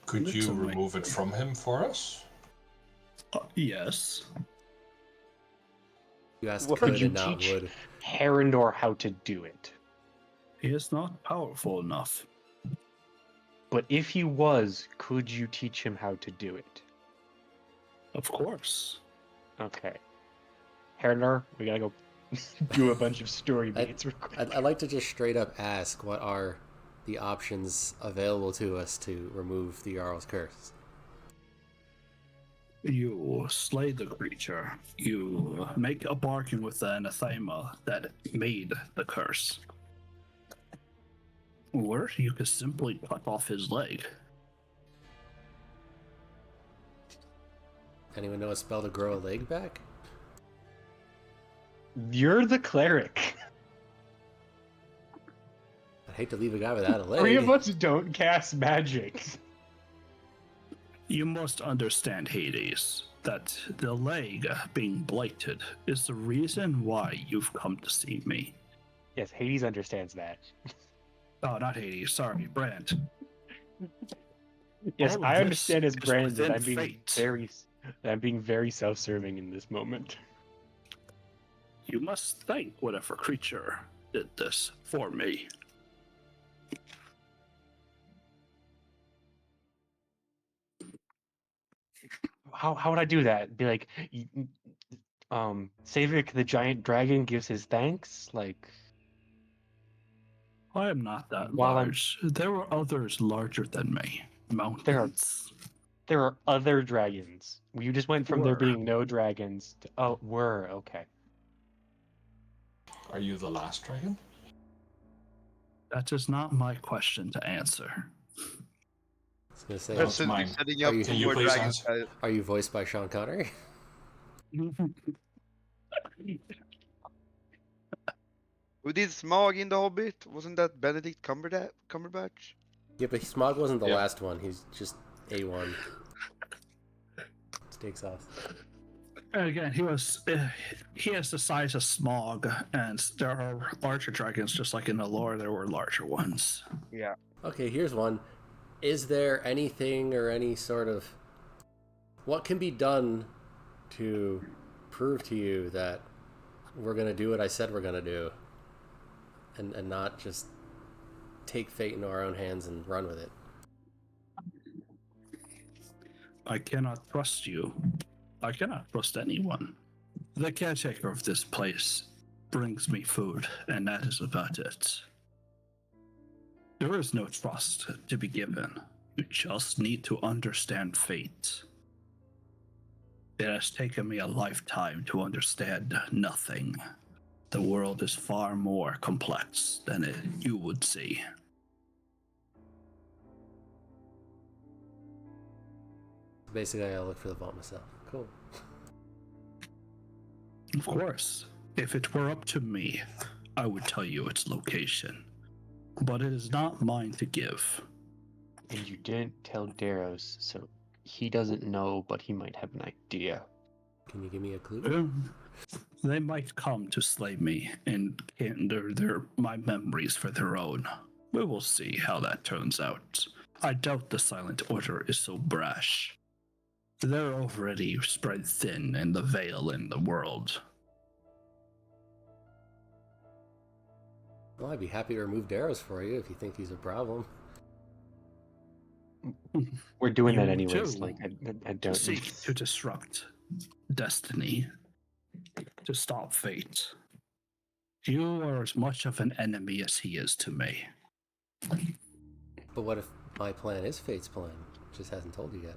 E: Could
B: Looks
E: you
B: like-
E: remove it from him for us?
B: Yes.
A: You asked
C: What
A: could
C: would you
A: and not
C: teach?
A: would.
C: Herondor how to do it.
B: He is not powerful enough.
C: But if he was, could you teach him how to do it?
B: Of course.
C: Okay. Herondor, we gotta go do a bunch of story beats. real quick.
A: I'd like to just straight up ask what are the options available to us to remove the Jarl's curse.
B: You slay the creature. You make a bargain with the anathema that made the curse. Or you could simply cut off his leg.
A: Anyone know a spell to grow a leg back?
C: You're the cleric.
A: I'd hate to leave a guy without a leg.
C: 3 of us don't cast magic.
B: You must understand, Hades, that the leg being blighted is the reason why you've come to see me.
C: Yes, Hades understands that.
B: Oh, not Hades. Sorry, Brand.
C: Yes,
B: All of
C: I
B: this
C: understand as
B: is
C: Brand that
B: within
C: I'm being very self-serving in this moment.
B: You must thank whatever creature did this for me.
C: how would I do that? Be like, Savik the giant dragon gives his thanks. Like,
B: I am not that
C: while
B: large. There were others larger than me. Mountains.
C: there are other dragons. You just went from there
B: Were.
C: being no dragons to were okay.
E: Are you the last dragon?
B: That is not my question to answer.
A: I was gonna say,
E: That's mine.
F: Setting
A: Are
F: up
A: you-
F: for
E: Can you
F: more
E: please
F: dragons.
E: answer?
A: are you voiced by Sean Connery?
F: Who did Smog in The Hobbit? Wasn't that Benedict Cumberbatch?
A: Yeah, but Smog wasn't the
E: Yep.
A: last one. He's just A1. Steak sauce.
B: Again, he has the size of Smog, and there are larger dragons, just like in the lore, there were larger ones.
F: Yeah.
A: Okay, here's one. Is there anything or any sort of... What can be done to prove to you that we're going to do what I said we're going to do? And not just take fate into our own hands and run with it.
B: I cannot trust you. I cannot trust anyone. The caretaker of this place brings me food, and that is about it. There is no trust to be given. You just need to understand fate. It has taken me a lifetime to understand nothing. The world is far more complex than you would see.
A: Basically, I gotta look for the vault myself. Cool.
B: Of course, if it were up to me, I would tell you its location. But it is not mine to give.
C: And you didn't tell Daros, so he doesn't know, but he might have an idea.
A: Can you give me a clue?
B: They might come to slay me and hinder my memories for their own. We will see how that turns out. I doubt the Silent Order is so brash. They're already spread thin in the veil in the world.
A: Well, I'd be happy to remove Daros for you if you think he's a problem.
C: We're doing
B: You
C: that anyways.
B: too.
C: Like, I don't
B: Seek to disrupt destiny, to stop fate. You are as much of an enemy as he is to me.
A: But what if my plan is Fate's plan? Just hasn't told you yet.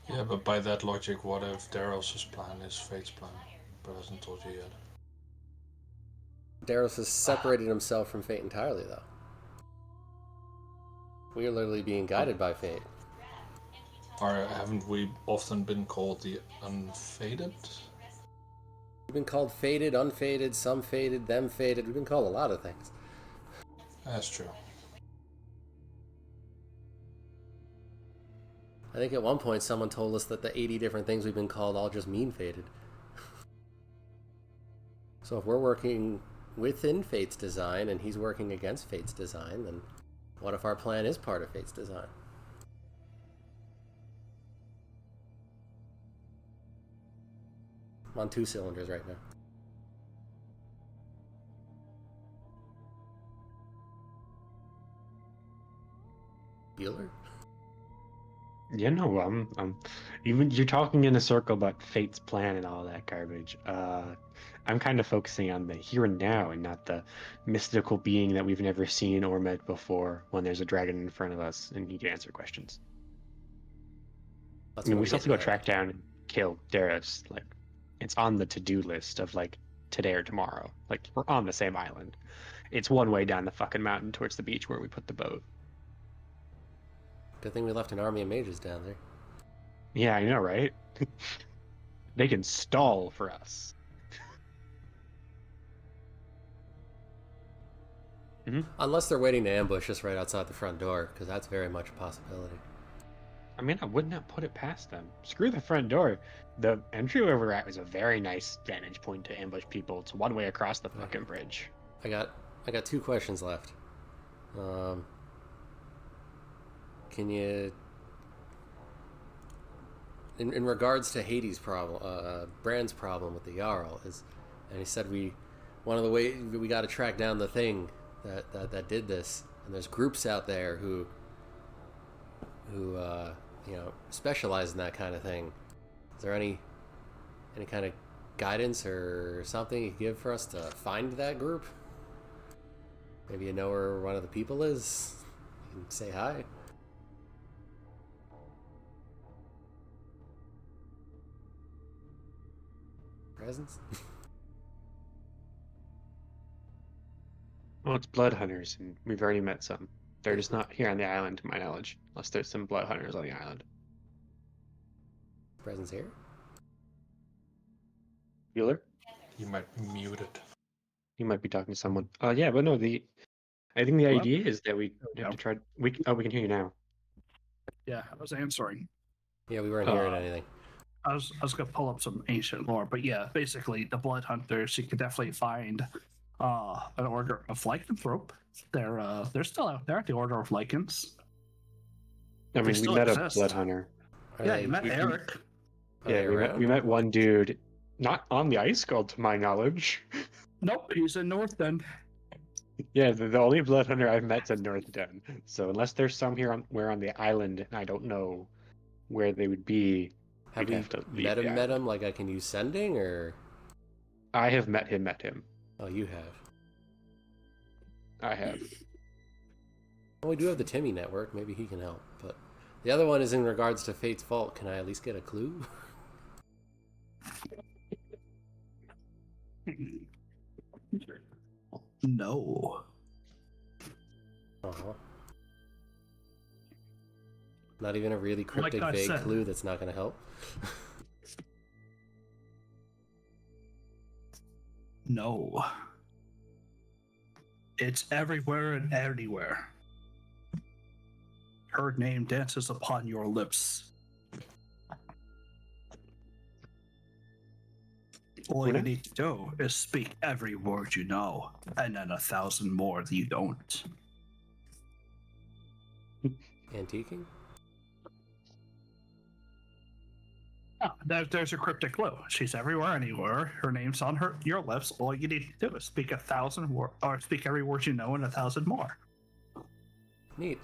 E: Yeah, but by that logic, what if Daros' plan is Fate's plan, but hasn't told you yet?
A: Daros has separated himself from Fate entirely, though. We are literally being guided by Fate.
E: Or haven't we often been called the Unfated?
A: We've been called fated, unfated, some fated, them fated. We've been called a lot of things.
E: That's true.
A: I think at one point someone told us that the 80 different things we've been called all just mean fated. So if we're working within Fate's design and he's working against Fate's design, then what if our plan is part of Fate's design? I'm on 2 cylinders right now. Bueller?
C: Yeah, no, even you're talking in a circle about Fate's plan and all that garbage. I'm kind of focusing on the here and now and not the mystical being that we've never seen or met before when there's a dragon in front of us and he can answer questions.
A: That's
C: I mean,
A: what
C: we
A: I'm
C: still have to go
A: getting
C: track down and kill Daros. Like, it's on the to-do list of like today or tomorrow. Like, we're on the same island. It's one way down the fucking mountain towards the beach where we put the boat.
A: at. Good thing we left an army of mages down there.
C: Yeah, I know, right? They can stall for us.
A: Unless they're waiting to ambush us right outside the front door, because that's very much a possibility.
C: I mean, I would not put it past them. Screw the front door. The entryway we're at was a very nice vantage point to ambush people. It's one way across the fucking bridge.
A: I got 2 questions left. Can you, in regards to Hades' problem, Brand's problem with the Jarl is, and he said one of the ways we got to track down the thing that did this, and there's groups out there who who specialize in that kind of thing. Is there any kind of guidance or something you could give for us to find that group? Maybe you know where one of the people is. You can say hi. Presents?
C: Well, it's blood hunters, and we've already met some. They're just not here on the island, to my knowledge, unless there's some blood hunters on the island.
A: Presents here?
C: Bueller?
E: You might be muted.
C: You might be talking to someone. Yeah, but no, I think the
B: Hello?
C: idea is that we have to try. We can hear you now.
B: Yeah, I was answering.
A: Yeah, we weren't hearing anything.
B: I was gonna pull up some ancient lore, but yeah, basically the blood hunters, you could definitely find an order of lycanthrope. They're still out there, the order of lycans.
C: I mean, we
B: still
C: met
B: exist.
C: a blood hunter.
B: Yeah, you met Eric.
A: Are they
C: We met one dude, not on the ice guard, to my knowledge.
B: Nope, he's in North End.
C: Yeah, the only blood hunter I've met's in North Den. So unless there's some here on the island, and I don't know where they would be.
A: Have we met him? Like, I can use sending, or?
C: I have met him.
A: Oh, you have.
C: I have.
A: Well, we do have the Timmy network. Maybe he can help. But the other one is in regards to Fate's Vault. Can I at least get a clue?
B: No.
A: Uh-huh. Not even a really cryptic, vague clue that's not going to help?
B: No. It's everywhere and anywhere. Her name dances upon your lips. All you need to do is speak every word you know, and then 1,000 more that you don't.
A: Antiquing?
B: Oh, there's your cryptic clue. She's everywhere, anywhere. Her name's on your lips. All you need to do is speak 1,000 words, or speak every word you know and 1,000 more.
A: Neat.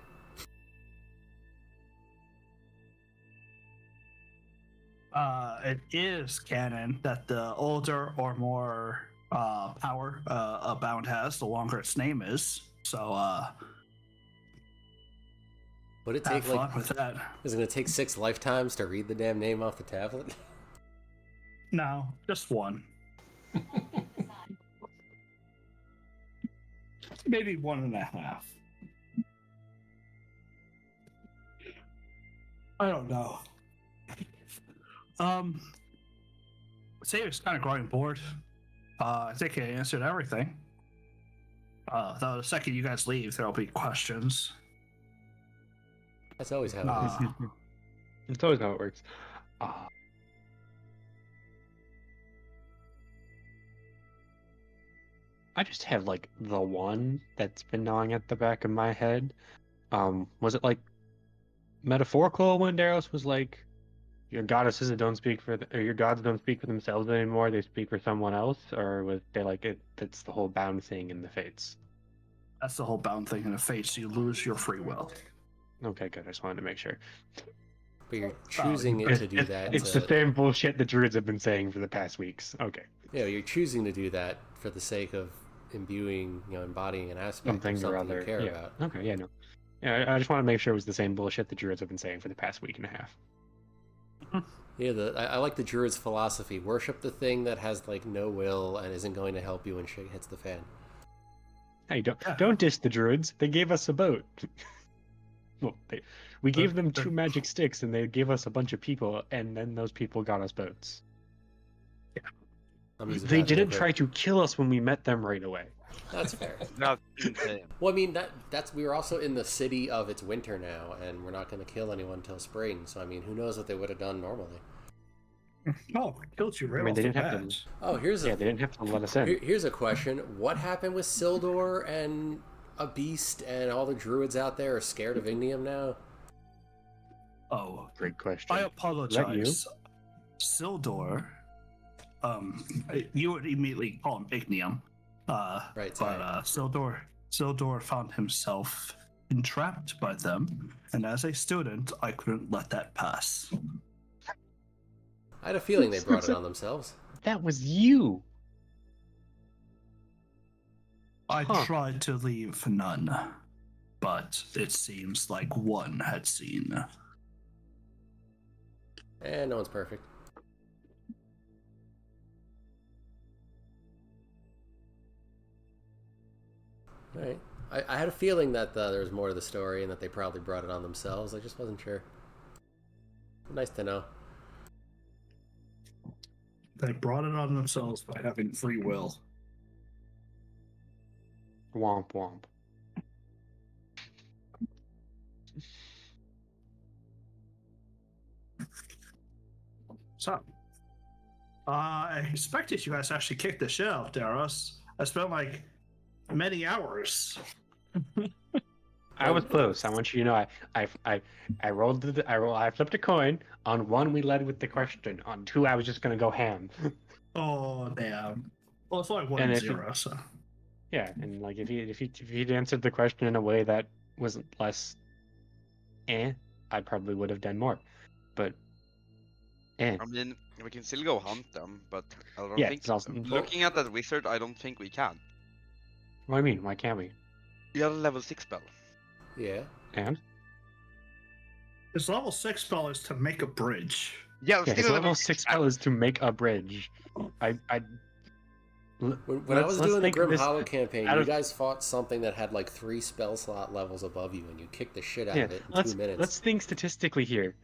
B: It is canon that the older or more power a bound has, the longer its name is. So,
A: would it
B: have
A: take
B: fun with that.
A: Is it going to take 6 lifetimes to read the damn name off the tablet?
B: No, just one. Maybe 1.5. I don't know. Saber's kind of growing bored. I think I answered everything. Though the second you guys leave, there'll be questions.
A: That's always how it is.
C: It's always how it works. I just have like the one that's been gnawing at the back of my head. Was it like metaphorical when Daros was like, your goddesses don't speak for, or your gods don't speak for themselves anymore; they speak for someone else, or was they like it? That's the whole bound thing in the fates.
B: That's the whole bound thing in the fates. You lose your free will.
C: Okay, good. I just wanted to make sure.
A: But you're choosing to do that.
C: It's the same bullshit the druids have been saying for the past weeks. Okay.
A: Yeah, you're choosing to do that for the sake of imbuing, embodying an aspect of something
C: or other
A: you care about.
C: Okay, yeah, no. Yeah, I just want to make sure it was the same bullshit the druids have been saying for the past week and a half.
A: Yeah, I like the druids' philosophy. Worship the thing that has like no will and isn't going to help you when shit hits the fan.
C: Hey, don't diss the druids. They gave us a boat. Well, we gave them 2 magic sticks, and they gave us a bunch of people, and then those people got us boats.
A: Yeah.
C: They didn't try to kill us when we met them right away.
A: That's fair.
F: Not insane.
A: Well, I mean we were also in the city of it's winter now, and we're not going to kill anyone till spring. So I mean, who knows what they would have done normally?
B: Oh, killed you right.
C: I mean, they didn't have to.
A: Oh,
C: they didn't have to let us in.
A: Here's a question: what happened with Sildor and a beast, and all the druids out there are scared of Ignium now?
B: Oh,
C: great question.
B: I apologize. Sildor, you would immediately call him Ignium.
A: Right. Sorry.
B: But Sildor found himself entrapped by them, and as a student, I couldn't let that pass.
A: I had a feeling they brought it on themselves.
C: That was you.
B: I tried to leave none, but it seems like one had seen.
A: And no one's perfect. All right. I had a feeling that there was more to the story and that they probably brought it on themselves. I just wasn't sure. Nice to know.
B: They brought it on themselves by having free will.
C: Womp womp.
B: So, I expected you guys to actually kick the shit out of Daros. I spent like many hours.
C: I was close. I want you to know. I rolled. I flipped a coin. On one, we led with the question. On two, I was just gonna go ham.
B: Oh damn! Well, it's like 1-0. So
C: yeah, and like if he'd answered the question in a way that wasn't less, I probably would have done more. But,
D: I mean, we can still go hunt them, but I don't
C: yeah,
D: think.
C: it's also,
D: Looking at that wizard, I don't think we can.
C: what do you mean? Why can't we?
D: You have a level 6 spell.
A: Yeah.
C: And
B: his level 6 spell is to make a bridge.
D: Yeah,
C: his level 6 spell is to make a bridge.
A: When I was doing the Grim Hollow campaign, you guys fought something that had like 3 spell slot levels above you, and you kicked the shit out of it in 2 minutes.
C: Let's think statistically here.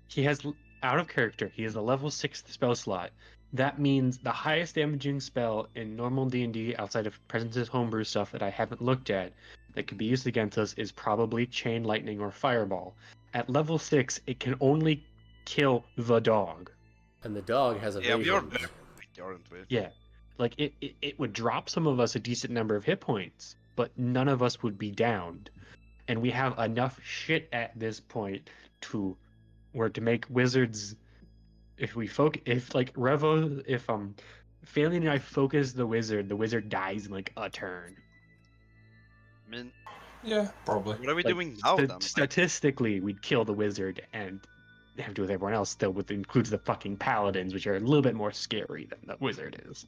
C: He has, out of character, he has a level 6 spell slot. That means the highest damaging spell in normal D&D outside of Presence's homebrew stuff that I haven't looked at that could be used against us is probably Chain Lightning or Fireball. At level 6, it can only kill the dog.
A: And the dog has evasion.
D: Yeah, we are very weak, aren't we?
C: Yeah. Like, it would drop some of us a decent number of hit points, but none of us would be downed. And we have enough shit at this point to make wizards. If Failing and I focus the wizard dies in like a turn.
D: I mean,
E: Yeah, probably.
D: what are we doing now then?
C: Statistically, we'd kill the wizard and have to do with everyone else, still, which includes the fucking paladins, which are a little bit more scary than the wizard is.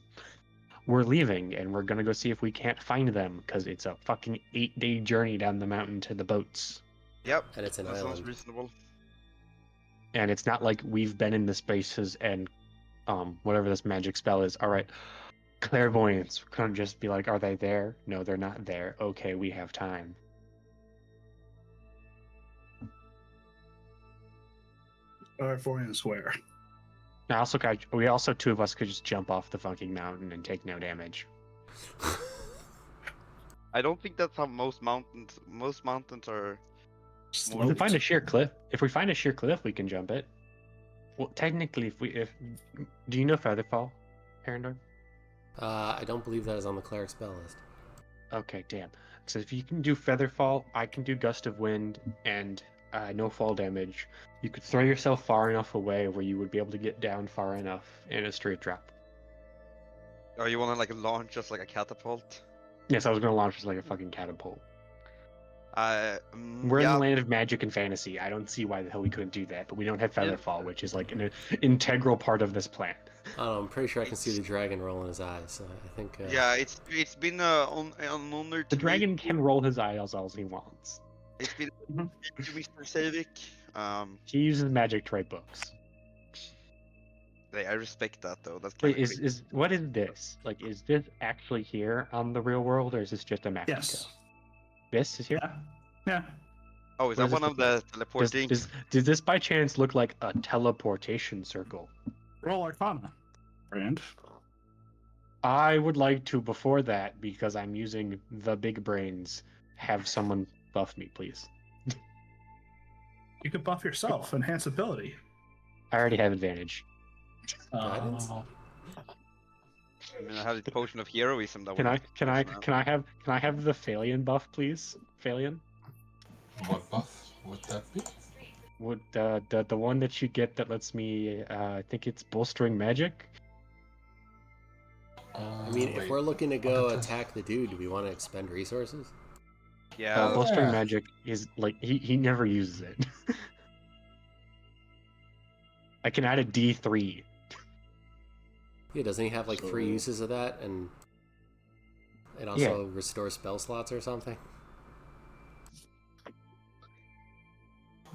C: We're leaving, and we're gonna go see if we can't find them, because it's a fucking 8-day journey down the mountain to the boats.
D: Yep,
A: and it's an
D: that
A: island.
D: sounds reasonable.
C: And it's not like we've been in the spaces and whatever this magic spell is. All right, clairvoyance. We couldn't just be like, are they there? No, they're not there. Okay, we have time.
B: Clairvoyance where?
C: We also, two of us could just jump off the fucking mountain and take no damage.
D: I don't think that's how most mountains are.
C: If we find a sheer cliff, we can jump it. Well, technically, do you know Featherfall, Herondor?
A: I don't believe that is on the cleric spell list.
C: Okay, damn. So if you can do Featherfall, I can do Gust of Wind and no fall damage. You could throw yourself far enough away where you would be able to get down far enough in a straight drop.
D: Oh, you want to like launch just like a catapult?
C: Yes, I was going to launch just like a fucking catapult.
D: We're
C: We're in the land of magic and fantasy. I don't see why the hell we couldn't do that, but we don't have Featherfall, which is like an integral part of this plan.
A: I'm pretty sure I can see the dragon roll in his eyes, so I think...
D: Yeah, it's been an honor to
C: The dragon can roll his eyes all he wants.
D: It's been to Mr. Savic.
C: He uses magic to write books.
D: I respect that though. That's
C: Wait, what is this? Like, is this actually here on the real world, or is this just a map?
B: Yes.
C: This is here?
B: Yeah.
D: Oh, is that one of the teleporting?
C: Does this by chance look like a teleportation circle?
B: Roll Arcana. Brand.
C: I would like to, before that, because I'm using the big brains, have someone buff me, please.
B: You could buff yourself, enhance ability.
C: I already have advantage.
A: Guidance?
D: I mean, I have the potion of heroism. That
C: Can I have the Phalian buff, please? Phalian?
E: What buff would that be?
C: Would the one that you get that lets me I think it's bolstering magic?
A: I mean, if we're looking to go attack the dude, do we want to expend resources?
D: Yeah.
C: Blustering
E: Yeah.
C: magic is like he never uses it. I can add a D3.
A: Yeah, doesn't he have like 3
C: So-
A: uses of that, and it also restores spell slots or something?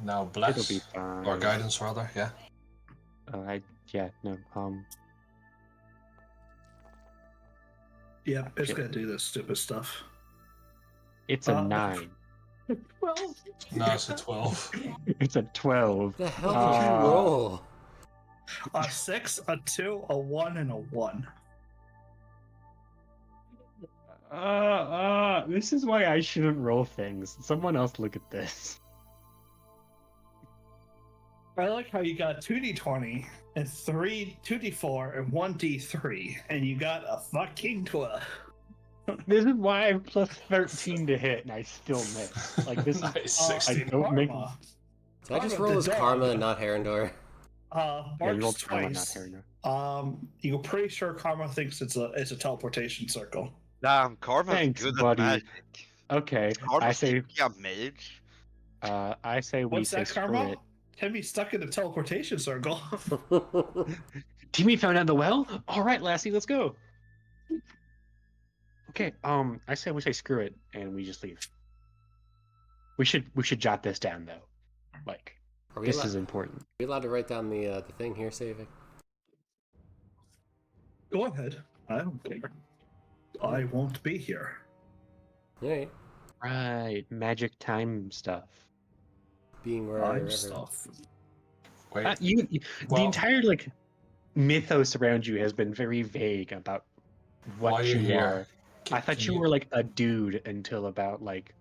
E: Now
C: It'll
E: bless
C: be fine.
E: or guidance rather. Yeah.
B: Yep, it's
C: Shit.
B: gonna do this stupid stuff.
C: It's a 9.
B: Well,
E: No, it's a 12.
C: It's a 12.
A: The hell did you roll?
B: a 6, a 2, a 1, and a 1.
C: This is why I shouldn't roll things. Someone else look at this.
B: I like how you got 2d20 and 2d4 and 1d3, and you got a fucking 12.
C: This is why I have plus 13 to hit and I still miss. Like this
E: Nice,
C: is
E: 16.
C: don't make
B: Karma.
A: Did I just
B: Karma
A: roll
B: the
A: as
B: dog.
A: karma and not Herondor?
C: yeah, you
B: Barks
C: rolled karma, not
B: twice.
C: Herondor.
B: You're pretty sure Karma thinks it's a teleportation circle.
D: Damn, Karma's
C: Thanks,
D: good
C: buddy.
D: at magic.
C: Okay,
D: Karma's technically a mage.
C: I say we
B: What's
C: say
B: that,
C: screw
B: Karma?
C: it.
B: Can be stuck in a teleportation circle.
C: Timmy found out the well? Alright, Lassie, let's go. Okay, I say we say screw it and we just leave. We should jot this down though. Like
A: Are we
C: this
A: allowed,
C: is important.
A: are we allowed to write down the thing here, saving?
B: Go ahead. I don't care. I won't be here.
A: Alright.
C: Right, magic time stuff.
A: Being
B: I'm
A: wherever.
B: stuff.
E: Wait.
C: The
E: Well-
C: entire like mythos around you has been very vague about
E: While
C: what
E: you're
C: you
E: here,
C: are. I thought you were like a dude until about like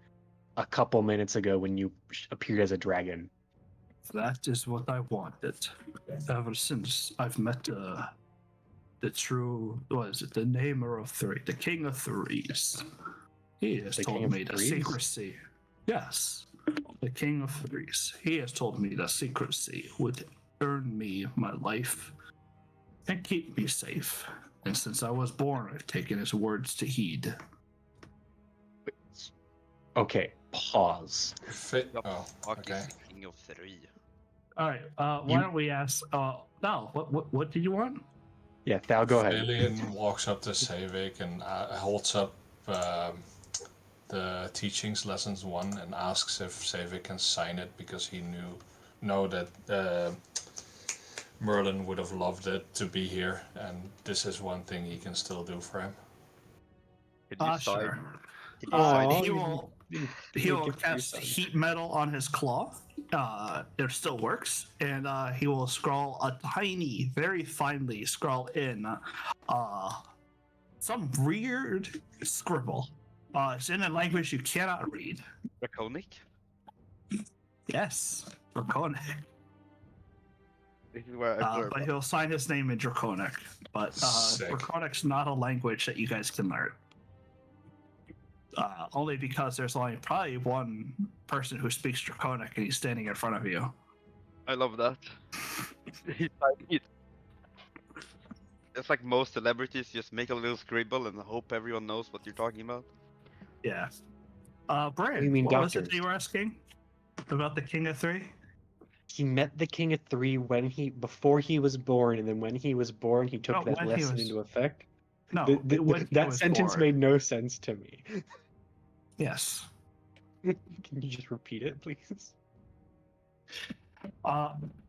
C: a couple minutes ago when you appeared as a dragon.
B: That is what I wanted. Ever since I've met the true, what is it, the namer of three, the king of threes. He has
C: The king
B: told
C: of
B: me the
C: threes?
B: secrecy. Yes, the king of threes. He has told me the secrecy would earn me my life and keep me safe. And since I was born, I've taken his words to heed.
C: Okay, pause.
E: Oh,
D: Fuck
E: okay.
D: is the king of three.
B: All right, why don't we ask? Now, what did you want?
C: Yeah, Thal, go ahead.
E: Lillian walks up to Savik and holds up the teachings lessons 1 and asks if Savik can sign it because he know that Merlin would have loved it to be here, and this is one thing he can still do for him.
F: Can you sign?
B: Sure.
F: Can you sign?
B: He will cast heat metal on his claw. It still works, and he will scrawl a tiny, very finely scrawl in some weird scribble. It's in a language you cannot read.
D: Draconic?
B: Yes, Draconic.
F: This is where I blur.
B: But he'll sign his name in Draconic. But
E: Sick.
B: Draconic's not a language that you guys can learn. Only because there's only probably one person who speaks Draconic and he's standing in front of you.
D: I love that. He's like, it's like most celebrities just make a little scribble and hope everyone knows what you're talking about.
B: Yeah. Brian,
C: You mean
B: what was it
C: doctors?
B: that you were asking about the King of Three?
C: He met the King of Three before he was born, and then when he was born, he took
B: No,
C: that
B: when he
C: lesson
B: was-
C: into effect.
B: No, when he
C: That
B: was
C: sentence
B: born.
C: made no sense to me.
B: Yes.
C: Can you just repeat it, please?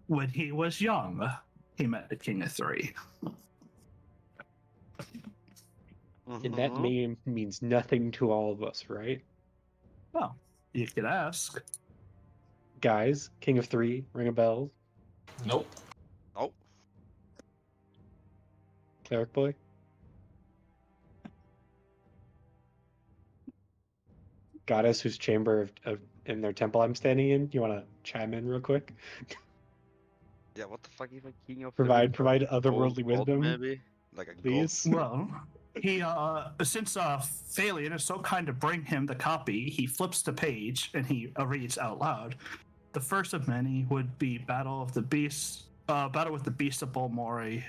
B: When he was young, he met the King of Three.
C: And that
D: Mhm.
C: name means nothing to all of us, right?
B: Well, you could ask.
C: Guys, King of Three, ring a bell.
E: Nope.
D: Oh,
C: Cleric boy. Goddess whose chamber of in their temple I'm standing in. You want to chime in real quick?
D: yeah, what the fuck is a king of
C: Provide
D: three? Gold
C: otherworldly
D: god,
C: wisdom,
D: maybe? Like a
C: please.
B: Well, he since Phalion is so kind to bring him the copy, he flips the page and he reads out loud. The first of many would be Battle with the Beast of Bolmori,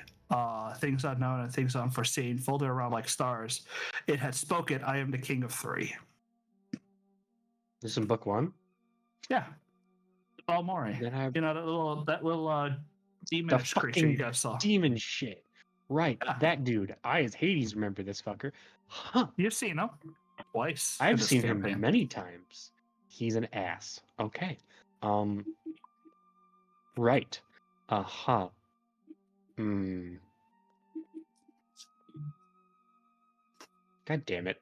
B: things unknown and things unforeseen, folded around like stars. It had spoken, I am the King of Three.
C: This is in book 1.
B: Yeah. Balmori.
C: Then I
B: You know that little
C: the
B: demonish creature you
C: fucking
B: guys saw.
C: demon shit. Right,
B: Yeah.
C: that dude. I as Hades remember this fucker. Huh.
B: You've seen him twice. in
C: I've
B: this
C: seen
B: campaign.
C: him many times. He's an ass. Okay. Right. Uh-huh. Hmm. God damn it.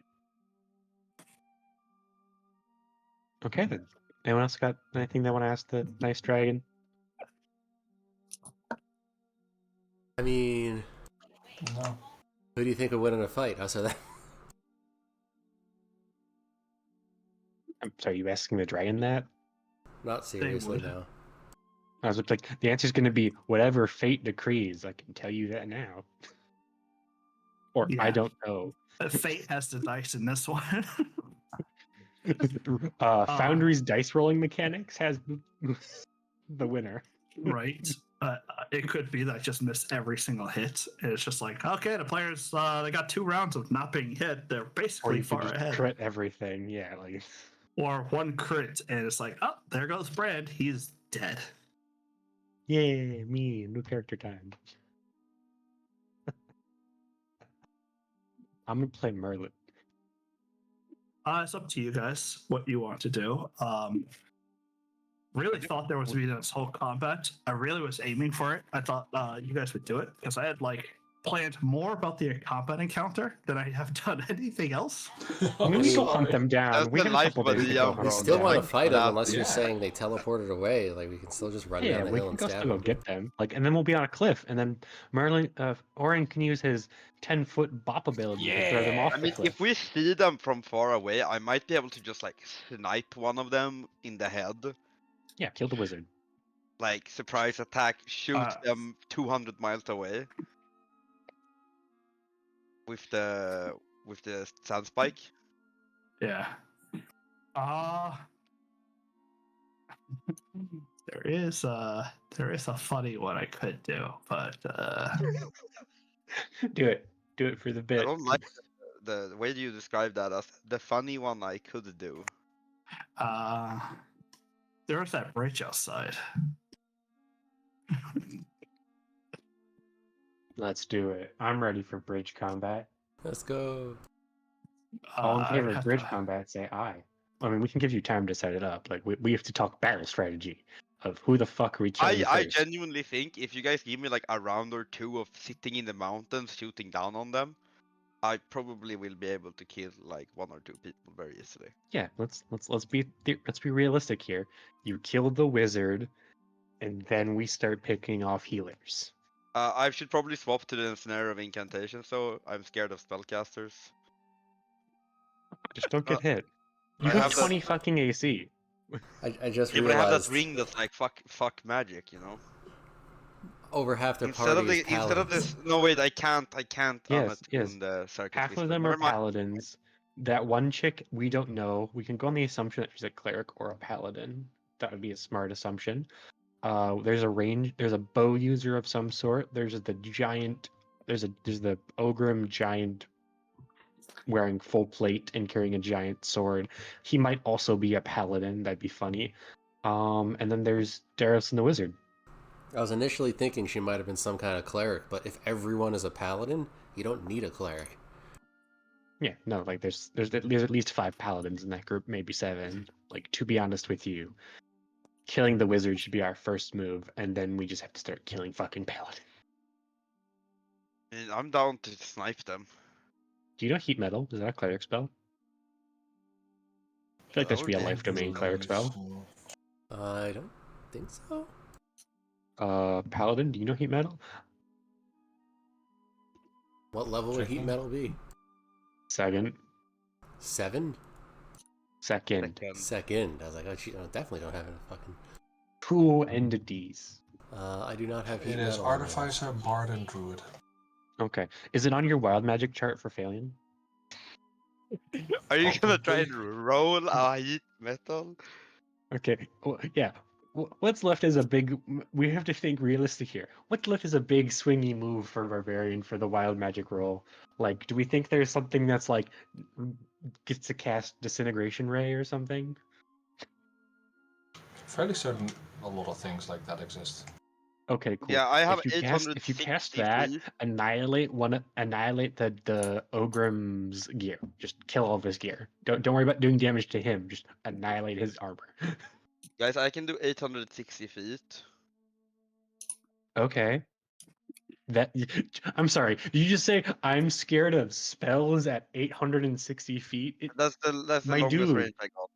C: Okay then. Anyone else got anything they want to ask the nice dragon?
A: I mean,
E: No.
A: who do you think would win in a fight? I'll say that.
C: I'm sorry, you asking the dragon that?
A: Not seriously,
B: would.
A: no.
C: I was like, the answer's going to be whatever fate decrees. I can tell you that now. Or I
B: Yeah.
C: don't know.
B: Fate has the dice in this one.
C: Foundry's dice rolling mechanics has the winner.
B: Right. It could be that I just missed every single hit. And it's just like, okay, the players they got 2 rounds of not being hit. They're
C: Or
B: basically
C: you could
B: far
C: just
B: ahead.
C: crit everything. Yeah, like
B: Or 1 crit, and it's like, oh, there goes Brand. He's dead.
C: yay, me, new character time. I'm gonna play Merlin.
B: It's up to you guys what you want to do. Really thought there was going to be this whole combat. I really was aiming for it. I thought you guys would do it because I had planned more about the combat encounter than I have done anything else.
C: I mean, we go hunt them down.
F: That's
C: We
F: the
C: have a
F: life
C: couple
F: of a
C: days to go
F: DM,
C: hunt
A: We
F: bro.
C: them
A: still
C: down.
A: want to
F: Like,
A: fight them
F: what
A: unless you're
E: happened?
A: saying they teleported away. Like, we can still just run down the
C: we
A: hill
C: can
A: and
C: go
A: stab
C: still go
A: them.
C: get them. And then we'll be on a cliff, and then Merlin, Oren can use his 10-foot bop ability to throw them
E: Yeah.
C: off
F: I
C: the
F: mean,
C: cliff.
F: if we see them from far away, I might be able to just snipe one of them in the head,
C: Yeah, kill the wizard.
F: like surprise attack, shoot
B: Uh,
F: them 200 miles away with the sand spike.
B: Yeah. There is a funny one I could do, but
C: Do it for the
F: I
C: bit.
F: don't like the way you describe that as the funny one I could do.
B: there's that bridge outside.
C: Let's do it. I'm ready for bridge combat.
A: Let's go.
C: All in
B: I
C: favor
B: would
C: of
B: have
C: bridge
B: to-
C: combat, say aye. I mean, we can give you time to set it up. Like, we have to talk battle strategy of who the fuck are we killing
F: I
C: first.
F: genuinely think if you guys give me like a round or 2 of sitting in the mountains shooting down on them, I probably will be able to kill like 1 or 2 people very easily.
C: Yeah, let's be realistic here. You kill the wizard, and then we start picking off healers.
F: I should probably swap to the snare of incantations, so I'm scared of spellcasters.
C: Just don't get hit. You
F: I
C: got
F: have that-
C: 20 fucking AC.
A: I just
F: Yeah, but I have
A: realized
F: that ring that's like fuck magic, you know.
A: over half their
F: Instead of
A: party is
F: instead of
A: paladins.
F: this, no wait, I can't
C: Yes,
F: unattune the circuit.
C: Half
F: whisper.
C: of them are
F: Never mind.
C: paladins. That one chick, we don't know. We can go on the assumption that she's a cleric or a paladin. That would be a smart assumption. There's a bow user of some sort. There's the Ogrim giant wearing full plate and carrying a giant sword. He might also be a paladin. That'd be funny. And then there's Daros and the wizard.
A: I was initially thinking she might have been some kind of cleric, but if everyone is a paladin, you don't need a cleric.
C: Yeah, no, like there's at least 5 paladins in that group, maybe 7. Like, to be honest with you, killing the wizard should be our first move, and then we just have to start killing fucking paladins.
F: I mean, I'm down to snipe them.
C: Do you know heat metal? Is that a cleric spell? I feel like that should be a
E: I
C: life domain cleric
E: believe
C: spell.
E: so.
A: I don't think so.
C: Paladin, do you know heat metal?
A: What level would heat
E: Checking.
A: metal be?
C: Second.
A: 7?
C: Second.
A: Second. I was like, oh, I definitely don't have enough fucking.
C: 2 entities.
A: I do not have heat
E: It is
A: metal. on there.
E: Artificer, Bard, and Druid.
C: Okay. Is it on your wild magic chart for Phalion?
F: Are you gonna try and
E: Probably.
F: roll a heat metal?
C: Okay. Well, yeah. What's left is a big. We have to think realistic here. What's left is a big swingy move for Barbarian for the wild magic roll. Like, do we think there's something that's like gets to cast Disintegration Ray or something?
E: fairly certain a lot of things like that exist.
C: Okay, cool.
D: Yeah, I have
C: If you cast
D: 860
C: that,
D: feet.
C: annihilate the Ogrim's gear. Just kill all of his gear. Don't worry about doing damage to him. Just annihilate his armor.
D: Guys, I can do 860 feet.
C: Okay. That I'm sorry. Did you just say I'm scared of spells at 860 feet?
D: That's the
C: My
D: longest
C: dude,
D: range I got.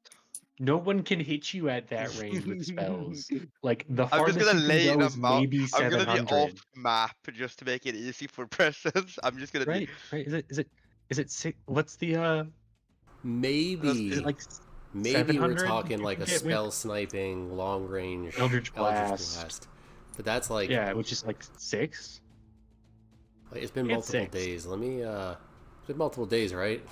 C: no one can hit you at that range with spells. Like the
D: I'm just
C: farthest
D: gonna
C: you can
D: lay in
C: go
D: a
C: is
D: mount.
C: maybe
D: I'm gonna be off
C: 700.
D: map just to make it easy for presence. I'm just gonna be.
C: Right, right. Is it six? What's the Is it
A: Maybe
C: like
A: maybe we're
C: 700?
A: talking
C: You
A: like
C: can
A: a
C: get with
A: spell sniping long range
C: Eldritch
A: Eldritch
C: Blast.
A: Blast. But that's like
C: Yeah, which is like 6.
A: it's been
C: It's
A: multiple
C: 6.
A: days. Let me it's been multiple days, right?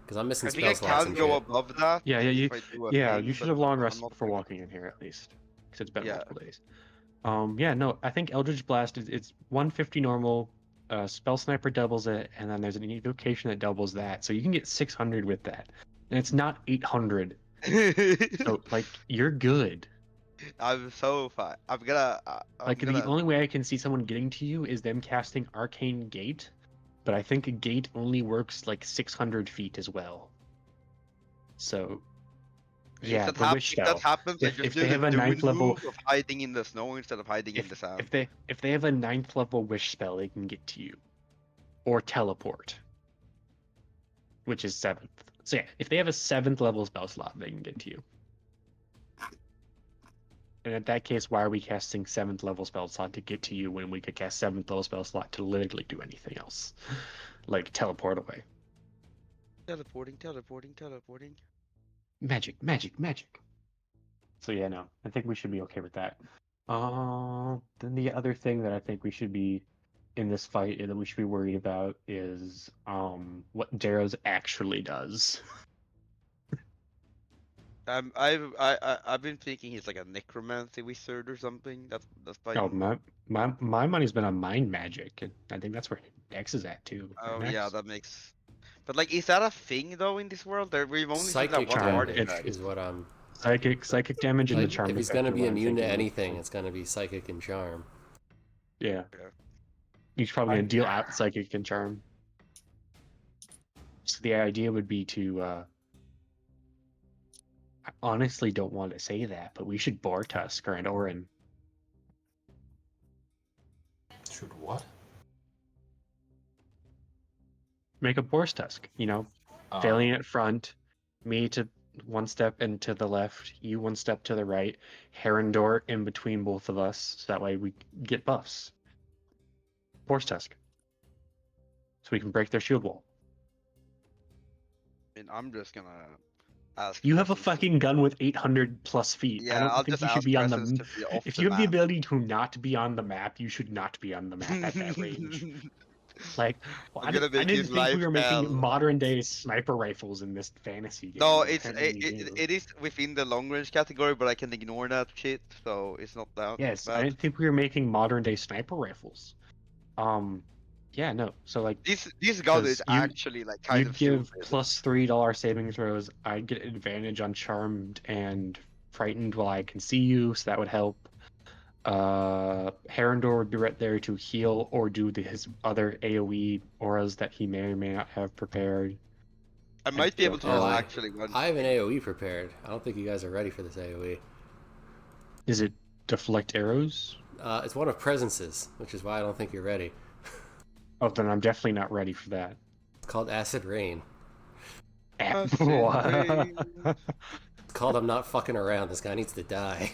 A: Because I'm missing
D: I think I
A: spell slots
D: can
A: and
D: go
A: shit.
D: above that.
C: Yeah, yeah,
D: If I do a
C: yeah.
D: thing,
C: You should
D: but
C: have long
D: I'm
C: rested
D: not
C: before
D: gonna.
C: walking in here at least, because it's been
D: Yeah.
C: multiple days. Yeah, no, I think Eldritch Blast is it's 150 normal. Spell Sniper doubles it, and then there's an invocation that doubles that, so you can get 600 with that, and it's not 800. So like you're good.
D: I'm so fine. I'm gonna. I'm
C: Like the
D: gonna.
C: only way I can see someone getting to you is them casting Arcane Gate, but I think a gate only works like 600 feet as well. So yeah, the wish
D: If that
C: spell.
D: happens, I just
C: If
D: do
C: they
D: the
C: have a
D: dual
C: 9th level,
D: move of hiding in the snow instead of hiding in the sand.
C: if they have a 9th level wish spell, they can get to you, or teleport, which is 7th. So yeah, if they have a 7th level spell slot, they can get to you. And in that case, why are we casting 7th level spell slot to get to you when we could cast 7th level spell slot to literally do anything else, like teleport away?
D: Teleporting, teleporting, teleporting.
C: Magic, magic, magic. So yeah, no, I think we should be okay with that. Then the other thing that I think we should be in this fight that we should be worried about is what Darrow's actually does.
D: I've been thinking he's like a necromancy wizard or something. That's
C: Oh,
D: fine.
C: my money's been on mind magic, and I think that's where X is at too.
D: Oh
C: Right,
D: yeah,
C: X?
D: that makes. But like, is that a thing though in this world? There we've only seen that
A: Psychic
D: one
C: Charm.
A: damage
D: artifact.
A: is what I'm
C: Psychic damage and the
A: like.
C: charm
A: If he's
C: effect
A: gonna
C: are
A: be
C: what I'm
A: immune to
C: thinking.
A: anything, it's gonna be psychic and charm.
C: Yeah,
D: Yeah.
C: he's probably gonna deal out psychic and charm. So the idea would be to. I honestly don't want to say that, but we should Boar Tusk or an Orin.
E: Should what?
C: Make a Boar's Tusk, failing at front, me to one step and to the left, you one step to the right, Herondor in between both of us, so that way we get buffs. Boar's Tusk. So we can break their shield wall.
D: I mean, I'm just gonna ask.
C: You have a
D: Presence
C: fucking gun with 800 plus feet. I
D: Yeah,
C: don't
D: I'll
C: think
D: just
C: you should
D: ask
C: be on
D: presence
C: the.
D: to be off
C: If
D: the
C: you have the
D: map.
C: ability to not be on the map, you should not be on the map at that range. Like, well,
D: I'm gonna
C: I
D: make
C: didn't
D: his
C: think we
D: life
C: were making
D: hell.
C: modern day sniper rifles in this fantasy game.
D: No,
C: but apparently we do.
D: it is within the long range category, but I can ignore that shit, so it's not that
C: Yes, I
D: bad.
C: didn't think we were making modern day sniper rifles. Yeah, no. So like,
D: This gun
C: 'cause
D: is actually like kind
C: you'd
D: of
C: give
D: stupid.
C: plus $3 saving throws. I'd get advantage on charmed and frightened while I can see you, so that would help. Herondor would be right there to heal or do his other AoE auras that he may or may not have prepared.
D: I might be able to just
A: Oh,
D: actually one.
A: I have an AoE prepared. I don't think you guys are ready for this AoE.
C: Is it deflect arrows?
A: It's one of presences, which is why I don't think you're ready.
C: Oh, then I'm definitely not ready for that.
A: It's called Acid Rain.
D: Acid rain.
A: It's called I'm not fucking around. This guy needs to die.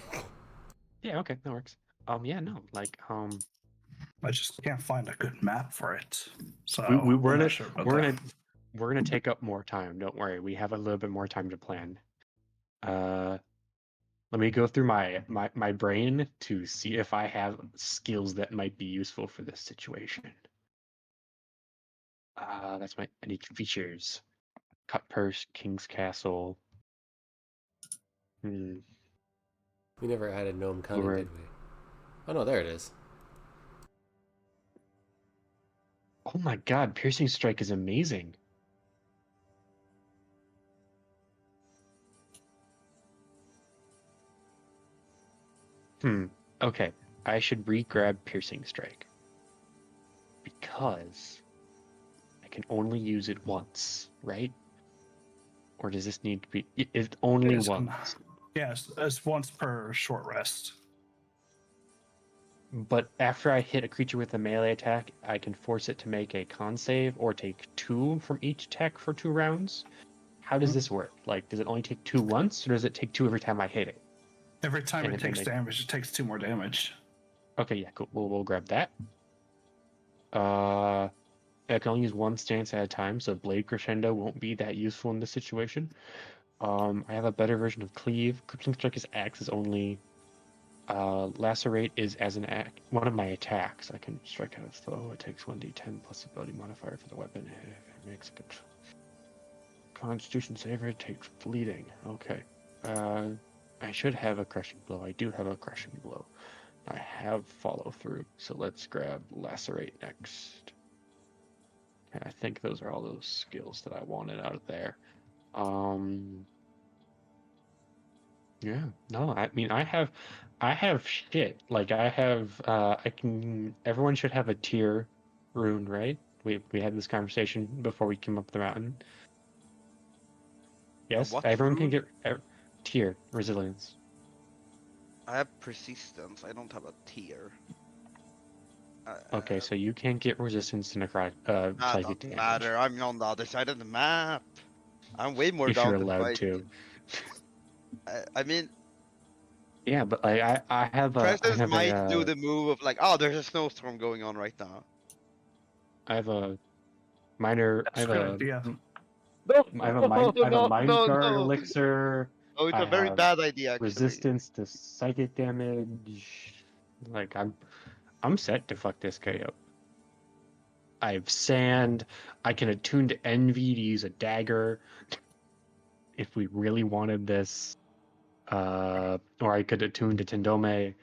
C: Yeah, okay, that works. Yeah, no, like,
B: I just can't find a good map for it. So
C: we're
B: I'm
C: gonna
B: not sure about
C: we're
B: that.
C: gonna take up more time. Don't worry, we have a little bit more time to plan. Let me go through my brain to see if I have skills that might be useful for this situation. That's my unique features. Cut Purse, King's Castle.
A: We never added Gnome Cunning,
C: Lure.
A: did we? Oh no, there it is.
C: Oh my god, Piercing Strike is amazing. Okay, I should re-grab Piercing Strike. Because I can only use it once, right? Or does this need to be... It's only once.
B: Yes, it's once per short rest.
C: But after I hit a creature with a melee attack, I can force it to make a con save or take 2 from each attack for 2 rounds. How does this work? Like, does it only take 2 once, or does it take 2 every time I hit it?
B: Every time it takes damage, it takes 2 more damage.
C: Okay, yeah, cool. We'll grab that. I can only use 1 stance at a time, so Blade Crescendo won't be that useful in this situation. I have a better version of Cleave. Crippling Strike is acts as only. Lacerate is as an one of my attacks. I can strike out a foe. It takes 1d10 plus ability modifier for the weapon. It makes a Constitution saver. It takes bleeding. Okay. I should have a crushing blow. I do have a crushing blow. I have follow through. So let's grab Lacerate next. And I think those are all those skills that I wanted out of there. Yeah, no, I mean I have shit. Like I have everyone should have a tier rune, right? We had this conversation before we came up the mountain. Yes,
F: what
C: everyone can
F: rune?
C: get tier resilience.
F: I have persistence. I don't have a tier.
C: Okay, so you can't get resistance to necrotic
F: That
C: psychic
F: doesn't
C: damage
F: matter. I'm on the other side of the map. I'm way more
C: if you're
F: down to
C: allowed
F: fight.
C: to.
F: I mean,
C: Yeah, but like I have a
F: Presence might do the move of like, oh, there's a snowstorm going on right now.
C: I have a minor
B: That's a good idea.
C: I have a mind
F: no,
C: guard
F: no.
C: elixir.
F: Oh, it's
C: I
F: a very
C: have
F: bad idea, actually.
C: resistance to psychic damage. Like I'm set to fuck this guy up. I have sand. I can attune to envy to use a dagger if we really wanted this. Or I could attune to Tendome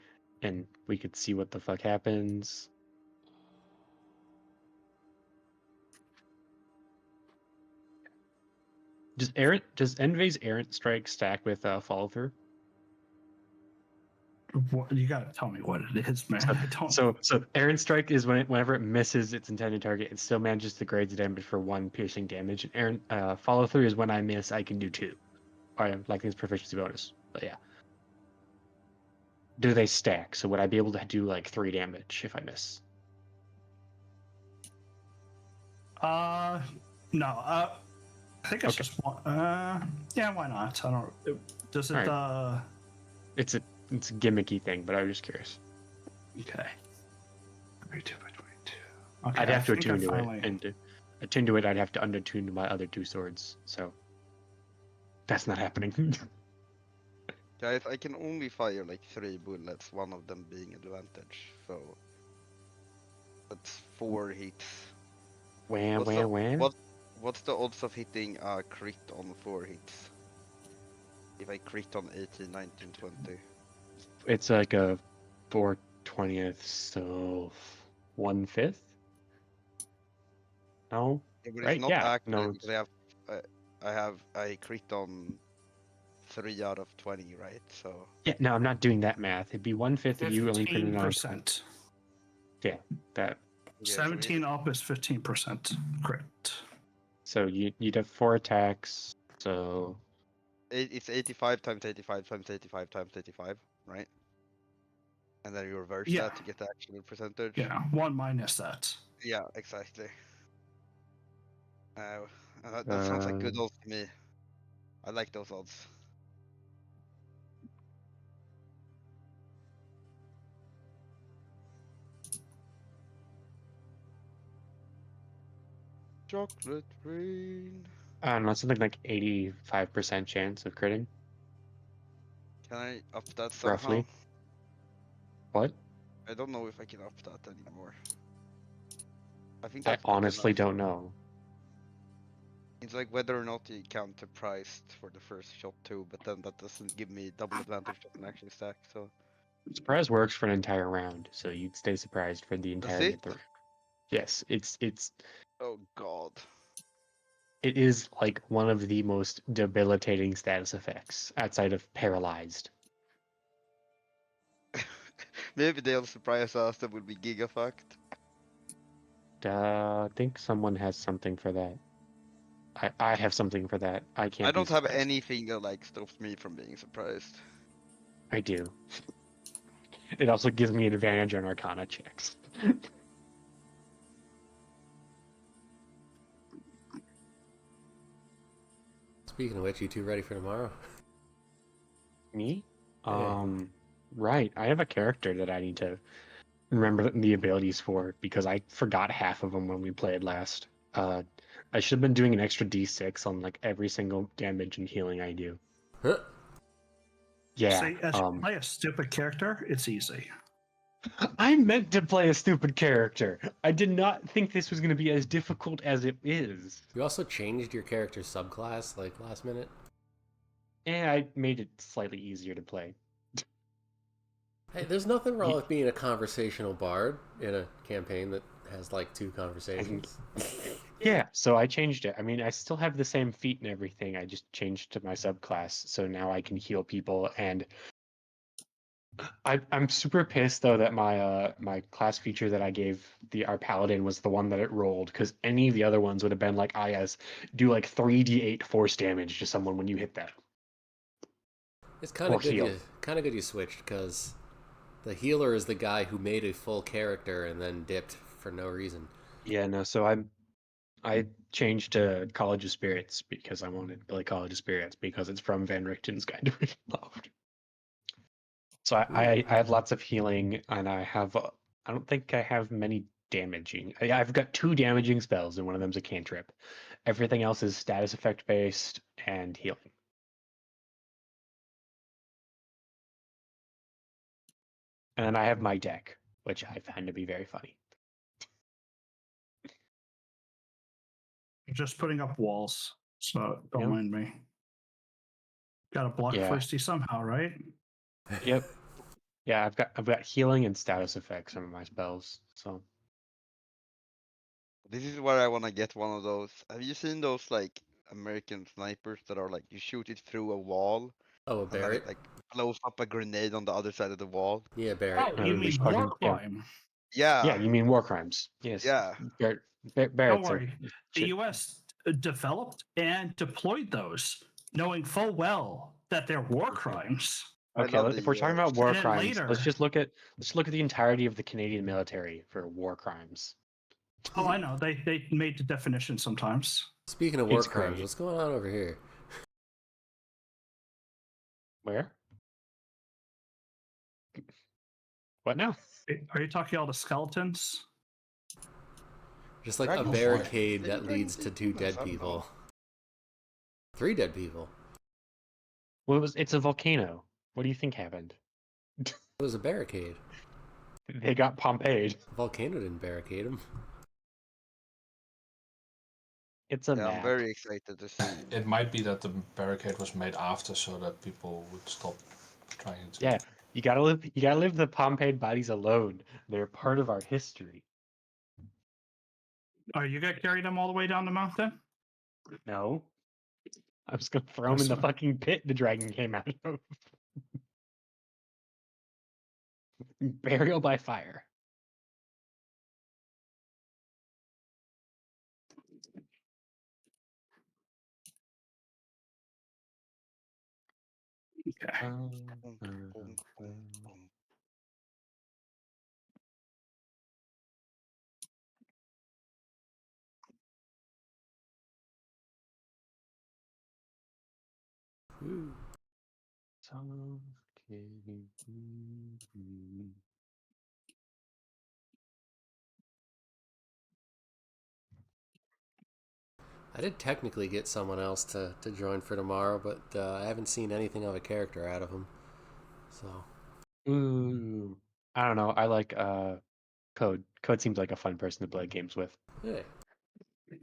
C: and we could see what the fuck happens. Does Envy's errant strike stack with follow through?
B: You gotta tell me what it is, man. I don't.
C: So errant strike is whenever it misses its intended target, it still manages to grade the damage for 1 piercing damage. And follow through is when I miss, I can do 2. Or like this proficiency bonus. But yeah. Do they stack? So would I be able to do like 3 damage if I miss?
B: No. I think it's just one. Yeah, why not? I don't. Does it?
C: Right. It's a gimmicky thing, but I was just curious.
B: Okay. 32 by 22. Okay,
C: I'd have to attune to it, and to attune to it, I'd have to unattune to my other 2 swords. So that's not happening.
F: Guys, I can only fire like 3 bullets, one of them being advantage. So that's 4 hits.
C: Wham.
F: What's the odds of hitting a crit on 4 hits? If I crit on 18, 19, 20.
C: It's like a 4/20th, so 1/5. No,
F: Yeah, but
C: right?
F: it's not
C: Yeah,
F: accurate
C: no.
F: because I crit on 3 out of 20, right? So
C: Yeah, no, I'm not doing that math. It'd be 1/5 of you only critting on
B: 15%.
C: Yeah, that.
B: 17 up is 15% crit.
C: So you'd have 4 attacks. So
F: it's 85 times 85 times 85 times 85, right? And then you reverse that to get the actual percentage.
B: Yeah, 1 minus that.
F: Yeah, exactly. That sounds like good odds to me. I like those odds. Chocolate rain.
C: I don't know, something like 85% chance of critting.
F: Can I up that somehow?
C: Roughly. What?
F: I don't know if I can up that anymore. I think
C: I
F: that's
C: honestly
F: enough.
C: don't know.
F: It's like whether or not you count the price for the first shot too, but then that doesn't give me double advantage that can actually stack. So
C: Surprise works for an entire round, so you'd stay surprised for the entirety of the. Yes, it's.
F: Oh god.
C: It is like one of the most debilitating status effects outside of paralyzed.
F: Maybe they'll surprise us that will be giga fucked.
C: I think someone has something for that. I have something for that. I can't
F: I
C: be
F: don't have
C: surprised.
F: anything that like stops me from being surprised.
C: I do. It also gives me an advantage on Arcana checks.
A: Speaking of which, you two ready for tomorrow?
C: Me?
A: Yeah.
C: Right. I have a character that I need to remember the abilities for because I forgot half of them when we played last. I should have been doing an extra D6 on like every single damage and healing I do.
A: Huh?
C: Yeah.
B: See, as you play a stupid character, it's easy.
C: I meant to play a stupid character. I did not think this was going to be as difficult as it is.
A: You also changed your character's subclass like last minute.
C: And I made it slightly easier to play.
A: Hey, there's nothing wrong with being a conversational bard in a campaign that has like 2 conversations.
C: Yeah, so I changed it. I mean, I still have the same feat and everything. I just changed to my subclass, so now I can heal people. And I'm super pissed though that my class feature that I gave our paladin was the one that it rolled, because any of the other ones would have been like, ah yes, do like 3d8 force damage to someone when you hit them.
A: It's kind
C: Or
A: of good.
C: heal.
A: You switched because the healer is the guy who made a full character and then dipped for no reason.
C: Yeah, no, so I changed to College of Spirits because I wanted to play College of Spirits because it's from Van Richten's Guide to Ravenloft. So I have lots of healing, and I don't think I have many damaging. I've got 2 damaging spells, and one of them's a cantrip. Everything else is status effect based and healing. And then I have my deck, which I find to be very funny.
B: You're just putting up walls, so don't
C: Yep.
B: mind me. Got to block
C: Yeah.
B: thirsty somehow, right?
C: Yep. Yeah, I've got healing and status effects on my spells. So
F: This is where I wanna get one of those. Have you seen those like American snipers that are like you shoot it through a wall
A: Oh, a
F: and
A: Barrett?
F: like blows up a grenade on the other side of the wall?
A: Yeah, Barrett.
B: Oh, you mean war crime?
C: yeah,
F: Yeah,
C: you mean war crimes? Yes.
F: yeah.
B: Don't
C: Barrett's are
B: worry. The U.S. developed and deployed those, knowing full well that they're war crimes.
F: I
C: Okay,
F: love the
C: if we're talking
F: US.
C: about war
B: And then
C: crimes,
B: later-
C: let's look at the entirety of the Canadian military for war crimes.
B: Oh, I know. They made the definition sometimes.
A: Speaking of war
C: It's
A: crimes,
C: great.
A: what's going on over here?
C: Where? What now?
B: Are you talking all the skeletons?
A: Just like
F: Dragon
A: a
F: Force.
A: barricade
F: Maybe
A: that
F: Dragon
A: leads to
F: Force
A: 2
F: is
A: dead
F: up
A: people.
F: now.
A: 3 dead people.
C: Well, it's a volcano. What do you think happened?
A: It was a barricade.
C: They got Pompeii.
A: The volcano didn't barricade him.
C: It's a
F: Yeah, I'm
C: map.
F: very excited to see.
E: It might be that the barricade was made after so that people would stop trying to.
C: Yeah, you gotta live the Pompeii bodies alone. They're part of our history.
B: Oh, you got carried them all the way down the mountain?
C: No. I was gonna throw him in the fucking pit the dragon came out of. Burial by fire.
B: Okay.
A: Ooh. I did technically get someone else to join for tomorrow, but I haven't seen anything of a character out of him. So
C: Ooh. I don't know. I like Code. Code seems like a fun person to play games with.
A: yeah.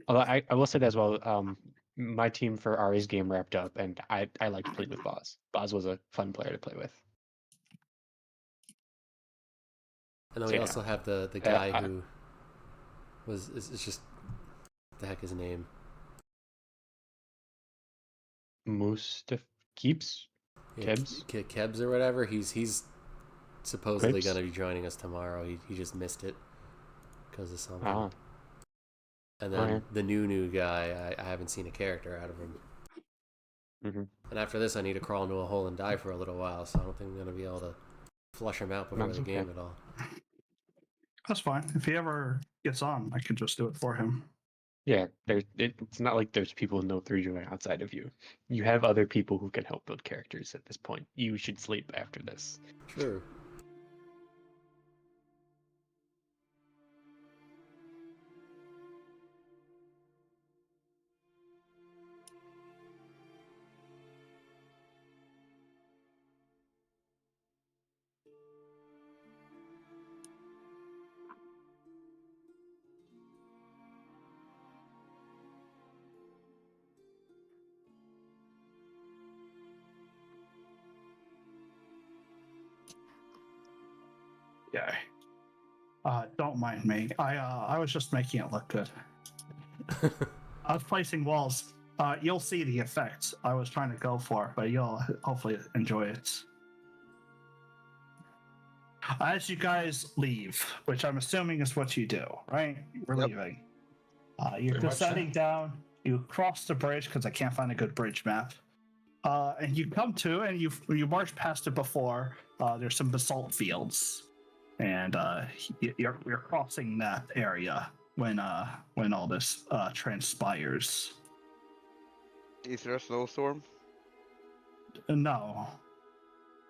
C: Although I will say that as well, my team for Ari's game wrapped up, and I liked playing with Boz. Boz was a fun player to play with.
A: And then
C: So,
A: we
C: yeah.
A: also have the guy who was it's just what the heck his name?
C: Mustaf Keeps?
A: Yeah,
C: Kebs?
A: Kebs or whatever. He's supposedly
C: Grapes?
A: going to be joining us tomorrow. He just missed it because of something.
C: Ah,
A: And then
C: alright.
A: the new guy, I haven't seen a character out of him.
C: Mm-hmm.
A: And after this, I need to crawl into a hole and die for a little while, so I don't think I'm going to be able to flush him out before
C: That's
A: the
C: okay.
A: game at all.
B: That's fine. If he ever gets on, I can just do it for him.
C: Yeah, it's not like there's people no 3 outside of you. You have other people who can help build characters at this point. You should sleep after this.
A: True.
B: Yeah. Don't mind me. I was just making it look good. I was placing walls. You'll see the effects I was trying to go for, but you'll hopefully enjoy it. As you guys leave, which I'm assuming is what you do, right? We're
D: Yep.
B: leaving. You're
E: Pretty much,
B: descending down. You cross the bridge because I can't find a good bridge map. And you come to, and you march past it before. There's some basalt fields, and you're crossing that area when all this transpires.
D: Is there a snowstorm?
B: No,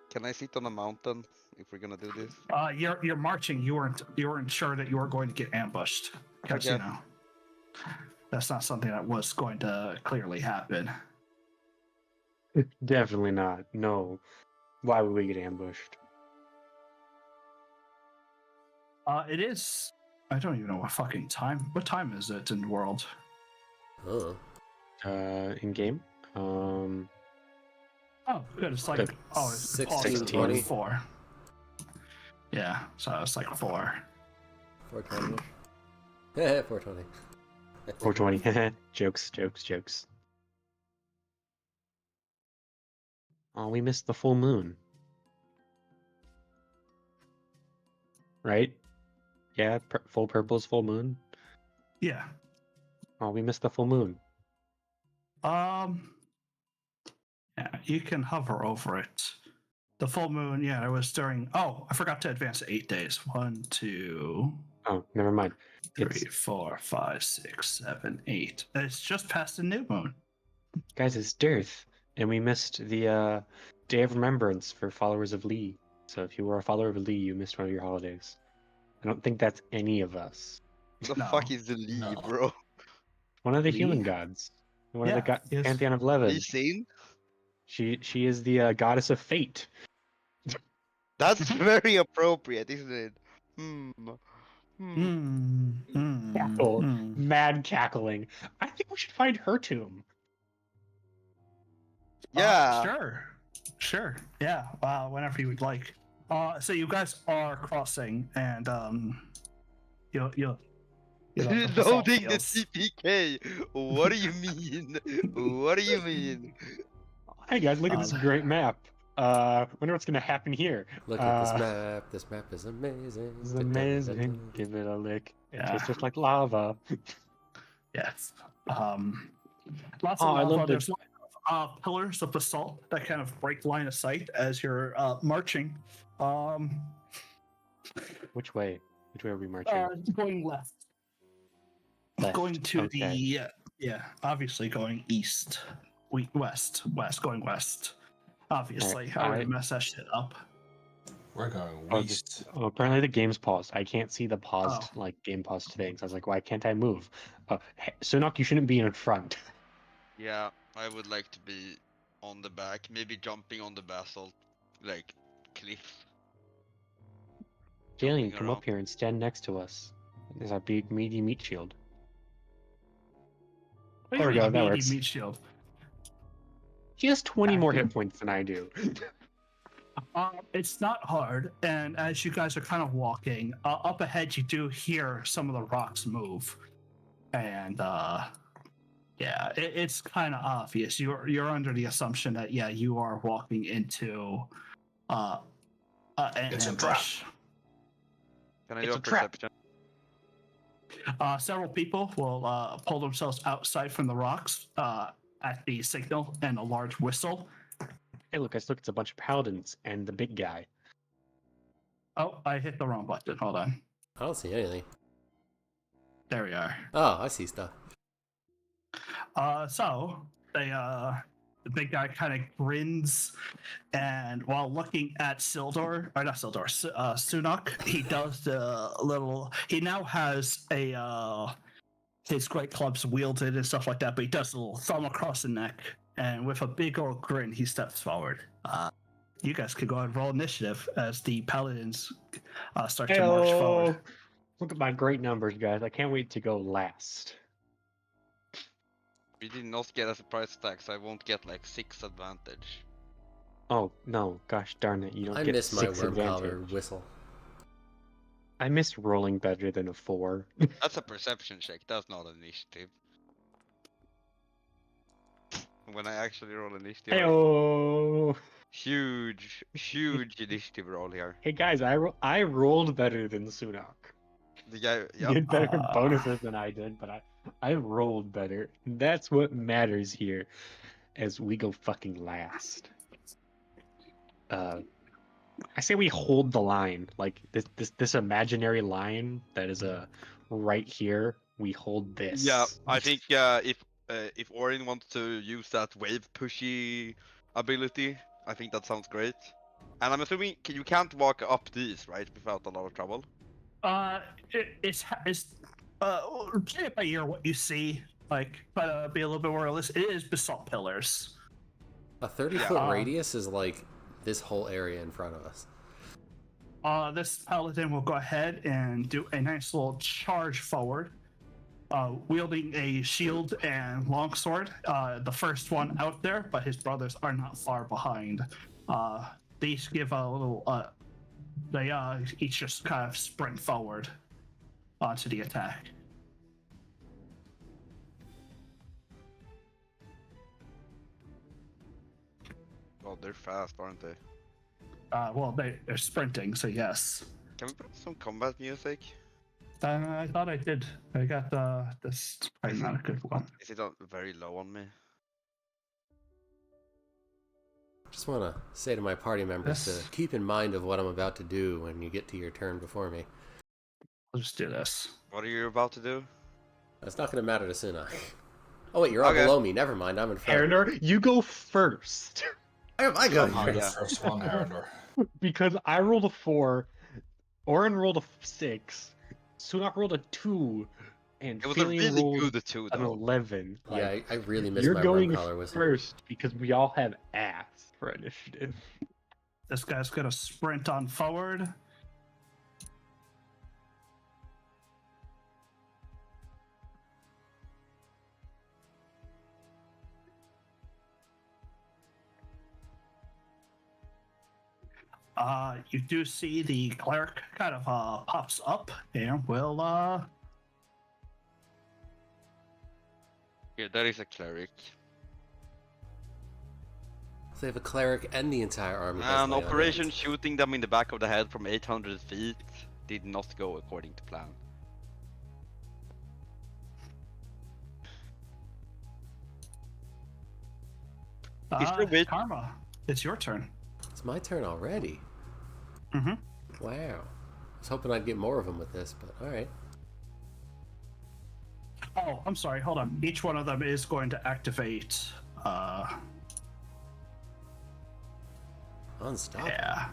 D: Can I sit on a mountain if we're gonna do this?
B: you're marching. You weren't sure that you were going to get ambushed because
D: Okay.
B: that's not something that was going to clearly happen.
C: Definitely not. No. Why would we get ambushed?
B: It is. I don't even know what fucking time. What time is it in the world?
A: Oh.
C: In game?
B: Oh, good. It's like
C: Good.
B: it's
A: 16:20.
B: 4. Yeah, so it's like 4.
A: 420. Yeah, 420.
C: 420. Jokes. Oh, we missed the full moon. Right? Yeah, full purple is full moon.
B: Yeah.
C: Oh, we missed the full moon.
B: Yeah, you can hover over it. The full moon, yeah, it was during. Oh, I forgot to advance 8 days. 1, 2,
C: Oh, never mind.
B: 3,
C: It's
B: 4, 5, 6, 7, 8. It's just past the new moon.
C: guys, it's Dearth, and we missed the Day of Remembrance for followers of Lee. So if you were a follower of Lee, you missed one of your holidays. I don't think that's any of us.
D: The
B: No.
D: fuck is the Lee,
E: No.
D: bro?
C: One of the
B: Lee?
C: human gods. One of the
B: yes.
C: pantheon of
D: Lee
C: Levin.
D: Sin?
C: She is the goddess of fate.
D: That's very appropriate, isn't it?
C: Cackle. Mad cackling. I think we should find her tomb.
D: Yeah.
B: Sure. Yeah. Whenever you would like. So you guys are crossing, and you'll
D: Loading the TPK. What do you mean? What do you mean?
C: Hey guys, look at this great map. Wonder what's gonna happen here.
A: Look at this map. This map is amazing.
C: This is amazing. Give it a lick. It
B: Yeah.
C: tastes just like lava.
B: Yes. Lots
C: Oh,
B: of
C: I
B: lava.
C: love the-
B: There's pillars of basalt that kind of break line of sight as you're marching.
C: Which way? Which way are we marching?
B: Going left.
C: Left.
B: Going to
C: Okay.
B: obviously going east. West, going west. Obviously, I
C: Alright.
B: would mess that shit up.
E: We're going
C: Oh,
E: west.
C: apparently the game's paused. I can't see the paused game paused thing. So I was like, why can't I move? Sunok, you shouldn't be in front.
D: Yeah, I would like to be on the back, maybe jumping on the basalt, like cliff.
C: Jalen,
D: Jumping
C: come
D: around.
C: up here and stand next to us. There's our big meaty meat shield.
B: What do
C: There we
B: you
C: go,
B: mean,
C: that
B: meaty
C: works.
B: meat shield?
C: She has 20 more
B: Acting.
C: hit points than I do.
B: It's not hard, and as you guys are kind of walking up ahead, you do hear some of the rocks move, and it's kind of obvious. You're under the assumption that you are walking into An
E: It's a
B: ambush.
D: Can I
C: It's
D: do a
C: a trap.
D: perception?
B: Several people will pull themselves outside from the rocks at the signal and a large whistle.
C: Hey, look, it's a bunch of paladins and the big guy.
B: Oh, I hit the wrong button. Hold on.
A: I don't see anything.
B: There we are.
A: Oh, I see stuff.
B: So the big guy kind of grins, and while looking at Sildor, or not Sildor, Sunak, he does the little. He now has a his great clubs wielded and stuff like that, but he does a little thumb across the neck, and with a big old grin, he steps forward. You guys could go ahead and roll initiative as the paladins start to march forward.
C: Look at my great numbers, guys. I can't wait to go last.
D: We did not get a surprise attack, so I won't get like 6 advantage.
C: Oh, no. Gosh darn it. You don't
A: I
C: get
A: miss my
C: 6
A: worm
C: advantage.
A: power whistle.
C: I miss rolling better than a 4.
D: That's a perception check, that's not an initiative. When I actually roll initiative,
C: Heyo!
D: huge initiative roll here.
C: Hey guys, I rolled better than Sunak.
D: The guy,
C: You
D: yep.
C: did better bonuses than I did, but I rolled better. That's what matters here, as we go fucking last. I say we hold the line, like this imaginary line that is right here. We hold this.
D: Yeah, I think if Orin wants to use that wave pushy ability, I think that sounds great. And I'm assuming you can't walk up these, right, without a lot of trouble.
B: It's play it by ear what you see, like, but be a little bit more realistic. It is basalt pillars.
A: A 30-foot radius is like this whole area in front of us.
B: This paladin will go ahead and do a nice little charge forward, wielding a shield and longsword. The first one out there, but his brothers are not far behind. They each give a little. They each just kind of sprint forward onto the attack.
D: Oh, they're fast, aren't they?
B: Well, they're sprinting, so yes.
D: Can we put some combat music?
B: I thought I did. I got this. Probably not a good one.
D: Is it very low on me?
A: Just want to say to my party members
B: Yes.
A: to keep in mind of what I'm about to do when you get to your turn before me.
B: I'll just do this.
D: What are you about to do?
A: That's not going to matter to Sunak. Oh wait, you're all
D: Okay.
A: below me. Never mind, I'm in front.
C: Arendor, you go first.
A: Why am I going
D: Oh,
A: first?
D: yeah.
E: First one, Arendor.
C: Because I rolled a 4, Orin rolled a 6, Sunak rolled a 2, and
D: It was a
C: Felian
D: really
C: rolled
D: good 2
C: an
D: though.
C: 11.
A: Yeah,
C: Like,
A: I really miss
C: you're
A: my
C: going
A: worm collar whistle.
C: first because we all have ass for initiative.
B: This guy's gonna sprint on forward. You do see the cleric kind of pops up and will
D: Here, there is a cleric.
A: So they have a cleric and the entire army. has
D: An
A: lay on
D: operation
A: hands.
D: shooting them in the back of the head from 800 feet did not go according to plan. Is there a way-
B: Karma. It's your turn.
A: It's my turn already.
B: Mm-hmm.
A: Wow. I was hoping I'd get more of them with this, but all right.
B: Oh, I'm sorry. Hold on. Each one of them is going to activate.
A: Unstoppable.
B: Yeah.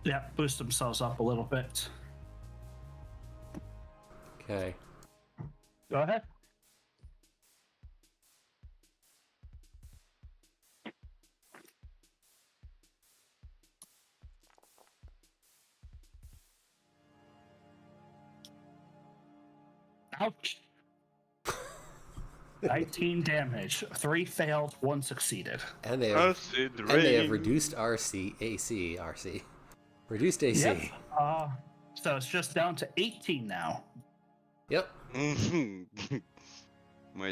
B: Yeah, boost themselves up a little bit.
A: Okay.
B: Go ahead. Ouch. 19 damage. 3 failed, 1 succeeded.
A: And they have,
D: Acid
A: and they have
D: rain.
A: reduced RC. Reduced AC.
B: Yep. So it's just down to 18 now.
A: Yep.
D: Wait,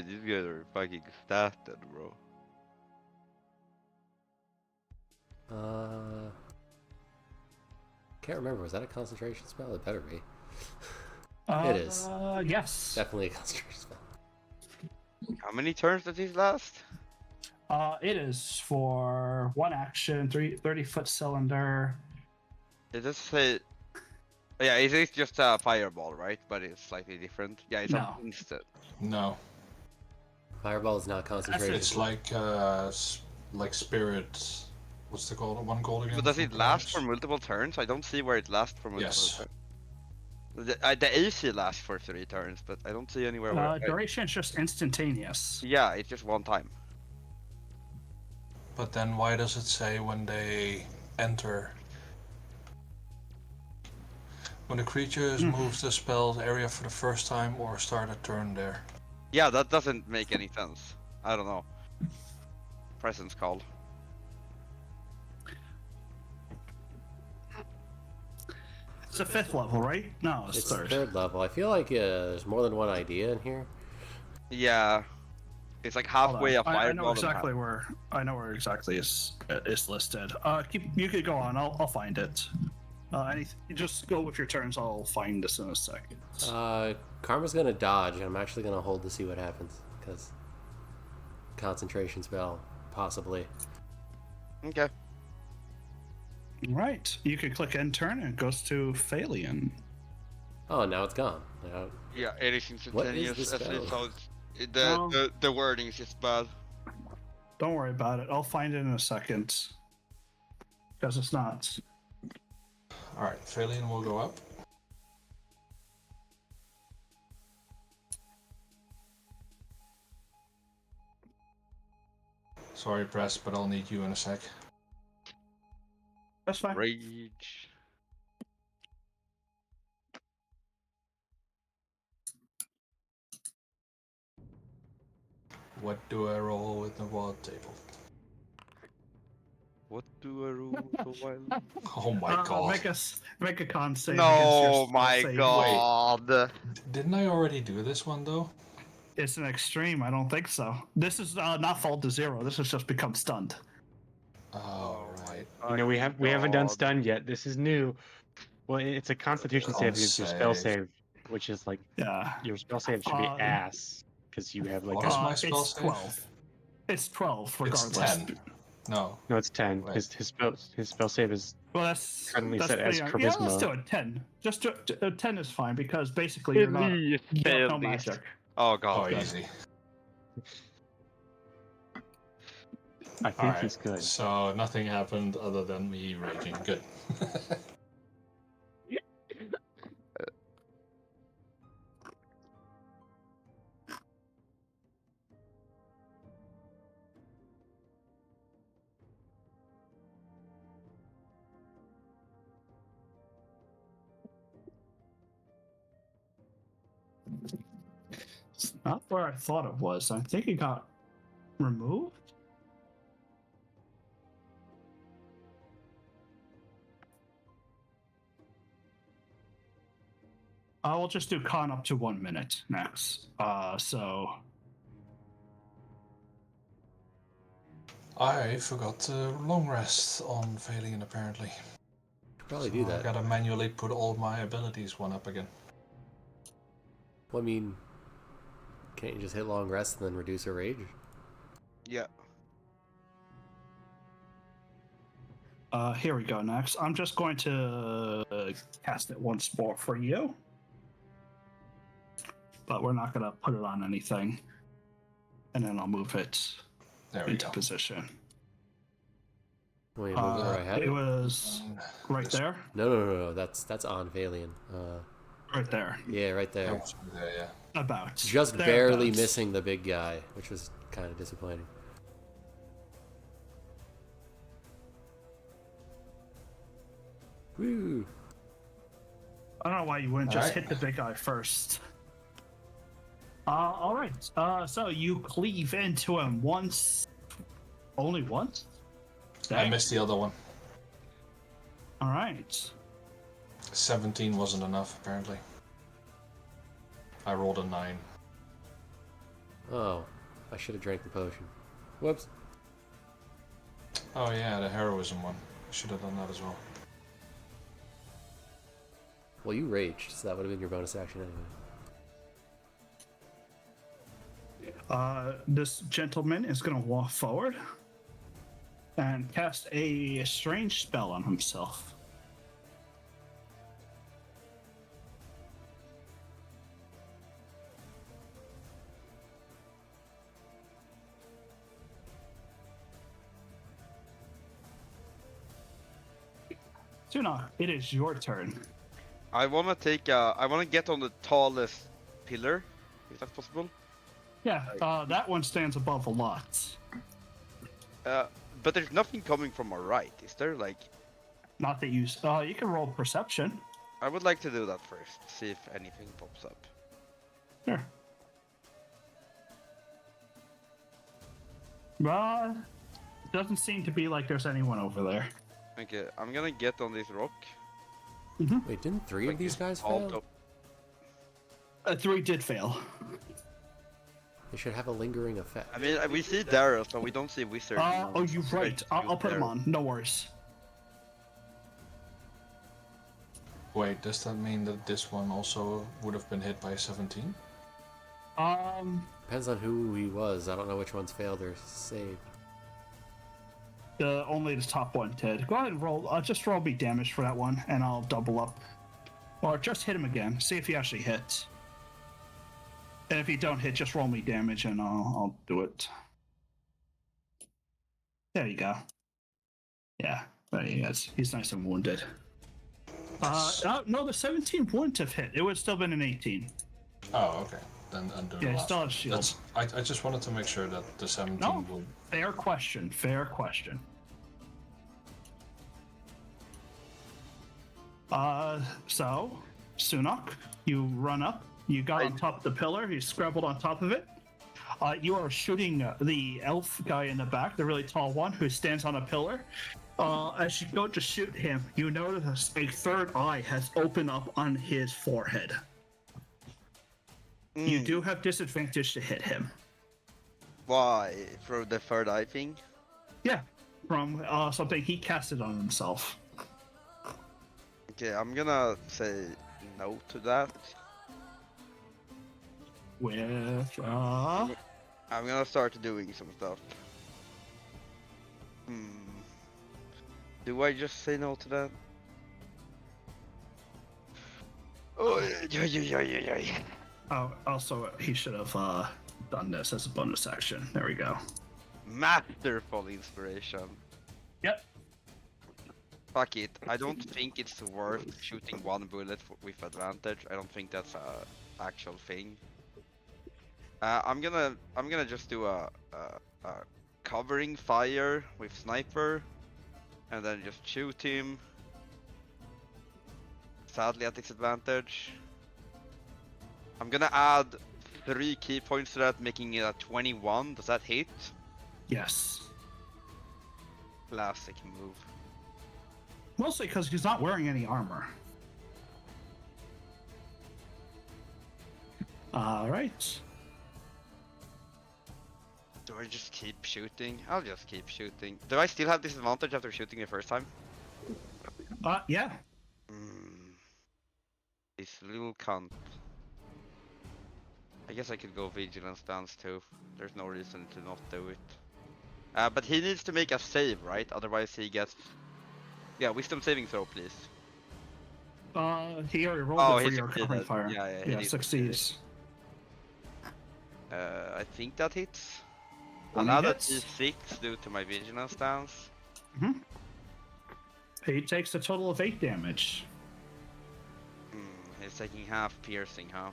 D: these guys are fucking stated, bro.
A: Can't remember. Was that a concentration spell? It better be. It is.
B: Yes.
A: Definitely a concentration spell.
D: How many turns does this last?
B: It is for one action, 30-foot cylinder.
D: It does say. Yeah, it is just a fireball, right? But it's slightly different. Yeah, it's
B: No.
D: an instant.
E: No,
A: Fireball is not concentration.
E: it's like spirit. What's the one called again?
D: But does
E: for
D: it last for
E: clerics?
D: multiple turns? I don't see where it lasts for multiple
E: Yes.
D: turns. The AC lasts for 3 turns, but I don't see anywhere where.
B: Duration is just instantaneous.
D: Yeah, it's just one time.
E: But then why does it say when they enter? When the creature moves the spell's area for the first time or start a turn there.
D: Yeah, that doesn't make any sense. I don't know. Presence called.
B: It's a 5th level, right? No, it's
A: It's
B: 3rd.
A: third level. I feel like there's more than one idea in here.
D: Yeah, it's like halfway a
B: Hold on. I know
D: fireball. and
B: exactly where. I know where exactly is listed. You could go on. I'll find it. Just go with your turns. I'll find this in a second.
A: Karma's gonna dodge, and I'm actually gonna hold to see what happens because concentration spell, possibly.
D: Okay.
B: Right. You can click end turn and it goes to Phalian.
A: Oh, now it's gone. Now,
D: Yeah, it is instantaneous.
A: this spell?
D: So the wording is just bad.
B: Don't worry about it. I'll find it in a second. Because it's not.
E: Alright, Phalian will go up. Sorry, Press, but I'll need you in a sec.
B: That's fine.
D: Rage.
E: What do I roll with the water table?
D: What do I rule so wild?
E: Oh my god.
B: Make a con save.
D: No,
B: against your
D: my
B: save.
D: god.
E: Didn't I already do this one though?
B: It's an extreme. I don't think so. This is not fall to 0. This has just become stunned.
E: Oh, right.
C: You know, we haven't done stun yet. This is new. Well, it's a Constitution save against your spell save, which is like
B: Yeah.
C: your spell save should be ass because you have like
E: What was my
B: It's
E: spell save?
B: 12. It's 12 regardless.
E: It's 10. No.
C: no, it's 10.
E: Right.
C: His spell save is
B: Well, that's
C: currently
B: that's
C: set as
B: pretty- Yeah, let's
C: charisma.
B: do it. 10. Just 10 is fine because basically you're not. You have no magic.
D: Oh
E: Oh,
D: god.
E: easy.
C: I think
E: Alright,
C: he's good.
E: so nothing happened other than me raging. Good.
B: It's not where I thought it was. I think it got removed. I will just do con up to 1 minute next. So
E: I forgot to long rest on Phalian apparently.
A: could probably
E: So
A: do
E: I
A: that.
E: gotta manually put all my abilities one up again.
A: Well, I mean, can't you just hit long rest and then reduce her rage?
D: Yeah.
B: here we go. Next, I'm just going to cast it once more for you, but we're not going to put it on anything, and then I'll move it
E: There we
B: into
E: go.
B: position.
A: Wait, move where I had
B: It
A: it?
B: was right there,
A: No. That's on Valian.
B: right there,
A: Yeah, right there.
E: Oh, there, yeah.
B: about
A: Just
B: thereabouts.
A: barely missing the big guy, which was kind of disappointing. Woo!
B: I don't know why you wouldn't just
E: Alright.
B: hit the big guy first. All right. So you cleave into him once, only once.
E: I missed the other one.
B: All right.
E: 17 wasn't enough, apparently. I rolled a 9.
A: Oh, I should have drank the potion. Whoops.
E: Oh yeah, the heroism one. I should have done that as well.
A: Well, you raged, so that would have been your bonus action anyway.
B: This gentleman is going to walk forward and cast a strange spell on himself. Tuna, it is your turn.
D: I wanna take. I wanna get on the tallest pillar, if that's possible.
B: Yeah, that one stands above a lot.
D: But there's nothing coming from our right, is there? Like,
B: Not that you can roll perception.
D: I would like to do that first, see if anything pops up.
B: Sure. Doesn't seem to be like there's anyone over there.
D: Okay, I'm gonna get on this rock.
A: Wait, didn't 3 of these guys
D: All
A: fail?
B: 3 did fail.
A: They should have a lingering effect.
D: I mean, we see Daryl, but we don't see Wizard.
B: Oh, you're right. I'll put him on. No worries.
E: Wait, does that mean that this one also would have been hit by 17?
A: Depends on who he was. I don't know which ones failed or saved.
B: Only the top one did. Go ahead and roll. Just roll me damage for that one, and I'll double up. Or just hit him again. See if he actually hits. And if you don't hit, just roll me damage, and I'll do it. There you go. Yeah, there he is. He's nice and wounded. No, the 17 wouldn't have hit. It would have still been an 18.
E: Oh, okay. Then undo the
B: Yeah, he
E: last
B: still
E: one.
B: has shield.
E: I just wanted to make sure that the 17
B: No,
E: would...
B: fair question. Fair question. So, Sunok, you run up. You got on top of the pillar. You scrabbled on top of it. You are shooting the elf guy in the back, the really tall one who stands on a pillar. As you go to shoot him, you notice a third eye has opened up on his forehead. You do have disadvantage to hit him.
D: Why? For the third eye thing?
B: Yeah, from something he casted on himself.
D: Okay, I'm gonna say no to that.
B: With
D: I'm gonna start doing some stuff. Do I just say no to that?
B: Oh, also, he should have done this as a bonus action. There we go.
D: Masterful inspiration.
B: Yep.
D: Fuck it. I don't think it's worth shooting one bullet with advantage. I don't think that's a actual thing. I'm gonna just do a covering fire with sniper, and then just shoot him. Sadly at disadvantage. I'm gonna add 3 key points to that, making it a 21. Does that hit?
B: Yes.
D: Classic move.
B: Mostly because he's not wearing any armor. Alright.
D: Do I just keep shooting? I'll just keep shooting. Do I still have disadvantage after shooting the first time?
B: Yeah.
D: This little cunt. I guess I could go vigilance stance too. There's no reason to not do it. But he needs to make a save, right? Otherwise he gets... Yeah, wisdom saving throw, please.
B: He already rolled it for your
D: succeeded.
B: covering fire.
D: Yeah,
B: Yeah, succeeds.
D: I think that hits.
B: Only
D: I'll add a
B: hits.
D: D6 due to my vigilance stance.
B: He takes a total of 8 damage.
D: He's taking half piercing, huh?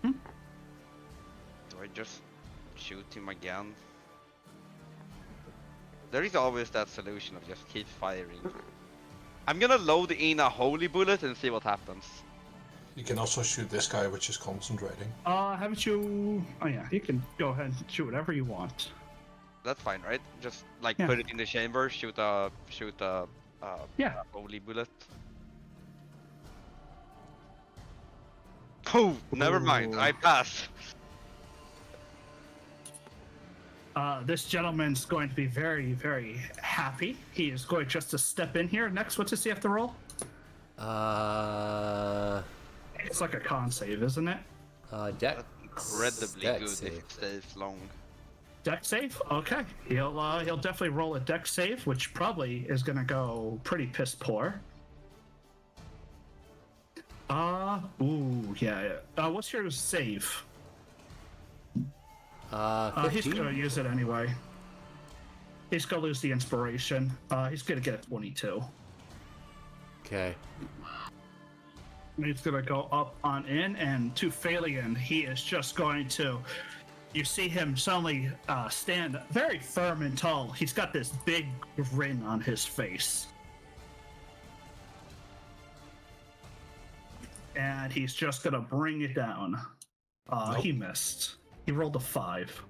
D: Do I just shoot him again? There is always that solution of just keep firing. I'm gonna load in a holy bullet and see what happens.
E: You can also shoot this guy, which is concentrating.
B: Haven't you... Oh yeah, you can go ahead and shoot whatever you want.
D: That's fine, right? Just like
B: Yeah.
D: put it in the chamber, shoot a
B: Yeah.
D: holy bullet. Oh, never mind. I pass.
B: This gentleman's going to be very, very happy. He is going just to step in here. Next, what does he have to roll? It's like a con save, isn't it?
A: Deck.
D: Incredibly
A: Deck
D: good
A: save.
D: if it stays long.
B: Deck save? Okay. He'll definitely roll a deck save, which probably is gonna go pretty piss poor. What's your save?
A: 15?
B: He's gonna use it anyway. He's gonna lose the inspiration. He's gonna get a 22.
A: Okay.
B: He's gonna go up on in, and to Phalian, he is just going to. You see him suddenly stand very firm and tall. He's got this big grin on his face. And he's just gonna bring it down.
E: Nope.
B: He missed. He rolled a 5.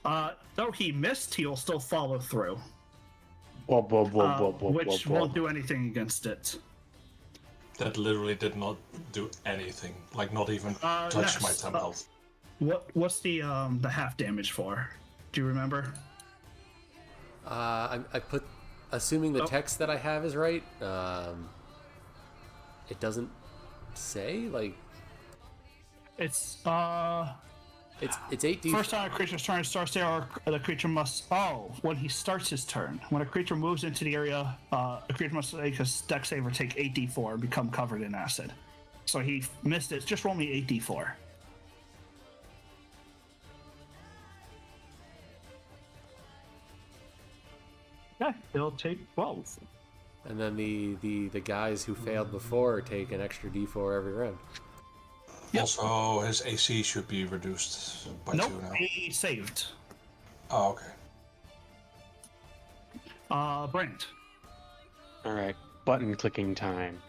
B: Though he missed, he'll still follow through. Which won't do anything against it.
E: That literally did not do anything. Like, not even touch
B: next,
E: my temp health.
B: What's the half damage for? Do you remember?
A: I put, assuming the text that I have is right. It doesn't say, like.
B: It's
A: It's 8d.
B: first time a creature's turn starts there, the creature must. Oh, when he starts his turn, when a creature moves into the area, a creature must make a dex save or take 8d4 and become covered in acid. So he missed it. Just roll me 8d4. Yeah, he'll take 12.
A: And then the guys who failed before take an extra d4 every round.
B: Yep.
E: Also, his AC should be reduced by 2 now.
B: He saved.
E: Oh, okay.
B: Brent.
C: All right, button clicking time.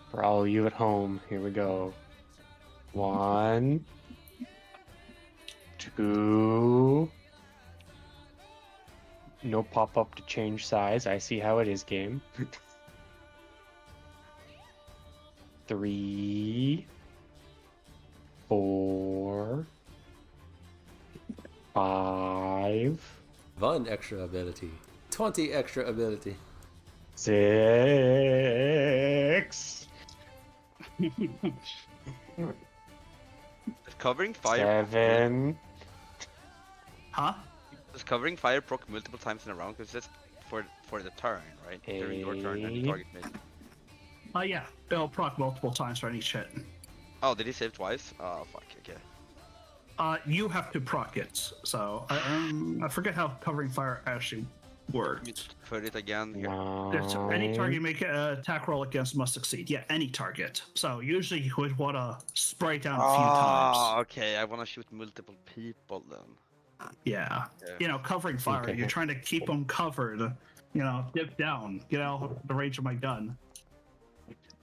C: For all of you at home, here we go. 1, 2. No pop-up to change size. I see how it is, game. 3, 4, 5,
A: 1 extra ability. 20 extra ability.
C: 6,
D: Does covering fire
C: 7.
B: Huh?
D: Does covering fire proc multiple times in a round? Because it's for the turn, right? During your turn and the target mid.
B: Yeah. It'll proc multiple times for any hit.
D: Oh, did he save twice? Oh, fuck. Okay.
B: You have to proc it. So I forget how covering fire actually works.
D: Let me put it again here.
B: It's any target you make an attack roll against must succeed. Yeah, any target. So usually you would want to spray it down a few times.
D: Okay. I want to shoot multiple people then.
B: Yeah.
D: Yeah.
B: You know, covering fire.
C: Okay.
B: You're trying to keep them covered. You know, dip down. Get out of the range of my gun.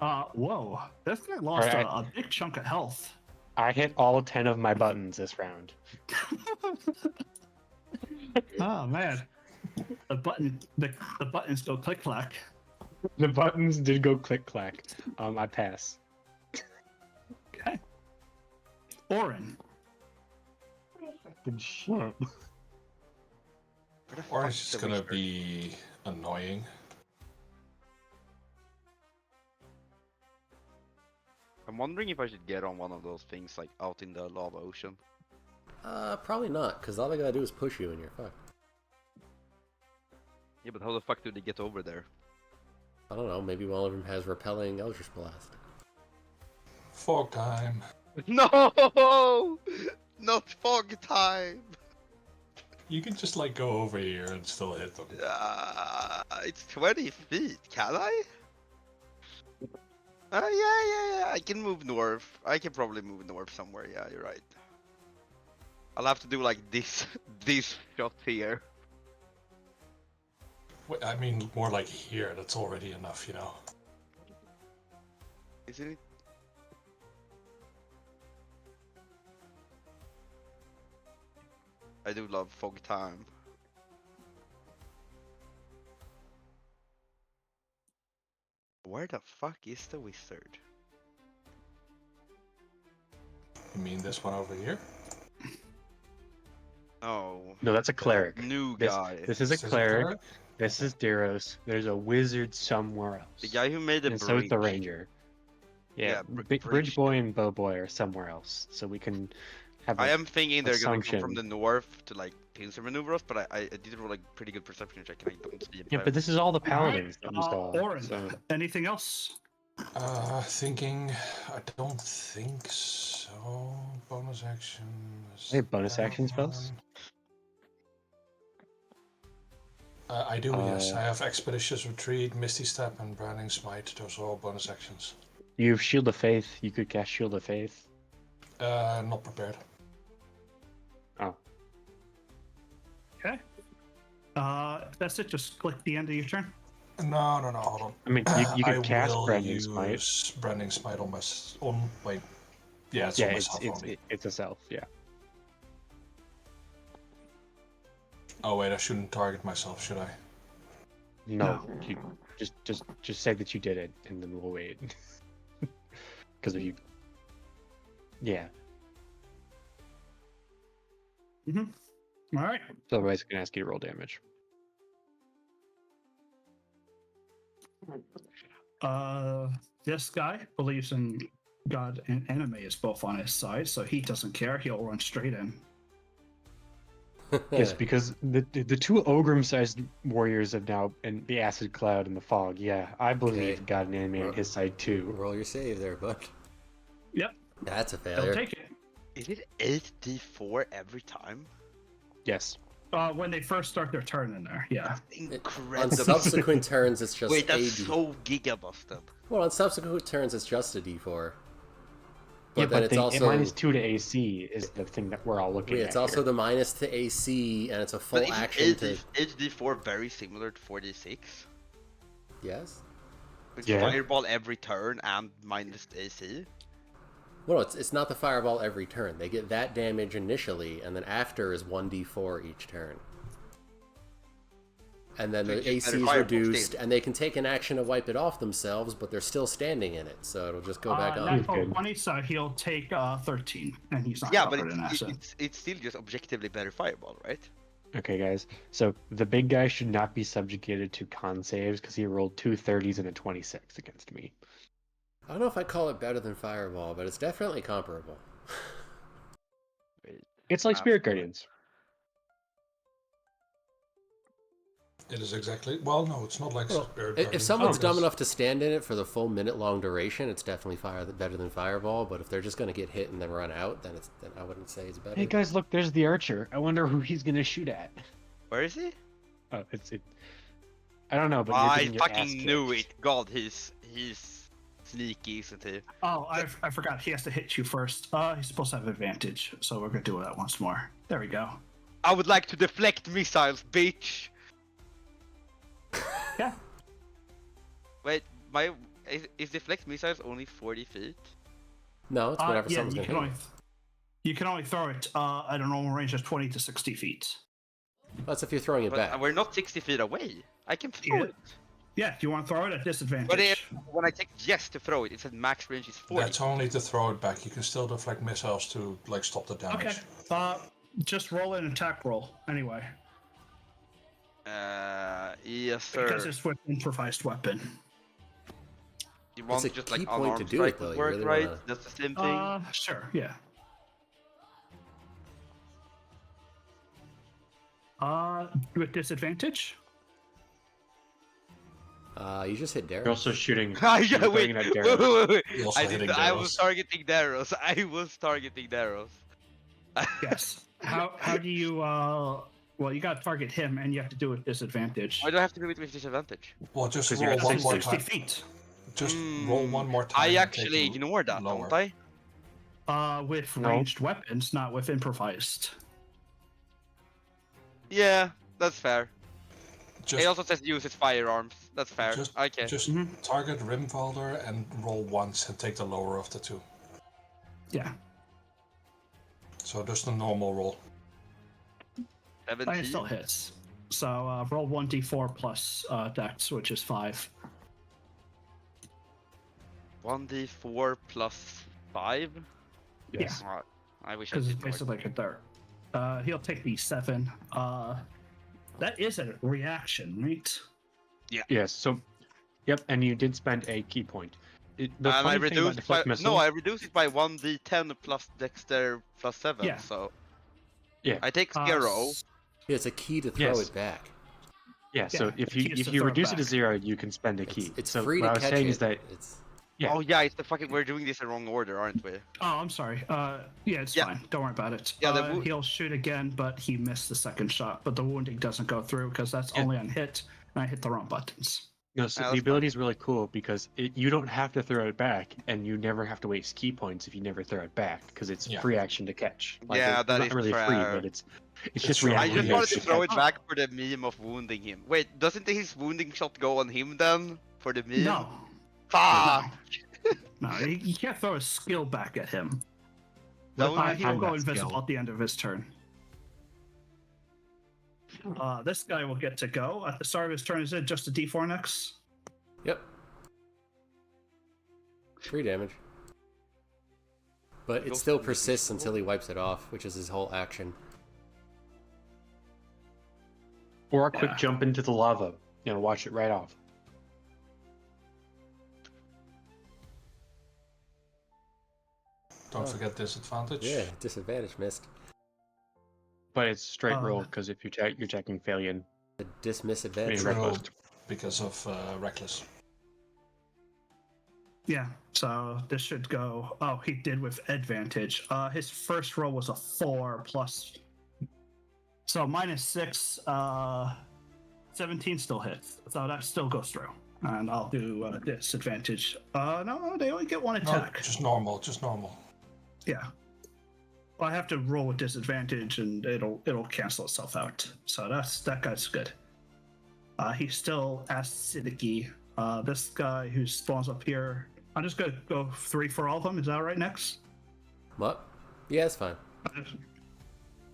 B: Whoa. This guy lost
C: Alright.
B: a big chunk of health.
C: I hit all 10 of my buttons this round.
B: Oh man. The buttons go click clack.
C: The buttons did go click clack. I pass.
B: Okay. Orin.
C: Good shit.
E: Or it's just gonna be annoying.
D: I'm wondering if I should get on one of those things like out in the lava ocean.
A: Probably not, because all they gotta do is push you and you're fucked.
D: Yeah, but how the fuck do they get over there?
A: I don't know, maybe one of them has repelling Eldritch Blast.
E: Fog time.
D: No! Not fog time!
E: You can just like go over here and still hit them.
D: It's 20 feet, can I? Yeah. I can move north. I can probably move north somewhere. Yeah, you're right. I'll have to do like this shot here.
E: Wait, I mean, more like here. That's already enough, you know.
D: Isn't it? I do love fog time. Where the fuck is the wizard?
E: You mean this one over here?
D: Oh,
C: No, that's a cleric.
D: new
C: This,
D: guy.
C: this is a
E: Is this
C: cleric. This is Daros. There's a wizard somewhere else.
D: The guy who made the
C: and so is
D: bridge.
C: the ranger. Yeah,
D: bridge.
C: Bridge Boy and Bow Boy are somewhere else, so we can have.
D: I am thinking they're gonna come from
C: assumption.
D: the north to like pincer maneuver us, but I did roll like pretty good perception check and I don't see it.
C: Yeah, but this is all the
B: Alright,
C: paladins that you saw.
B: Orin,
C: so-
B: anything else?
E: Thinking. I don't think so. Bonus action.
C: Hey, bonus action spells?
E: I do, yes. I have Expeditious Retreat, Misty Step, and Branding Smite. Those are all bonus actions.
C: You have Shield of Faith. You could cast Shield of Faith.
E: Not prepared.
C: Oh,
B: Okay. That's it. Just click the end of your turn.
E: No, hold on.
C: I mean, you
E: I
C: could cast
E: will
C: Branding Smite.
E: use Branding Smite on wait. Yeah, it's
C: Yeah,
E: on
C: it's
E: myself only.
C: it's a self. Yeah.
E: Oh wait, I shouldn't target myself, should I?
C: No, you just say that you did it, and then we'll wait. Because if you, yeah.
B: All right.
C: So otherwise, I can ask you to roll damage.
B: This guy believes in God and anime is both on his side, so he doesn't care. He'll run straight in.
C: Yes, because the two Ogrim-sized warriors have now, and the acid cloud and the fog. Yeah, I believe
A: Okay.
C: God and anime on his side too.
A: Roll your save there, bud.
B: Yep.
A: That's a
B: He'll
A: failure.
B: take it.
D: Is it 8d4 every time?
C: Yes.
B: When they first start their turn in there, yeah.
A: On
D: Incredible.
A: subsequent turns, it's just
D: Wait, that's
A: AD.
D: so giga busted.
A: Well, on subsequent turns, it's just a D4. But
C: Yeah,
A: then
C: but
A: it's
C: the
A: also
C: -2 to AC is the thing that we're all looking
A: yeah,
C: at.
A: it's also
C: here.
A: the minus to AC, and it's a full
D: But is
A: action to
D: 8d4 very similar to 4d6?
A: yes.
D: With
C: Yeah.
D: fireball every turn and minus the AC?
A: Well, no, it's not the fireball every turn. They get that damage initially, and then after is 1d4 each turn. And then
D: So
A: the
D: it's
A: AC
D: better
A: is
D: fireball
A: reduced,
D: still.
A: and they can take an action to wipe it off themselves, but they're still standing in it, so it'll just go back on.
B: Natural
C: Good.
B: 20, so he'll take 13, and he's not
D: Yeah, but
B: covered in acid.
D: it's still just objectively better fireball, right?
C: Okay, guys. So the big guy should not be subjugated to con saves because he rolled 2 30s and a 26 against me.
A: I don't know if I'd call it better than Fireball, but it's definitely comparable.
C: It's like Spirit Guardians.
E: It is exactly. Well, no, it's not like.
A: Well,
E: Spirit
A: if
E: Guardians,
A: someone's dumb
E: because-
A: enough to stand in it for the full minute-long duration, it's definitely better than Fireball. But if they're just going to get hit and then run out, then I wouldn't say it's better.
C: Hey guys, look, there's the archer. I wonder who he's gonna shoot at.
D: Where is he?
C: Oh, I don't know, but you're
D: I
C: getting your ass
D: fucking knew
C: kicked.
D: it. God, he's sneaky, isn't he?
B: Oh, I forgot. He has to hit you first. He's supposed to have advantage, so we're gonna do that once more. There we go.
D: I would like to deflect missiles, bitch.
B: Yeah.
D: Wait, is deflect missiles only 40 feet?
A: No, it's whatever
B: Yeah,
A: someone's
B: you
A: going
B: can
A: to
B: only
A: hit.
B: you can only throw it at a normal range of 20 to 60 feet.
A: That's if you're throwing it
D: But
A: back.
D: we're not 60 feet away. I can throw
B: Yeah.
D: it.
B: Yeah, if you want to throw it at disadvantage.
D: But when I take yes to throw it, it said max range is 40.
E: That's only to throw it back. You can still deflect missiles to like stop the damage.
B: Okay. Just roll an attack roll anyway,
D: Yes,
B: because
D: sir.
B: it's with improvised weapon.
D: You want
A: a
D: just
A: key
D: like
A: point to
D: unarmed
A: do
D: strike
A: it, though.
D: would
A: You
D: work,
A: really
D: right?
A: wanna-
D: That's the same thing.
B: Sure, yeah. With disadvantage.
A: You just hit
C: You're
A: Darren.
C: also shooting.
D: Yeah,
C: you're
D: wait,
C: throwing it at
D: wait,
C: Darren.
D: wait.
E: You're also hitting
D: I was
E: Daros.
D: targeting Daros. I was targeting Daros.
B: Yes. How do you well, you got to target him, and you have to do it with disadvantage.
D: Why do I have to do it with disadvantage?
E: Well, just
C: 'Cause
E: roll
C: you're at
E: one more
B: 60
E: time.
B: feet.
E: Just roll one more time.
D: I
E: and
D: actually
E: take
D: ignore that,
E: lower.
D: don't I?
B: With
C: No.
B: ranged weapons, not with improvised.
D: Yeah, that's fair.
E: Just,
D: It also says use his firearms. That's fair.
E: just,
D: Okay.
E: just
B: Mhm.
E: target Rimvalder and roll once and take the lower of the two.
B: Yeah.
E: So just a normal roll.
B: It
D: 17.
B: still hits. So roll 1d4 plus dex, which is 5.
D: 1d4 plus 5.
C: Yes.
D: Alright. I wish I
B: Because
D: did
B: it's
D: more.
B: basically like a dart. He'll take the 7. That is a reaction, right?
C: Yes. So, yep. And you did spend a key point. The
D: And I
C: funny thing about
D: reduced it by
C: deflect missiles.
D: I reduced it by 1d10 plus Dexter plus 7.
B: Yeah.
D: So
C: Yeah.
D: I take 0.
A: Yeah, it's a key to throw
C: Yes.
A: it back.
C: Yeah. So
B: Yeah,
C: if
B: the key is
C: you
B: to
C: if you
B: throw it
C: reduce it to
B: back.
C: 0, you can spend a key.
A: It's
C: so
A: free
C: what
A: to
C: I was
A: catch
C: saying
A: it.
C: is that
A: It's
C: yeah.
D: Oh yeah, it's the fucking. We're doing this in wrong order, aren't we?
B: Oh, I'm sorry. Yeah, it's
D: Yeah.
B: fine. Don't worry about it.
D: Yeah,
B: He'll shoot again, but he missed the second shot. But the wounding doesn't go through because that's
C: Yeah.
B: only on hit, and I hit the wrong buttons.
C: No, so
D: that's
C: the
D: fine.
C: ability is really cool because you don't have to throw it back, and you never have to waste key points if you never throw it back because it's
E: Yeah.
C: free action to catch.
D: Yeah, that
C: not
D: is
C: really free,
D: fair.
C: but it's
E: It's
C: just
E: your
D: I
C: reaction.
D: just
E: reaction
D: wanted to
E: to
D: throw it
B: catch.
D: back for the meme of wounding him. Wait, doesn't his wounding shot go on him then? For the meme?
B: No,
D: Fuck!
B: no, you can't throw a skill back at him.
D: That would be
B: He'll go
C: combat
B: invisible
C: skill.
B: at the end of his turn. This guy will get to go at the start of his turn. Is it just a D4 next?
A: Yep. 3 damage. But it still persists until he wipes it off, which is his whole action.
C: Or a quick
B: Yeah.
C: jump into the lava. Watch it right off.
E: Don't forget disadvantage.
A: Yeah, disadvantage missed.
C: But it's straight
B: Um,
C: roll because if you're checking failure,
A: A dismiss advantage.
C: Right.
E: True, because of reckless.
B: Yeah, so this should go. Oh, he did with advantage. His first roll was a 4 plus. So -6, 17 still hits. So that still goes through. And I'll do disadvantage. No, they only get one
E: No,
B: attack.
E: just normal, just normal.
B: Yeah. Well, I have to roll with disadvantage, and it'll cancel itself out. So that guy's good. He's still acidic-y. This guy who spawns up here. I'm just gonna go 3 for all of them. Is that right? Next.
A: What? Yeah, it's fine.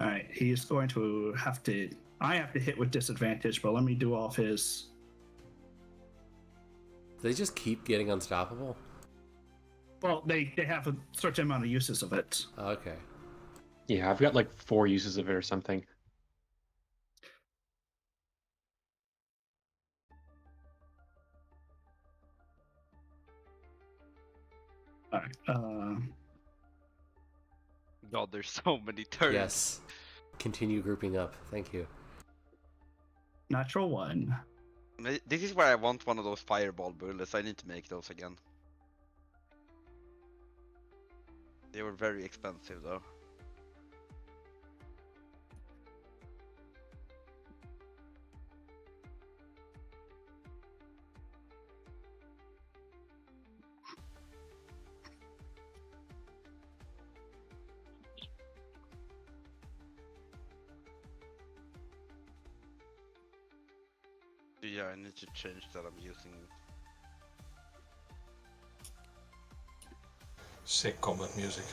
B: All right. He's going to have to. I have to hit with disadvantage, but let me do all of his.
A: They just keep getting unstoppable?
B: Well, they have a certain amount of uses of it.
A: Okay.
C: yeah, I've got like 4 uses of it or something.
B: All right.
D: God, there's so many turns.
A: Yes. Continue grouping up. Thank you.
B: Natural 1.
D: This is where I want one of those fireball bullets. I need to make those again. They were very expensive though. Yeah, I need to change that I'm using.
E: Sick combat music.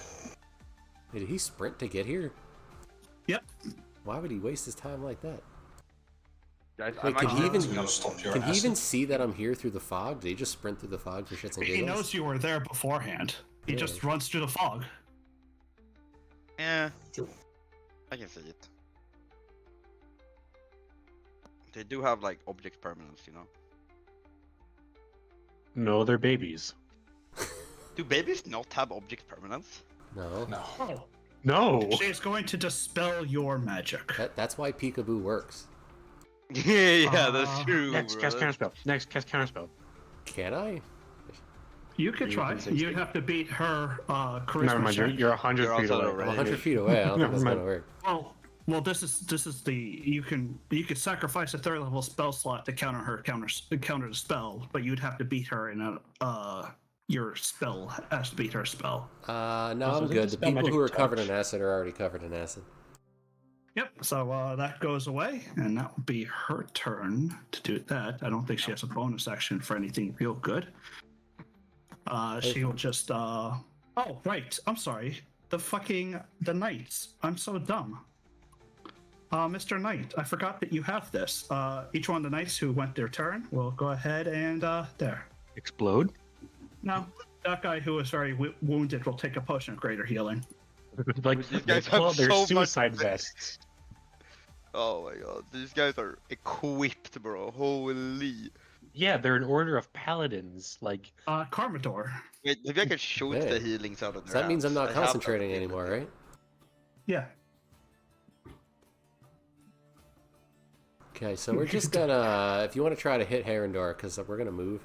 A: Hey, did he sprint to get here?
B: Yep.
A: Why would he waste his time like that?
D: Guys,
A: Wait,
D: I'm
A: can he
D: actually
A: even-
E: To stop your
A: Can he
E: acid.
A: even see that I'm here through the fog? Did he just sprint through the fog for shits and giggles?
B: He knows you were there beforehand. He
A: Yeah.
B: just runs through the fog.
D: Yeah, I can see it. They do have like object permanence, you know.
C: No, they're babies.
D: Do babies not have object permanence?
A: No.
E: No.
B: Oh.
C: No.
B: She's going to dispel your magic.
A: That's why Peekaboo works.
D: Yeah, that's
B: Uh,
D: true.
C: Next,
D: bro.
C: cast counterspell. Next, cast counterspell.
A: Can I?
B: You could
C: You
B: try.
C: can say
B: You'd
C: so.
B: have to beat her charisma
C: Never mind.
B: check.
C: You're 100
D: You're
C: feet
D: outside
C: away.
D: already.
A: I'm 100 feet away. I don't think that's
C: Never
A: gonna work.
B: Well, this is the you can sacrifice a 3rd level spell slot to counter the spell, but you'd have to beat her in your spell has to beat her spell.
A: No,
C: Also,
A: I'm
C: this
A: good.
C: is
A: The
C: spell
A: people
C: magic
A: who are covered
C: touch.
A: in acid are already covered in acid.
B: Yep. So that goes away, and that will be her turn to do that. I don't think she has a bonus action for anything real good. She will just. Oh right. I'm sorry. The knights. I'm so dumb. Mr. Knight, I forgot that you have this. Each one of the knights who went their turn will go ahead and there.
C: Explode.
B: No, That guy who was very wounded will take a potion of greater healing.
C: Like
D: These
C: they
D: guys
C: pull
D: have
C: out their
D: so much
C: suicide
D: space.
C: vests.
D: Oh my god, these guys are equipped, bro. Holy.
C: Yeah, they're an order of paladins. Like
B: Carmador.
D: Wait, maybe I can shoot the
A: Hey.
D: healings out of
A: So
D: their
A: that means I'm
D: hands.
A: not
D: I have that
A: concentrating
D: ability.
A: anymore, right?
B: Yeah.
A: Okay, so we're just gonna... If you want to try to hit Herondor, because we're gonna move.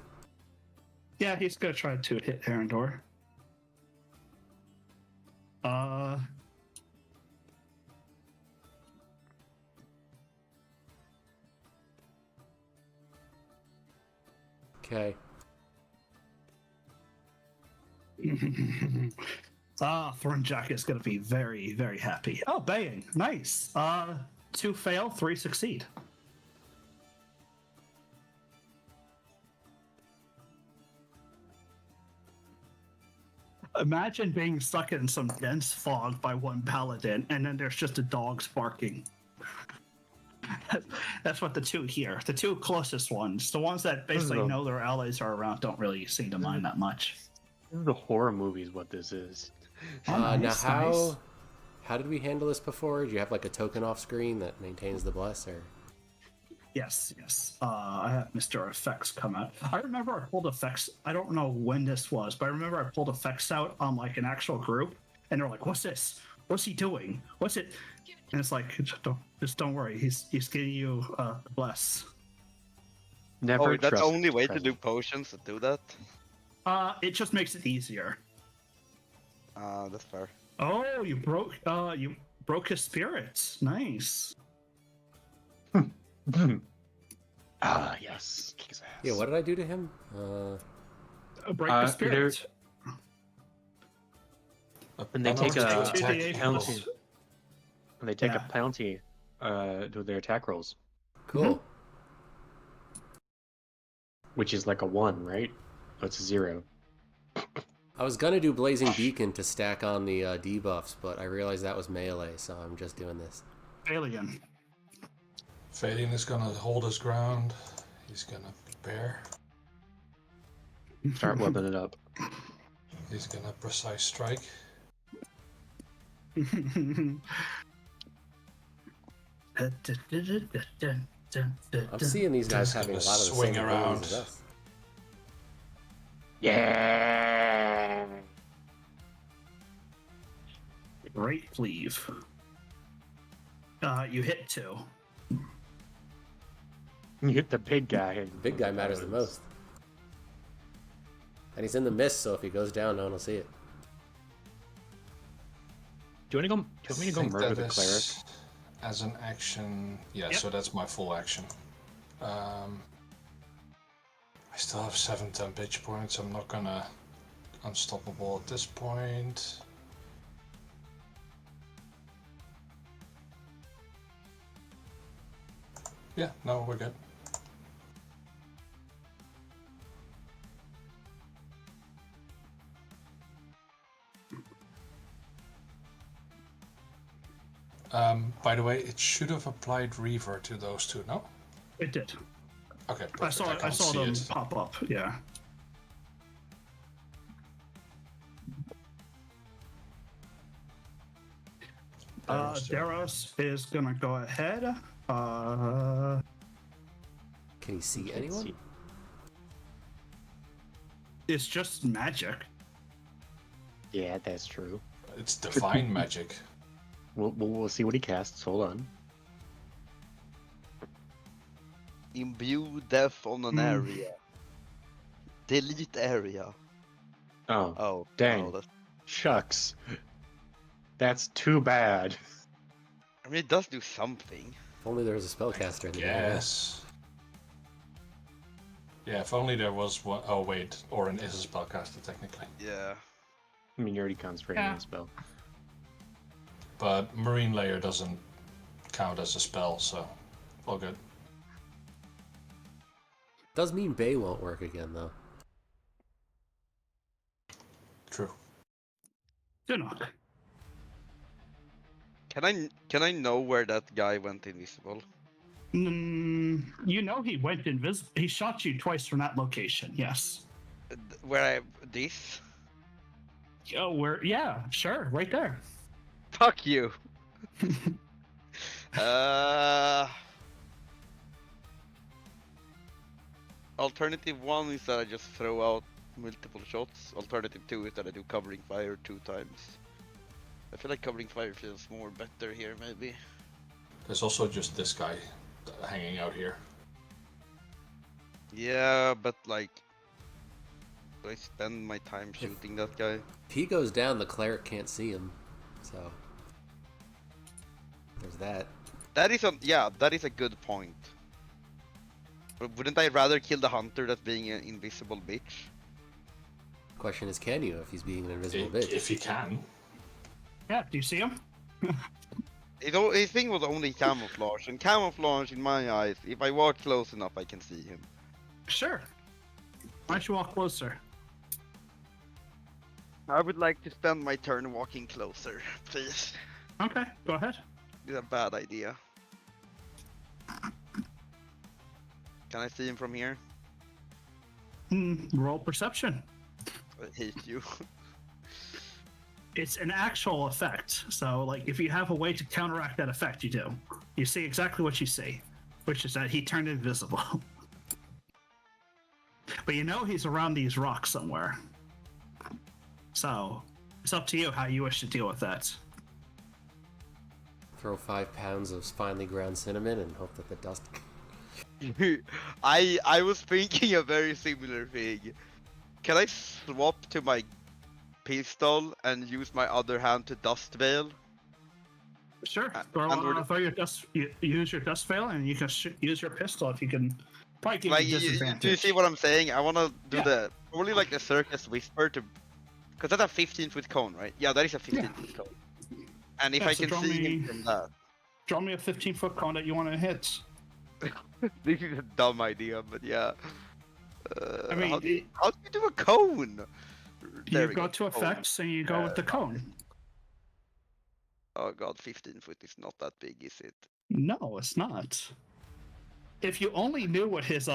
B: Yeah, he's gonna try to hit Herondor.
A: Okay.
B: Thornjack is gonna be very, very happy. Oh, baying. Nice. 2 fail, 3 succeed. Imagine being stuck in some dense fog by one paladin, and then there's just the dogs barking. That's what the two hear. The 2 closest ones, the ones that basically know their allies are around, don't really seem to mind that much.
C: this is the horror movies. What this is.
A: Now
B: Nice.
A: how did we handle this before? Do you have like a token off screen that maintains the bless, or?
B: Yes. I have Mr. Effects come out. I remember I pulled effects. I don't know when this was, but I remember I pulled effects out on like an actual group, and they're like, "What's this? What's he doing? What's it?" And it's like, just don't worry. He's giving you bless.
C: Never
D: Oh, that's the
C: trust
D: only way to
C: present.
D: do potions to do that?
B: It just makes it easier.
D: That's fair.
B: Oh, you broke his spirits. Nice.
C: Ah, yes. Kick his ass.
A: Yeah, what did I do to him?
B: Break the spirits.
C: And they take a
B: Take 2d8
C: penalty.
B: plus-
C: And they take
B: Yeah.
C: a penalty to their attack rolls,
A: Cool.
C: which is like a 1, right? Oh, it's a 0.
A: I was gonna do Blazing Beacon to stack on the debuffs, but I realized that was melee, so I'm just doing this.
B: Alien.
E: Fadian is gonna hold his ground. He's gonna prepare.
C: Start webbing it up.
E: He's gonna precise strike.
A: I'm seeing these guys
E: Just
A: having a
E: gonna
A: lot of the
E: swing
A: same
E: around.
A: abilities as us.
C: Yeah.
B: Great cleave. You hit 2.
C: You hit the big guy.
A: The big guy matters the most. And he's in the mist, so if he goes down, no one will see it.
C: Do you want me to go
E: Think
C: murder
E: that
C: the
E: is
C: cleric?
E: As an action, yeah.
B: Yep.
E: So that's my full action. I still have 7 tempage points. I'm not gonna unstoppable at this point. Yeah, no, we're good. By the way, it should have applied Reaver to those 2, no?
B: It did.
E: Okay, perfect.
B: I saw
E: can't see
B: them
E: it.
B: pop up. Yeah. Daros is gonna go ahead.
A: Can he see
C: Can't
A: anyone?
C: see.
B: It's just magic.
C: Yeah, that's true.
E: It's divine magic.
C: We'll see what he casts. Hold on.
D: Imbue death on an area. Delete area.
C: Oh,
D: Oh,
C: Dang.
D: Oh, that's...
C: shucks. That's too bad.
D: I mean, it does do something.
A: If only there was a spellcaster in the area.
E: Yes. Yeah, if only there was one. Oh wait, Orin is a spellcaster technically,
D: Yeah.
C: I mean, you already concentrated on the spell.
E: but Marine Layer doesn't count as a spell, so all good.
A: Does mean Bay won't work again, though.
E: True.
B: Do not.
D: Can I know where that guy went invisible?
B: You know he went invisible. He shot you twice from that location. Yes.
D: Where I this?
B: Oh, sure, right there.
D: Fuck you. Alternative 1 is that I just throw out multiple shots. Alternative 2 is that I do covering fire 2 times. I feel like covering fire feels more better here, maybe.
E: There's also just this guy hanging out here.
D: Yeah, but like, do I spend my time shooting that guy?
A: If he goes down, the cleric can't see him. So there's that.
D: That is a good point. But wouldn't I rather kill the hunter that's being an invisible bitch?
A: Question is, can you if he's being an invisible bitch?
E: If he can.
B: Yeah, do you see him?
D: His thing was only camouflage, and camouflage in my eyes, if I walk close enough, I can see him.
B: Sure. Why don't you walk closer?
D: I would like to spend my turn walking closer, please.
B: Okay, go ahead.
D: It's a bad idea. Can I see him from here?
B: Roll perception.
D: I hate you.
B: It's an actual effect, so like if you have a way to counteract that effect, you do. You see exactly what you see, which is that he turned invisible. But you know he's around these rocks somewhere. So it's up to you how you wish to deal with that.
A: Throw 5 pounds of finely ground cinnamon and hope that the dust.
D: I was thinking a very similar thing. Can I swap to my pistol and use my other hand to dust veil?
B: Sure.
D: And
B: Use your dust veil, and you can use your pistol if you can. Probably give
D: like,
B: you disadvantage.
D: do you see what I'm saying? I want to do probably like the circus whisper to, because that's a 15-foot cone, right? Yeah, that is a 15-foot cone. And if I can see him from that.
B: Draw me a 15-foot cone that you want to hit.
D: This is a dumb idea, but yeah.
B: I mean,
D: how do you do a cone? There
B: you
D: we
B: go to effects and you go with the cone.
D: Oh god, 15 foot is not that big, is it?
B: No, it's not. If you only knew what his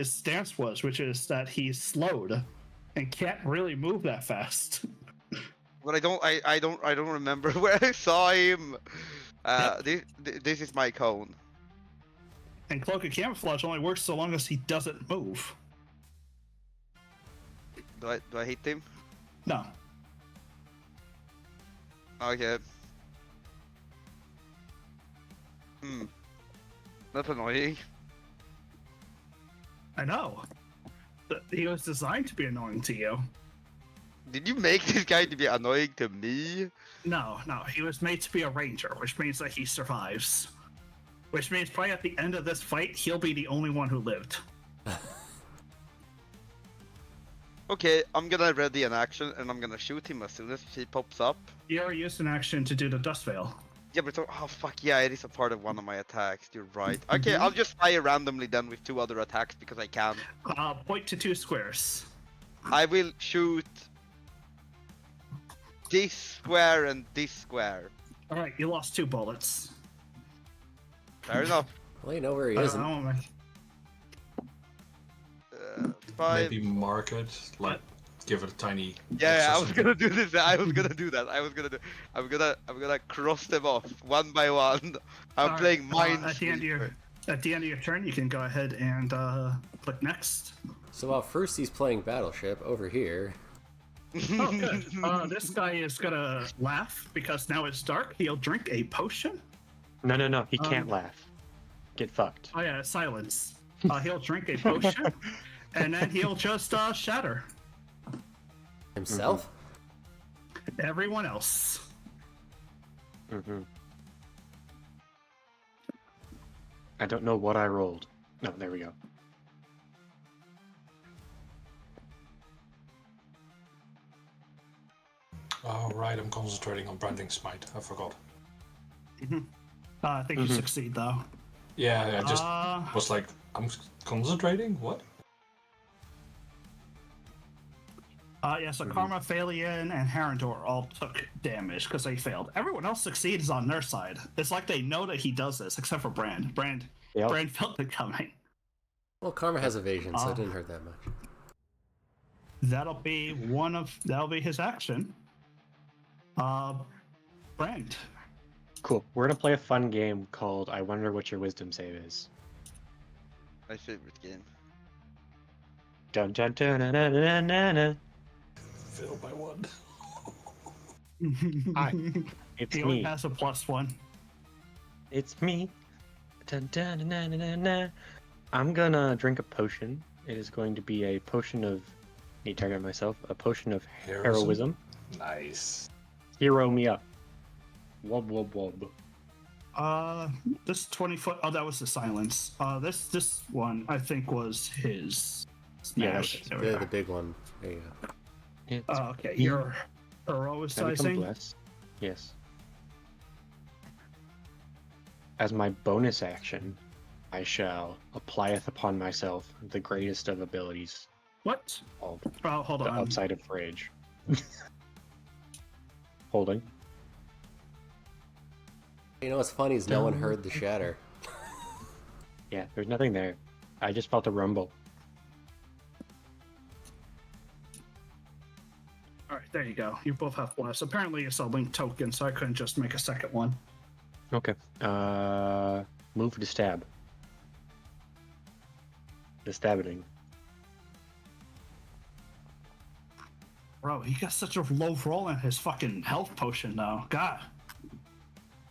B: stance was, which is that he's slowed and can't really move that fast.
D: But I don't remember where I saw him. This is my cone.
B: And Cloak of Camouflage only works so long as he doesn't move.
D: Do I hit him?
B: No.
D: Okay. That's annoying.
B: I know. He was designed to be annoying to you.
D: Did you make this guy to be annoying to me?
B: No. He was made to be a ranger, which means that he survives. Which means probably at the end of this fight, he'll be the only one who lived.
D: Okay, I'm gonna ready an action and I'm gonna shoot him as soon as he pops up.
B: You already used an action to do the dust veil.
D: Yeah, but oh fuck yeah, it is a part of one of my attacks. You're right. Okay, I'll just fire randomly then with 2 other attacks because I can.
B: Point to 2 squares.
D: I will shoot this square and this square.
B: All right, you lost 2 bullets.
D: Fair enough.
A: Well, you know where he is.
D: 5.
E: Maybe mark it, like give it a tiny.
D: Yeah, I was gonna do this. I was gonna do that. I'm gonna cross them off one by one. I'm playing Minesweeper.
B: At the end of your turn, you can go ahead and click next.
A: So while first he's playing Battleship over here.
B: Oh, good. This guy is gonna laugh because now it's dark. He'll drink a potion.
C: No. He can't laugh. Get fucked.
B: Oh yeah, silence. He'll drink a potion, and then he'll just shatter
A: Himself?
B: everyone else.
C: I don't know what I rolled. No, there we go.
E: Oh right, I'm concentrating on branding smite. I forgot.
B: I think you succeed though.
E: Yeah, I just was like, I'm concentrating. What?
B: So Karma, Phalian, and Herondor all took damage because they failed. Everyone else succeeds on their side. It's like they know that he does this, except for Brand. Brand felt it coming.
A: Well, Karma has evasion, so it didn't hurt that much.
B: That'll be his action. Brand.
C: Cool. We're gonna play a fun game called I Wonder What Your Wisdom Save Is.
F: My favorite game.
C: Dun dun dun dun dun dun dun dun.
E: Fail by 1.
C: Hi, it's
B: He only
C: me.
B: has a +1.
C: It's me. Dun, dun, dun, dun, dun, dun. I'm gonna drink a potion. It is going to be a potion of. Need to target myself. A potion of heroism.
E: Nice.
C: Hero me up. Wub wub wub.
B: This 20-foot. Oh, that was the silence. This one I think was his smash.
C: Yeah,
B: There we
A: The
B: go.
A: big one. There you go.
C: It's
B: Okay,
C: me.
B: you're
C: Can I become
B: heroicizing.
C: blessed? Yes. As my bonus action, I shall applieth upon myself the greatest of abilities
B: What?
C: called
B: Oh, hold
C: the
B: on.
C: upside of rage. Holding.
A: You know what's funny is no one heard the shatter.
C: Yeah, there's nothing there. I just felt a rumble.
B: All right, there you go. You both have bless. Apparently, it's a link token, so I couldn't just make a second one.
C: Okay. Move to stab. The stabbing.
B: Bro, he got such a low roll in his fucking health potion now. God.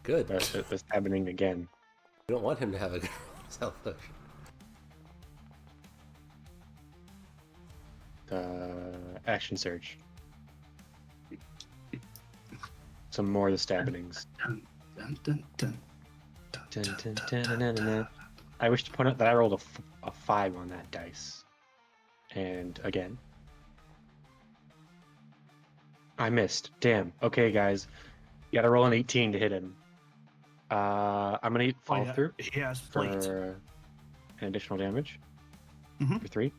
A: Good.
C: The stabbing again.
A: You don't want him to have a good self push.
C: Action surge. Some more of the stabbings.
B: Dun, dun, dun, dun, dun,
C: Dun,
B: dun,
C: dun,
B: dun,
C: dun,
B: dun,
C: dun, dun,
B: dun.
C: dun. I wish to point out that I rolled a 5 on that dice. And again. I missed. Damn. Okay, guys. You gotta roll an 18 to hit him. I'm gonna follow
B: yeah,
C: through
B: he has
C: for
B: plate.
C: an additional damage.
B: Mhm.
C: For 3.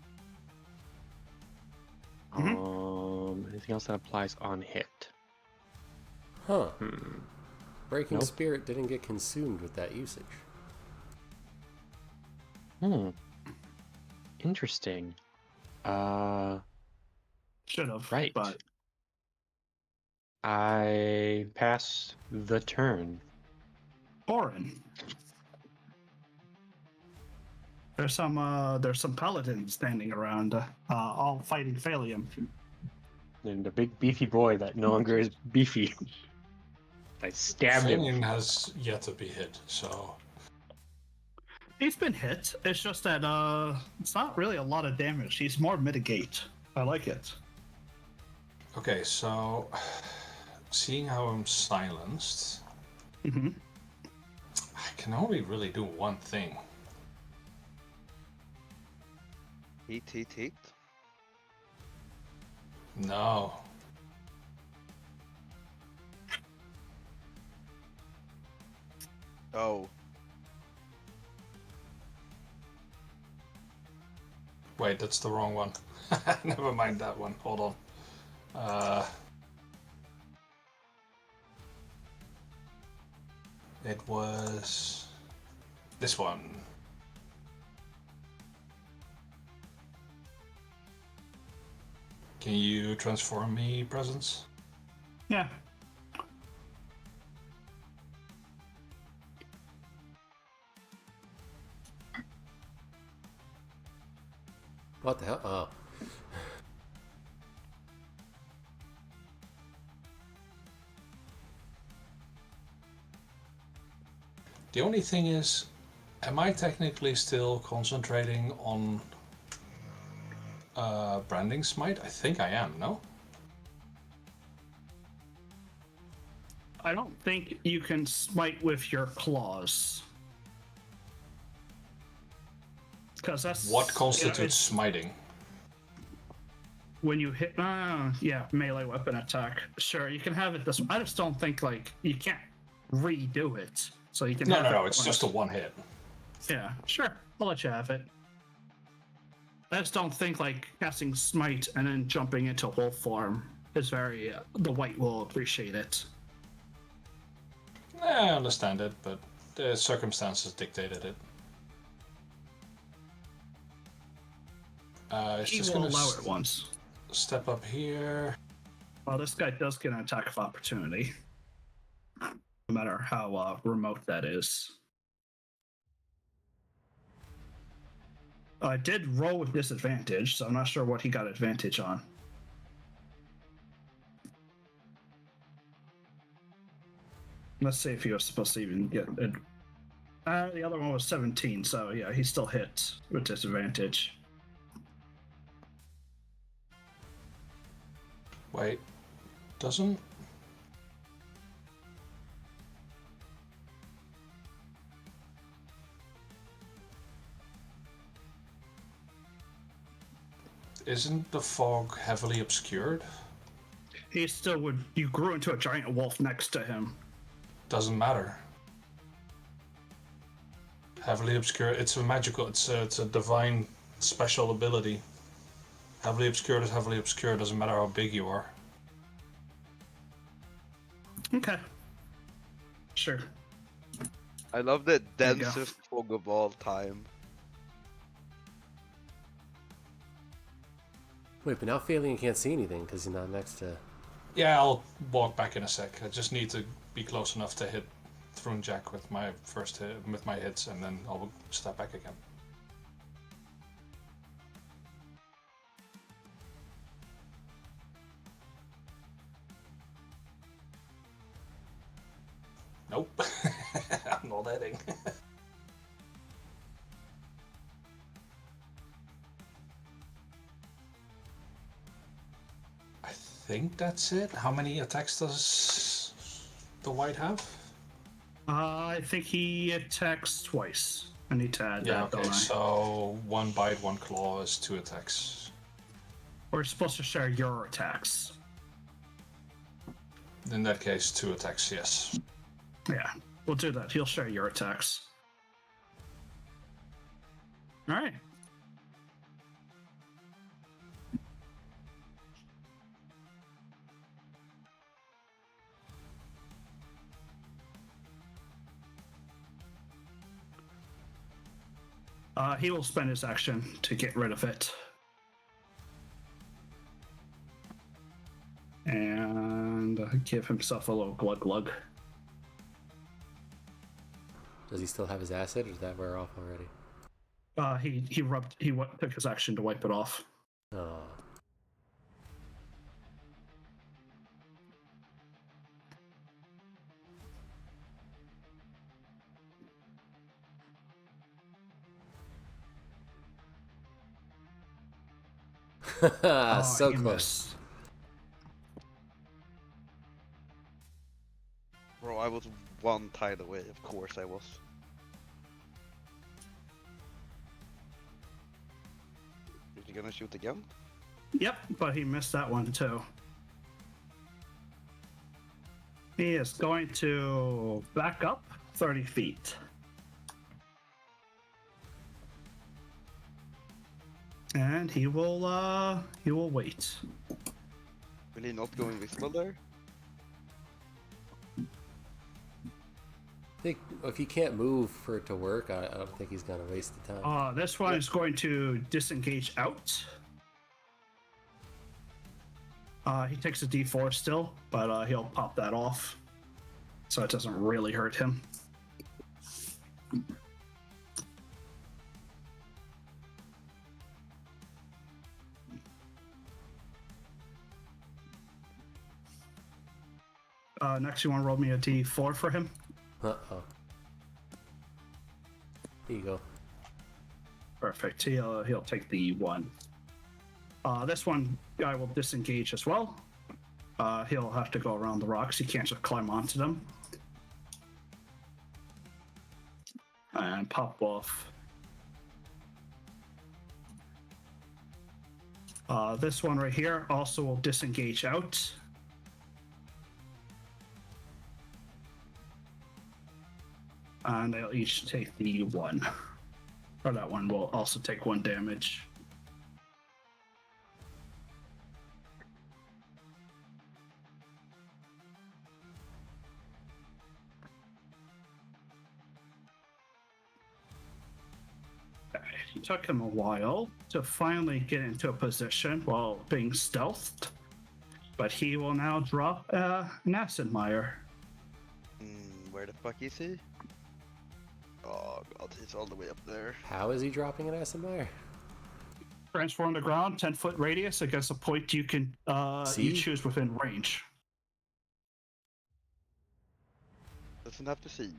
B: Mhm.
C: Anything else that applies on hit?
A: Huh. Breaking
C: Nope.
A: Spirit didn't get consumed with that usage.
C: Interesting.
B: Should have.
C: Right.
B: But
C: I pass the turn.
B: Orin. There's some paladins standing around, all fighting Phalium.
C: And the big beefy boy that no longer is beefy. I stabbed him.
E: Fanion has yet to be hit, so
B: He's been hit. It's just that it's not really a lot of damage. He's more mitigate. I like it.
E: okay. So seeing how I'm silenced,
B: Mm-hmm.
E: I can only really do one thing.
F: Heat.
E: No.
F: Oh.
E: Wait, that's the wrong one. Never mind that one. Hold on. It was this one. Can you transform me, Presence?
B: Yeah.
A: What the hell? Oh.
E: The only thing is, am I technically still concentrating on branding smite? I think I am, no?
B: I don't think you can smite with your claws. Because that's
E: What constitutes
B: it's
E: smiting?
B: when you hit. Yeah, melee weapon attack. Sure, you can have it this. I just don't think like you can't redo it. So you can.
E: No,
B: have
E: no,
B: it
E: no. It's
B: once.
E: just a one hit.
B: Yeah, sure. I'll let you have it. I just don't think like casting smite and then jumping into wolf form is very. The white will appreciate it.
E: I understand it, but the circumstances dictated it. It's
B: He
E: just
B: will
E: gonna
B: allow it once.
E: step up here.
B: Well, this guy does get an attack of opportunity, no matter how remote that is. I did roll with disadvantage, so I'm not sure what he got advantage on. Let's see if he was supposed to even get it. The other one was 17, so yeah, he still hit with disadvantage.
E: Wait, doesn't... Isn't the fog heavily obscured?
B: He still would. You grew into a giant wolf next to him.
E: Doesn't matter. Heavily obscured. It's a magical. It's a divine special ability. Heavily obscured is heavily obscured. Doesn't matter how big you are.
B: Okay. Sure.
F: I love the
B: There you go.
F: densest fog of all time.
A: Wait, but now Phalian can't see anything because he's not next to...
E: Yeah, I'll walk back in a sec. I just need to be close enough to hit Throne Jack with my first hit, with my hits, and then I'll step back again. Nope. I'm not hitting. I think that's it. How many attacks does the white have?
B: I think he attacks twice. I need to add
E: Yeah,
B: that,
E: okay,
B: don't I?
E: so 1 bite, 1 claw is 2 attacks.
B: We're supposed to share your attacks.
E: In that case, 2 attacks, yes.
B: Yeah, we'll do that. He'll share your attacks. All right. He will spend his action to get rid of it. And give himself a little glug glug.
A: Does he still have his acid, or did that wear off already?
B: He took his action to wipe it off.
A: Oh. So
B: he
A: close.
B: missed.
F: Bro, I was one tile away, of course I was. Is he gonna shoot again?
B: Yep, but he missed that one too. He is going to back up 30 feet. And he will wait.
F: Will he not go invisible there?
A: I think if he can't move for it to work, I don't think he's gonna waste the time.
B: This one is going to disengage out. He takes a D4 still, but he'll pop that off, so it doesn't really hurt him. Next, you want to roll me a D4 for him?
A: Uh-oh. Here you go.
B: Perfect. He'll take the one. This one guy will disengage as well. He'll have to go around the rocks. He can't just climb onto them. And pop off. This one right here also will disengage out. And they'll each take the one. Or that one will also take 1 damage. It took him a while to finally get into a position while being stealthed. but he will now drop an acid mire.
F: Where the fuck is he? Oh god, he's all the way up there.
A: How is he dropping an acid mire?
B: Transform the ground, 10-foot radius against a point you can you choose within range.
F: Doesn't have to see.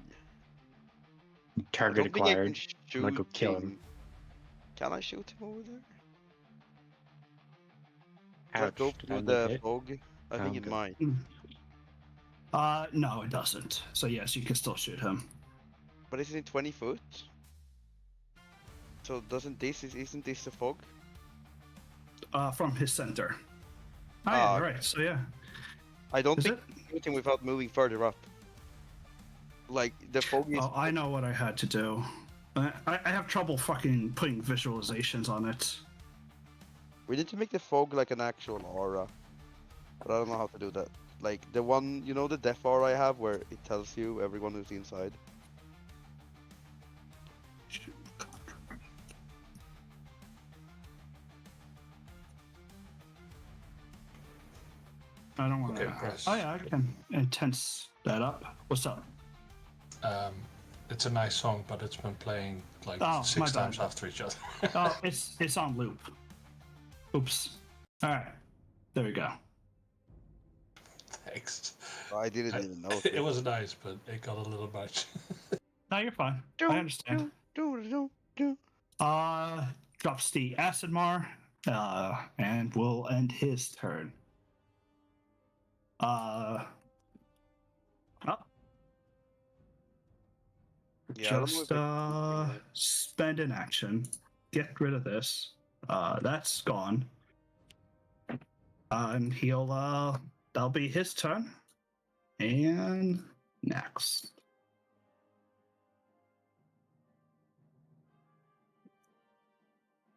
C: Target
F: I don't think I can
C: acquired.
F: shoot
C: I'm gonna go kill him.
F: Can I shoot him over there? Does
C: Ouch.
F: that go
C: Did I
F: through
C: move
F: the
C: it?
F: fog? I think it
C: Okay.
F: might.
B: No, it doesn't. So yes, you can still shoot him.
F: But isn't it 20 foot? So isn't this the fog?
B: From his center. Oh,
F: Ah,
B: yeah,
F: okay.
B: right. So yeah.
F: I don't
B: Is
F: think
B: it?
F: you can shoot him without moving further up. Like the fog is.
B: Oh, I know what I had to do. I have trouble fucking putting visualizations on it.
F: We need to make the fog like an actual aura. But I don't know how to do that. Like the one, you know, the death aura I have where it tells you everyone who's inside.
B: I don't want to.
E: Okay, press.
B: Oh yeah, I can intense that up. What's up?
E: It's a nice song, but it's been playing like
B: Oh, my
E: 6
B: bad.
E: times after each other.
B: Oh, it's on loop. Oops. All right. There we go.
E: Thanks.
F: I didn't even know.
E: It was nice, but it got a little much.
B: No, you're fine. I understand. Drops the acid mar, and will end his turn. Oh.
F: Yeah, I don't know
B: Just
F: if I can-
B: spend an action. Get rid of this. That's gone. And he'll that'll be his turn. And next.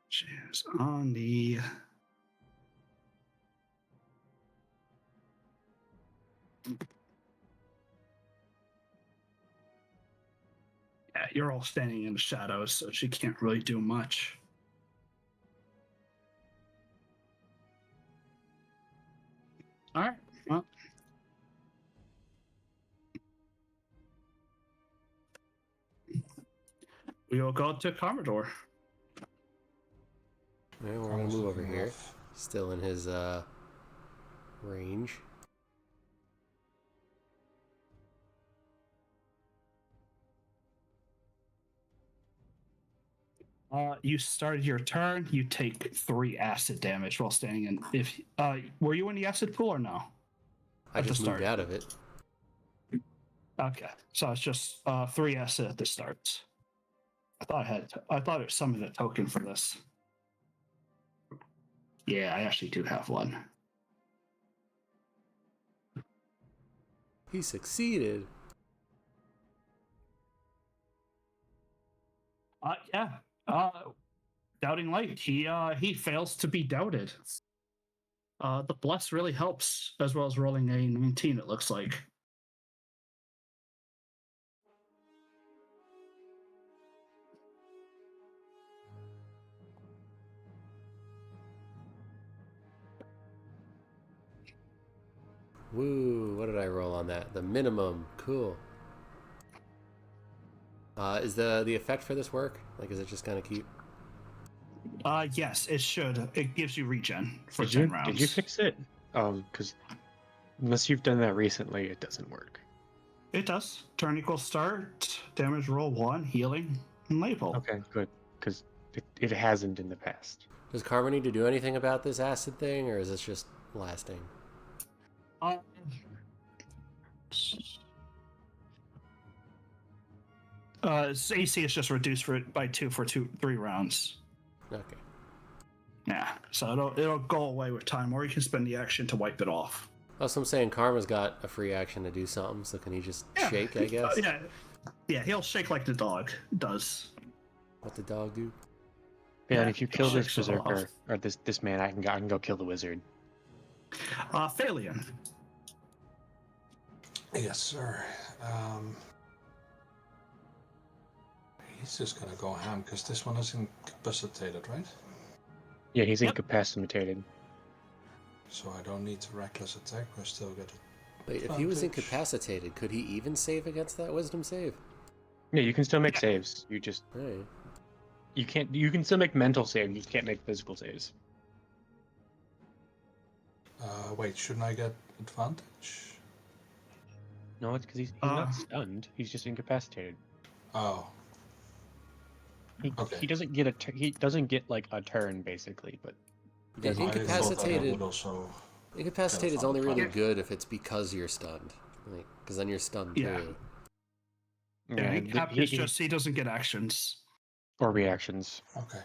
B: She's on the yeah, you're all standing in the shadows, so she can't really do much. All right. Well, we will go to Commodore.
A: Alright, we're gonna
E: Almost
A: move over
E: looking
A: here.
E: rough.
A: Still in his range.
B: You started your turn. You take 3 acid damage while standing in. If were you in the acid pool or no?
A: I
B: At the
A: just moved
B: start.
A: out of it.
B: Okay, so it's just 3 acid at the start. I thought it was some of the token for this. Yeah, I actually do have one.
A: He succeeded.
B: Yeah. Doubting light. He fails to be doubted. The bless really helps, as well as rolling a 19. It looks like.
A: Woo, what did I roll on that? The minimum. Cool. Is the effect for this work? Like, is it just gonna keep?
B: Yes, it should. It gives you regen for
C: Did
B: 10
C: you
B: rounds.
C: did you fix it? Because unless you've done that recently, it doesn't work.
B: It does. Turn equals start. Damage roll 1. Healing and label.
C: Okay, good. Because it hasn't in the past.
A: Does Karma need to do anything about this acid thing, or is this just lasting?
B: Its AC is just reduced by 2 for 3 rounds.
A: Okay.
B: Yeah, so it'll go away with time, or you can spend the action to wipe it off.
A: Also, I'm saying Karma's got a free action to do something, so can he just shake, I guess?
B: Yeah, he'll shake like the dog does.
A: What the dog do?
C: Yeah, and
B: Yeah,
C: if you kill this
B: shakes it off.
C: berserker or this man, I can go kill the wizard.
B: Phalian.
E: Yes, sir. He's just gonna go ham because this one is incapacitated, right?
C: Yeah, he's
B: Yep.
C: incapacitated.
E: So I don't need to reckless attack, I still get it.
A: Wait, if he was incapacitated, could he even save against that wisdom save?
C: Yeah, you can still make saves. You just
A: Right.
C: you can't. You can still make mental saves. You just can't make physical saves.
E: Wait, shouldn't I get advantage?
C: No, it's because he's not stunned. He's just incapacitated.
E: Oh. Okay.
C: He doesn't get he doesn't get like a turn basically, but
A: Yeah,
C: doesn't get
A: incapacitated.
E: Also
A: Incapacitated is only really good if it's because you're stunned, because then you're stunned too.
B: Yeah, he doesn't get actions
C: or reactions.
E: Okay.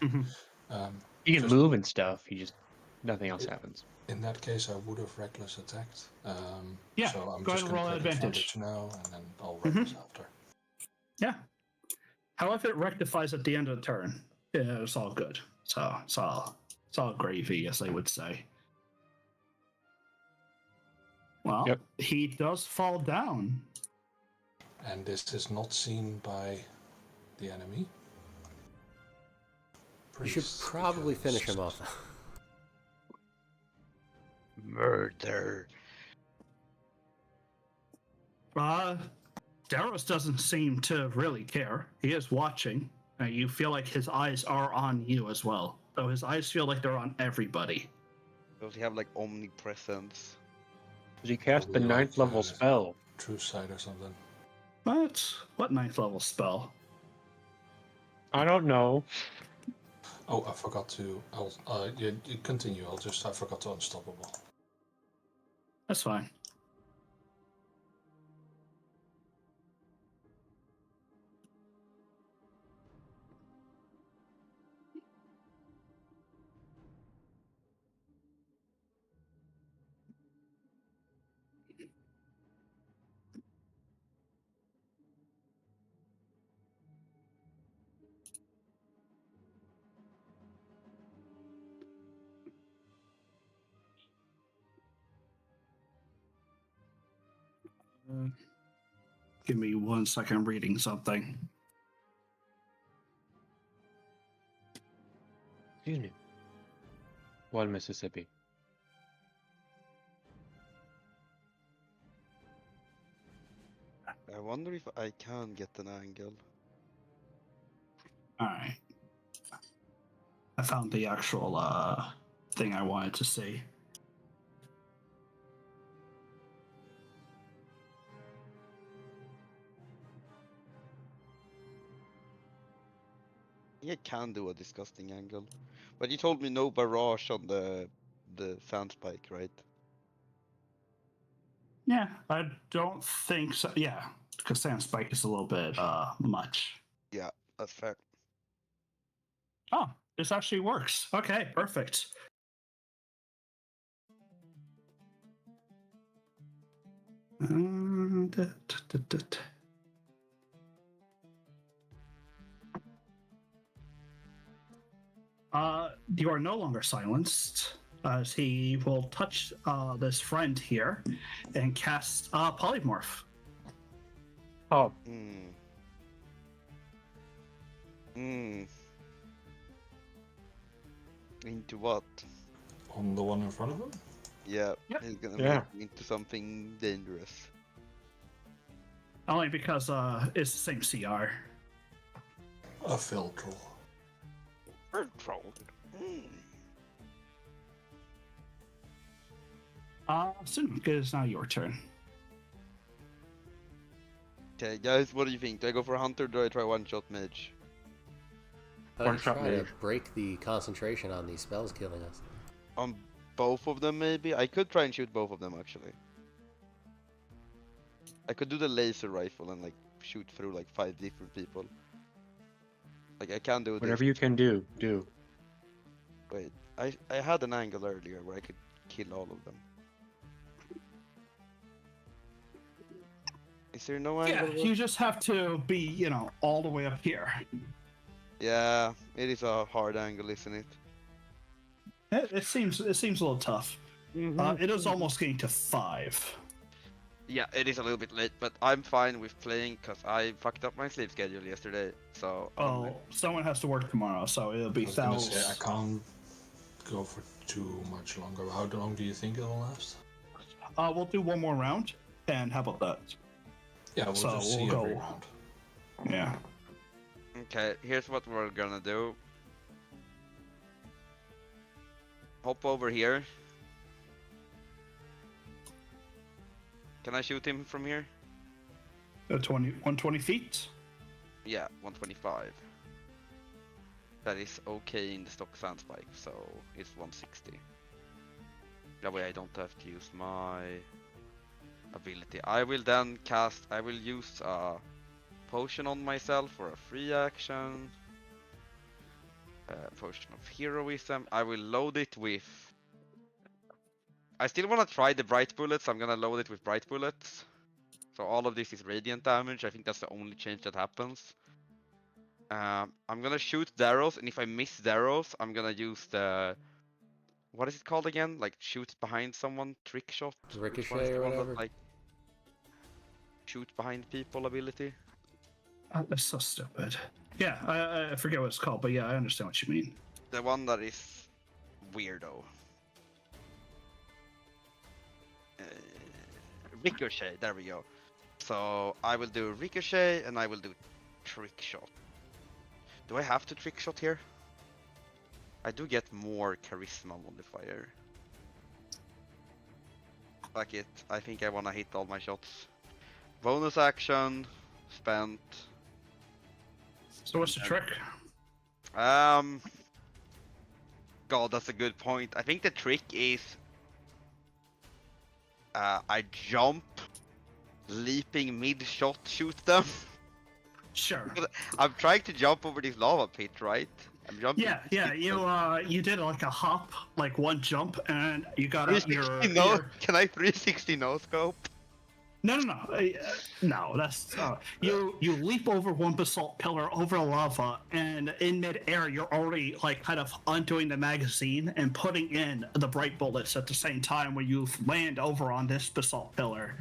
C: He can move and stuff. He just nothing else happens.
E: In that case, I would have reckless attacked.
B: Yeah,
E: so I'm
B: go
E: just
B: ahead and roll
E: gonna
B: advantage
E: now, and then I'll reckless after.
B: Yeah. However, it rectifies at the end of the turn. Yeah, it's all good. So it's all gravy, as they would say. Well, he does fall down.
E: And this is not seen by the enemy.
A: You should probably finish him off.
D: Murder.
B: Daros doesn't seem to really care. He is watching. You feel like his eyes are on you as well. So his eyes feel like they're on everybody.
D: Does he have like omnipresence?
C: Does he cast the 9th level spell?
E: True sight or something.
B: What 9th level spell?
C: I don't know.
E: Oh, I forgot to. You continue. I forgot to unstoppable.
B: That's fine. Give me 1 second reading something.
C: Excuse me. One Mississippi.
D: I wonder if I can get an angle.
B: Alright. I found the actual thing I wanted to see.
D: I can do a disgusting angle, but you told me no barrage on the sand spike, right?
B: Yeah, I don't think so. Yeah, because sand spike is a little bit much.
D: Yeah, that's fair.
B: Oh, this actually works. Okay, perfect. You are no longer silenced, as he will touch this friend here and cast polymorph.
C: Oh.
D: Into what?
E: On the one in front of him?
D: Yeah, he's gonna make me into something dangerous.
B: Only because it's the same CR.
E: A filter.
B: Soon, it's now your turn.
D: Okay, guys, what do you think? Do I go for Hunter or do I try one-shot Mage?
A: I would try to break the concentration on these spells killing us.
D: On both of them, maybe? I could try and shoot both of them, actually. I could do the laser rifle and, like, shoot through, like, 5 different people. Like, I can do
C: whatever you can do.
D: Wait, I had an angle earlier where I could kill all of them. Is there no angle?
B: Yeah, you just have to be, all the way up here.
D: Yeah, it is a hard angle, isn't it?
B: It seems a little tough. It is almost getting to 5.
D: Yeah, it is a little bit late, but I'm fine with playing because I fucked up my sleep schedule yesterday. So.
B: Someone has to work tomorrow, so it'll be thousands.
E: I can't go for too much longer. How long do you think it'll last?
B: We'll do one more round, and how about that?
E: Yeah, we'll
B: So
E: just
B: we'll
E: see
B: go-
E: every round.
B: Yeah.
F: Okay, here's what we're gonna do. Hop over here. Can I shoot him from here?
B: 120 feet.
F: Yeah, 125. That is okay in the stock sand spike, so it's 160. That way I don't have to use my ability. I will then cast, I will use a potion on myself for a free action. Potion of heroism. I will load it with... I still want to try the bright bullets, I'm gonna load it with bright bullets. So all of this is radiant damage, I think that's the only change that happens. I'm gonna shoot the arrows, and if I miss the arrows, I'm gonna use the... What is it called again? Like shoot behind someone, trick shot? Which one is
A: Ricochet
F: the
A: or
F: one
A: whatever.
F: that, like, shoot behind people ability?
B: That's so stupid. Yeah, I forget what it's called, but yeah, I understand what you mean.
F: The one that is weirdo. Ricochet, there we go. So I will do Ricochet and I will do Trick Shot. Do I have to Trick Shot here? I do get more Charisma modifier. Fuck it, I think I wanna hit all my shots. Bonus action, spent.
B: So what's the trick?
F: God, that's a good point. I think the trick is I jump, leaping mid-shot, shoot them.
B: Sure.
F: I'm trying to jump over this lava pit, right? I'm jumping.
B: Yeah. You did like a hop, like one jump, and you got out
F: 360 no. Can I 360 no scope?
B: No. That's you leap over one basalt pillar over lava, and in midair you're already like kind of undoing the magazine and putting in the bright bullets at the same time when you land over on this basalt pillar,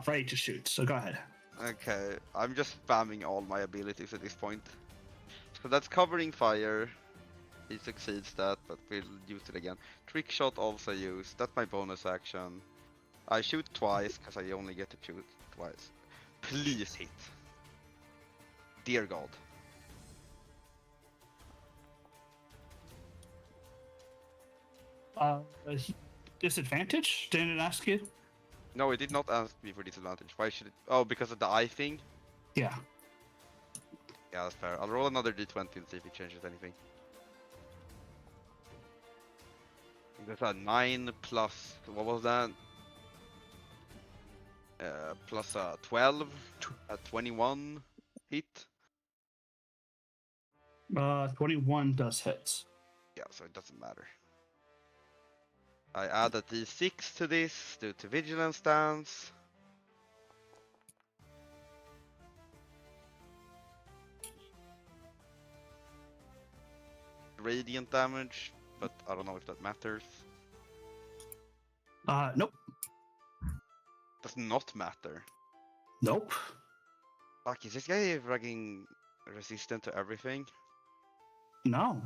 B: ready to shoot. So go ahead.
F: Okay, I'm just spamming all my abilities at this point. So that's covering fire. He succeeds that, but we'll use it again. Trick shot also used. That's my bonus action. I shoot twice because I only get to shoot twice. Please hit. Dear God.
B: Disadvantage? Didn't it ask you?
F: No, it did not ask me for disadvantage. Why should it? Oh, because of the eye thing?
B: Yeah.
F: Yeah, that's fair. I'll roll another d20 and see if it changes anything. That's a 9 plus, what was that? Plus 12, 21 hit.
B: 21 does hit.
F: Yeah, so it doesn't matter. I add a d6 to this due to vigilance stance. Radiant damage, but I don't know if that matters.
B: Nope.
F: Does not matter.
B: Nope.
F: Fuck, is this guy fucking resistant to everything?
B: No.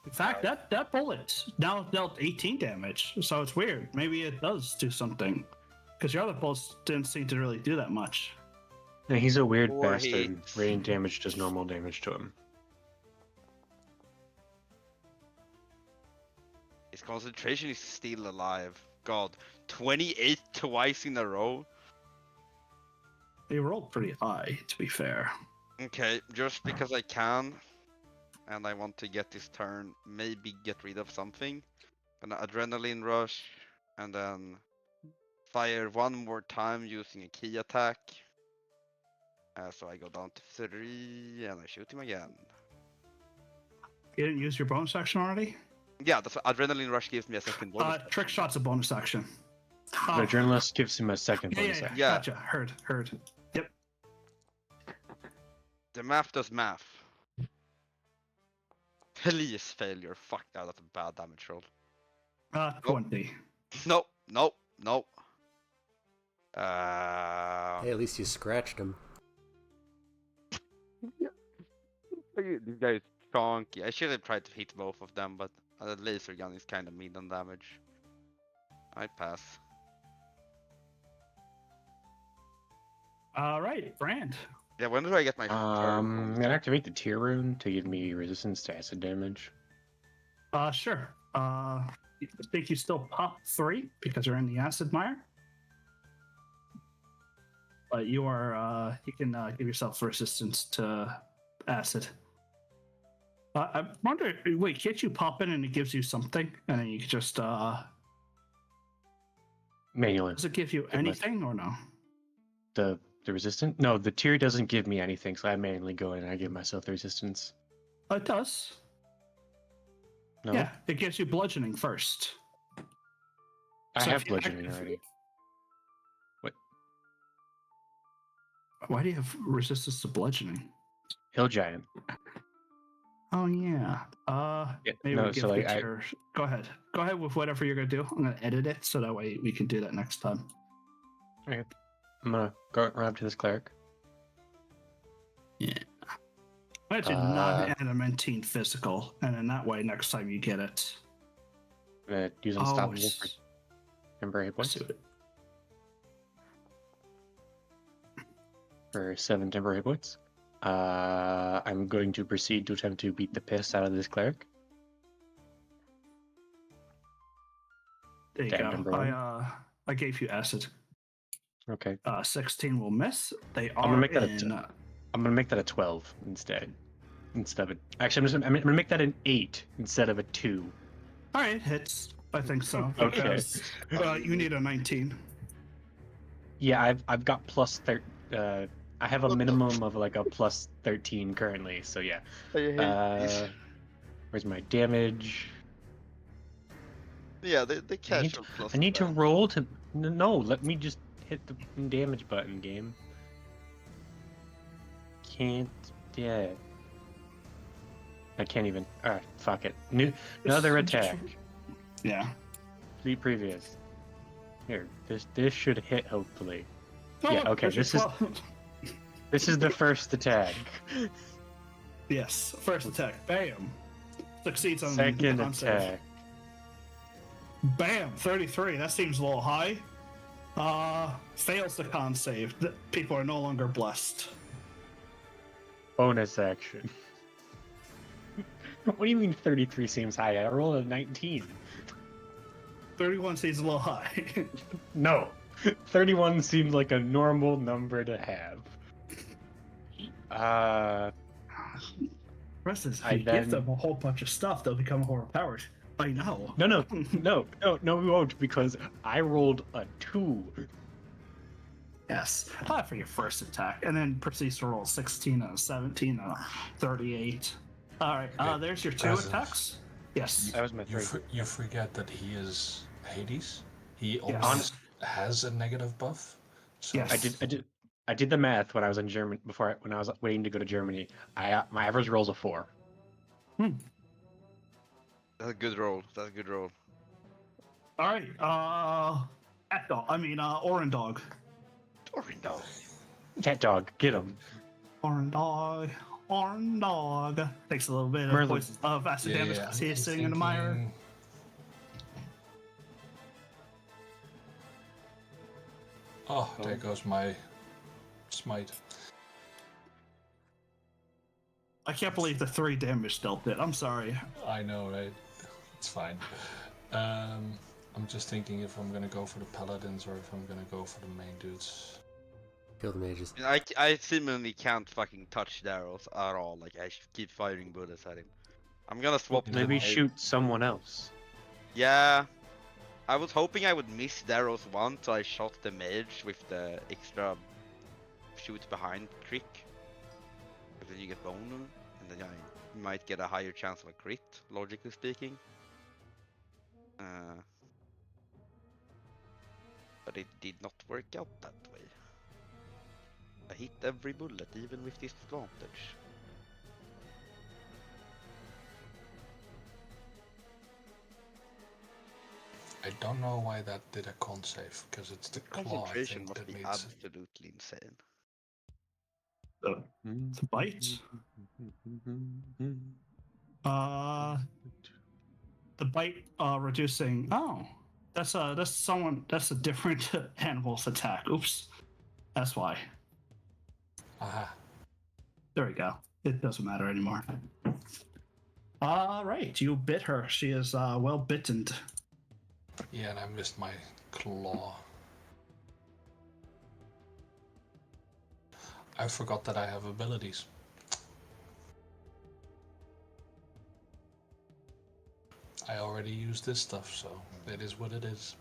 B: In fact, that bullet now dealt 18 damage, so it's weird. Maybe it does do something. Because your other bullets didn't seem to really do that much.
C: No, he's a weird
F: Or
C: bastard.
F: hits.
C: Radiant damage does normal damage to him.
F: His concentration is still alive. God, 28 twice in a row?
B: They rolled pretty high, to be fair.
F: Okay, just because I can, and I want to get this turn, maybe get rid of something. An adrenaline rush, and then fire one more time using a key attack. So I go down to 3, and I shoot him again.
B: You didn't use your bonus action already?
F: Yeah, that's adrenaline rush gives me a second bonus.
B: Trick shot's a bonus action.
C: The journalist gives him a second bonus action.
F: Yeah.
B: Gotcha. Heard. Yep.
F: The math does math. Please failure. Fuck that, that's a bad damage roll.
B: 20.
F: No.
A: Hey, at least you scratched him.
F: These guys chunky. I should have tried to hit both of them, but the laser gun is kind of mid on damage. I pass.
B: All right, Brand.
F: Yeah, when do I get my
C: I'm gonna activate the tier rune to give me resistance to acid damage.
B: Sure. I think you still pop 3 because you're in the acid mire. But you are you can give yourself resistance to acid. I wonder. Wait, can't you pop in and it gives you something, and then you can just
C: Manually.
B: does it give you anything or no?
C: The resistance? No, the tier doesn't give me anything, so I manually go in and I give myself the resistance.
B: Oh, it does.
C: No,
B: Yeah, it gives you bludgeoning first.
C: I
B: So
C: have
B: if you
C: bludgeoning already. What?
B: Why do you have resistance to bludgeoning?
C: Hill giant.
B: Oh yeah.
C: Yeah,
B: Maybe
C: no,
B: we give
C: so
B: the
C: like I
B: tier. Go ahead. Go ahead with whatever you're gonna do. I'm gonna edit it so that way we can do that next time.
C: I'm gonna go run up to this cleric.
B: Yeah. I did non-adamantine physical, and in that way, next time you get it.
C: I'm gonna use unstoppable for temporary hit points. For 7 temporary hit points. I'm going to proceed to attempt to beat the piss out of this cleric.
B: There you
C: Damn,
B: go.
C: number 1.
B: I gave you acid.
C: Okay.
B: 16 will miss. They are
C: I'm gonna make that
B: in.
C: I'm gonna make that a 12 instead. Instead of actually, I'm gonna make that an 8 instead of a 2.
B: All right, hits. I think so.
C: Okay.
B: Because, you need a 19.
C: Yeah, I've got plus I have a minimum of like a plus 13 currently, so yeah.
F: I hate this.
C: Where's my damage?
F: Yeah, the casual plus.
C: I need to roll to. No, let me just hit the damage button, game. Can't. Yeah. I can't even. Alright, fuck it. Another attack.
B: Yeah.
C: 3 previous. Here, this should hit hopefully.
B: Oh,
C: Yeah, okay, this is the first attack.
B: Yes, first attack. Bam. Succeeds on
C: Second
B: the con save.
C: attack.
B: Bam, 33. That seems a little high. Fails the con save. People are no longer blessed.
C: Bonus action. What do you mean 33 seems high? I rolled a 19.
B: 31 seems a little high.
C: No. 31 seems like a normal number to have.
B: Rest is,
C: I
B: if you
C: then-
B: give them a whole bunch of stuff, they'll become overpowered. I know.
C: No, we won't, because I rolled a 2.
B: Yes. For your first attack. And then proceeds to roll 16 and a 17 and a 38. Alright, there's your 2 attacks. Yes.
C: That was my 3.
E: You forget that he is Hades. He
B: Yes.
E: also has a negative buff. So
B: Yes.
C: I did the math when I was in Germany when I was waiting to go to Germany. My average roll's a 4.
F: That's a good roll. That's a good roll.
B: Alright, Orin Dog.
F: Orin dog.
C: Cat dog, get him.
B: Orin Dog. Orin Dog. Takes a little bit of,
C: Merlin.
B: of acid damage because he is sitting in the mire.
E: Thinking- Oh, there goes my smite.
B: I can't believe the 3 damage dealt it. I'm sorry.
E: I know, right? It's fine. I'm just thinking if I'm gonna go for the paladins or if I'm gonna go for the main dudes.
A: Kill the mages.
F: I seemingly can't fucking touch the arrows at all. Like I keep firing bullets at him. I'm gonna swap. to
C: Maybe
F: the-
C: shoot someone else.
F: Yeah. I was hoping I would miss the arrows once, so I shot the mage with the extra shoot behind trick. Because then you get bone, and then I might get a higher chance of a crit, logically speaking. But it did not work out that way. I hit every bullet, even with disadvantage.
E: I don't know why that did a con save, because it's the claw I
F: Concentration
E: think
F: must
E: that
F: be
E: needs.
F: absolutely insane.
B: The bite? The bite reducing. Oh, that's a different animal's attack. Oops, that's why.
E: Aha.
B: There we go. It doesn't matter anymore. All right, you bit her. She is well bitten.
E: Yeah, and I missed my claw. I forgot that I have abilities. I already used this stuff, so it is what it is.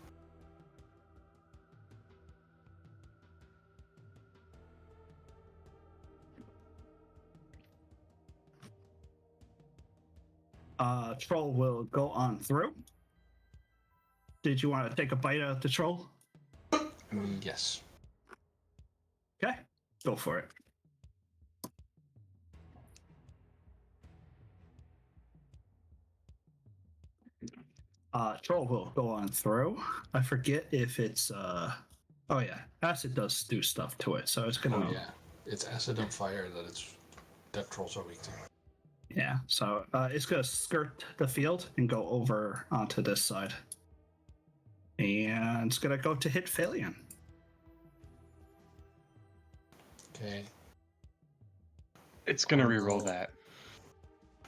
B: Troll will go on through. Did you want to take a bite out of the troll?
E: Yes.
B: Okay, go for it. Troll will go on through. I forget if it's oh yeah, acid does do stuff to it, so it's gonna.
E: Oh yeah, it's acid and fire that trolls are weak to.
B: Yeah, so it's gonna skirt the field and go over onto this side, and it's gonna go to hit Phalion.
C: Okay. It's gonna reroll that.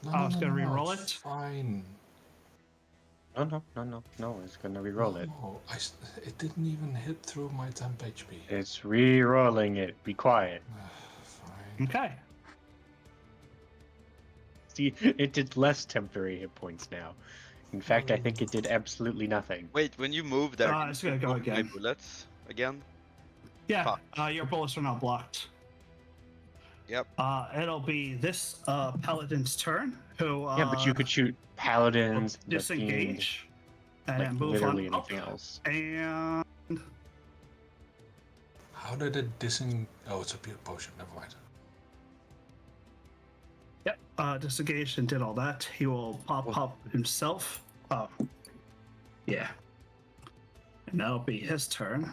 E: No,
B: it's gonna reroll
E: it's
B: it?
E: fine.
C: No. It's gonna reroll it.
E: Oh, it didn't even hit through my temp HP.
C: It's re-rolling it. Be quiet.
E: Fine.
B: Okay.
C: See, it did less temporary hit points now. In fact, I think it did absolutely nothing.
F: Wait, when you move there,
B: It's gonna go
F: block my
B: again.
F: bullets again?
B: Yeah, your bullets are not blocked.
F: Yep.
B: It'll be this paladin's turn. Who?
C: Yeah, but you could shoot paladins, the fiend,
B: disengage, and
C: like
B: then move
C: literally
B: on up,
C: anything else.
B: and
E: How did it Oh, it's a pure potion. Never mind.
B: yep, disengaged and did all that. He will pop up himself. Oh, yeah, and that'll be his turn.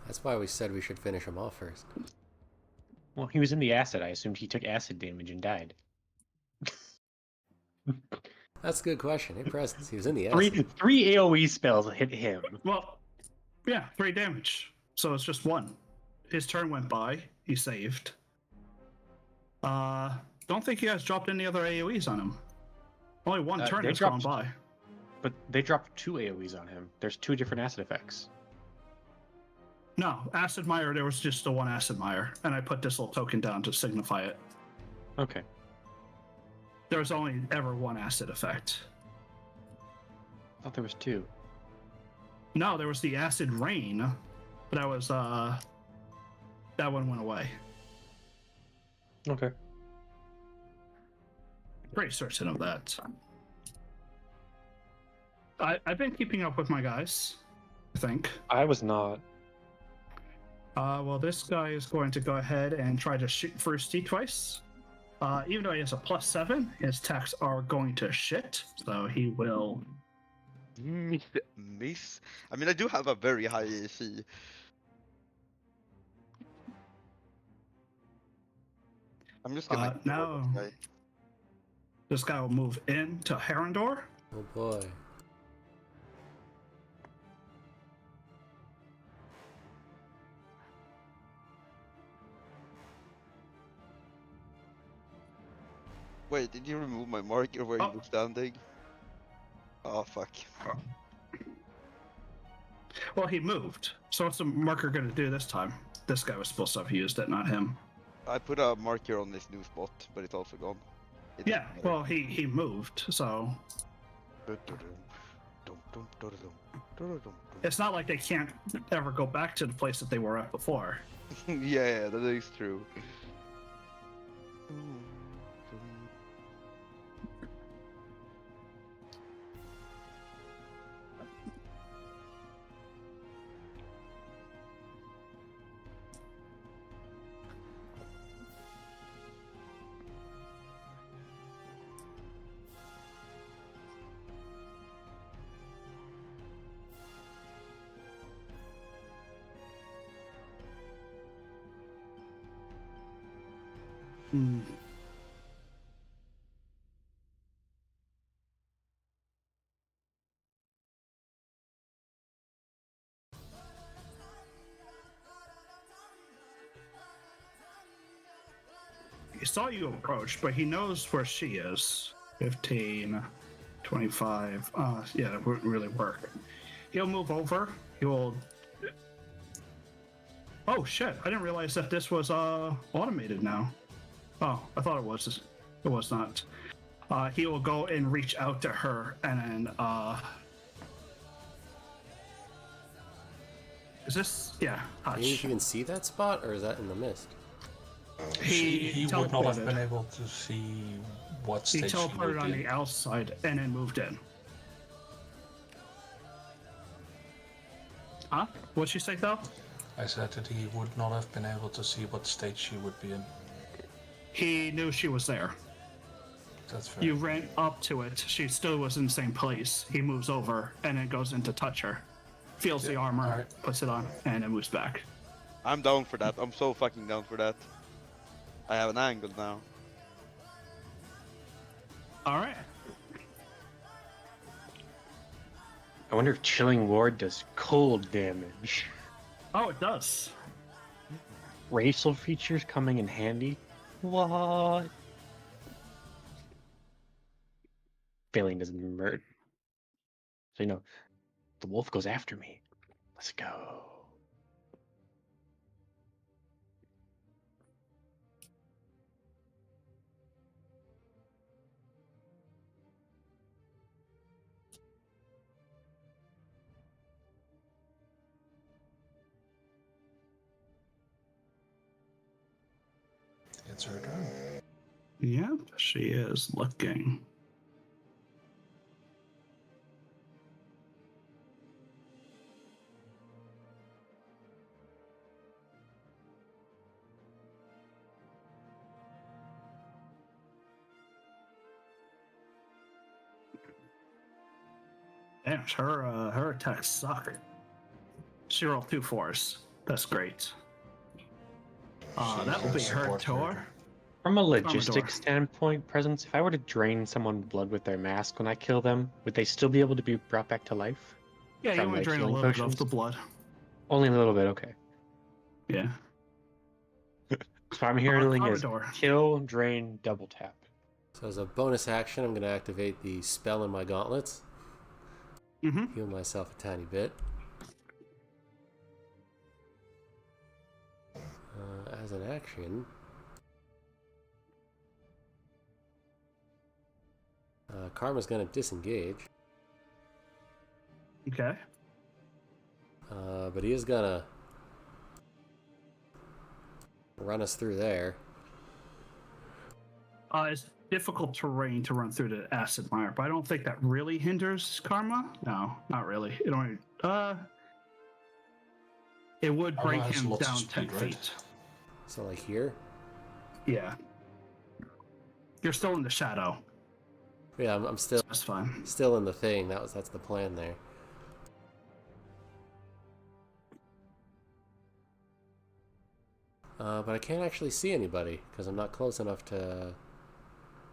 A: That's why we said we should finish him off first.
C: Well, he was in the acid. I assumed he took acid damage and died.
A: That's a good question. Hey, Presence, he was in the acid.
C: Three AoE spells hit him.
B: Well, yeah, 3 damage. So it's just 1. His turn went by. He saved. Don't think you guys dropped any other AoEs on him. Only one turn has gone by.
C: But they dropped 2 AoEs on him. There's 2 different acid effects.
B: No, Acid Mire, there was just the one Acid Mire, and I put this little token down to signify it.
C: Okay.
B: There was only ever one acid effect.
C: I thought there was 2.
B: No, there was the Acid Rain, but that was, that one went away.
C: Okay.
B: Pretty certain of that. I've been keeping up with my guys, I think.
C: I was not.
B: Well, this guy is going to go ahead and try to shoot Frosty twice. Even though he has a +7, his attacks are going to shit, so he will...
F: Miss? I mean, I do have a very high AC. I'm just gonna
B: now this guy will move in to Herondor.
A: Oh boy.
F: Wait, did you remove my marker where you were standing? Oh, fuck.
B: Well, he moved. So what's the marker going to do this time? This guy was supposed to have used it, not him.
F: I put a marker on this new spot, but it's also gone.
B: Yeah, well, he moved, so... It's not like they can't ever go back to the place that they were at before.
F: Yeah, that is true.
B: He saw you approach, but he knows where she is. 15, 25. Yeah, that wouldn't really work. He'll move over. He will. Oh shit! I didn't realize that this was automated now. Oh, I thought it was. It was not. He will go and reach out to her, and then is this? Yeah,
A: Do you
B: touch.
A: think you can see that spot, or is that in the mist?
E: He would not have
B: teleported.
E: been able to see what
B: He
E: stage she would
B: teleported on
E: be
B: the
E: in.
B: outside and then moved in. Huh? What'd she say though?
E: I said that he would not have been able to see what stage she would be in.
B: He knew she was there.
E: That's fair.
B: You ran up to it. She still was in the same place. He moves over and then goes in to touch her. Feels the armor,
E: alright.
B: puts it on, and then moves back.
F: I'm down for that. I'm so fucking down for that. I have an angle now.
B: Alright.
C: I wonder if Chilling Ward does cold damage.
B: Oh, it does.
C: Racial features coming in handy. What? Failing doesn't murder. So, you know, the wolf goes after me. Let's go.
E: It's her turn.
B: Yep, she is looking. Damn, her attacks suck. She rolled 2 4s. That's great. That will be her tour.
C: From a
B: Commodore.
C: logistics standpoint, Presence, if I were to drain someone blood with their mask when I kill them, would they still be able to be brought back to life?
B: Yeah, you
C: From,
B: want to
C: like,
B: drain a
C: healing
B: little bit of
C: potions?
B: the blood.
C: Only a little bit, okay.
B: Yeah.
C: So I'm hearing is
B: Commodore.
C: kill, drain, double tap.
A: So as a bonus action, I'm going to activate the spell in my gauntlets.
B: Mm-hmm.
A: Heal myself a tiny bit. As an action, Karma's going to disengage.
B: Okay.
A: But he is going to run us through there.
B: It's difficult terrain to run through the acid mire, but I don't think that really hinders Karma. No, not really. It only it would
E: Karma
B: bring
E: has
B: him
E: lots of
B: down
E: speed,
B: 10
E: right?
B: feet.
A: So like here.
B: Yeah. You're still in the shadow.
A: Yeah, I'm still
B: That's fine.
A: still in the thing. That's the plan there. But I can't actually see anybody because I'm not close enough to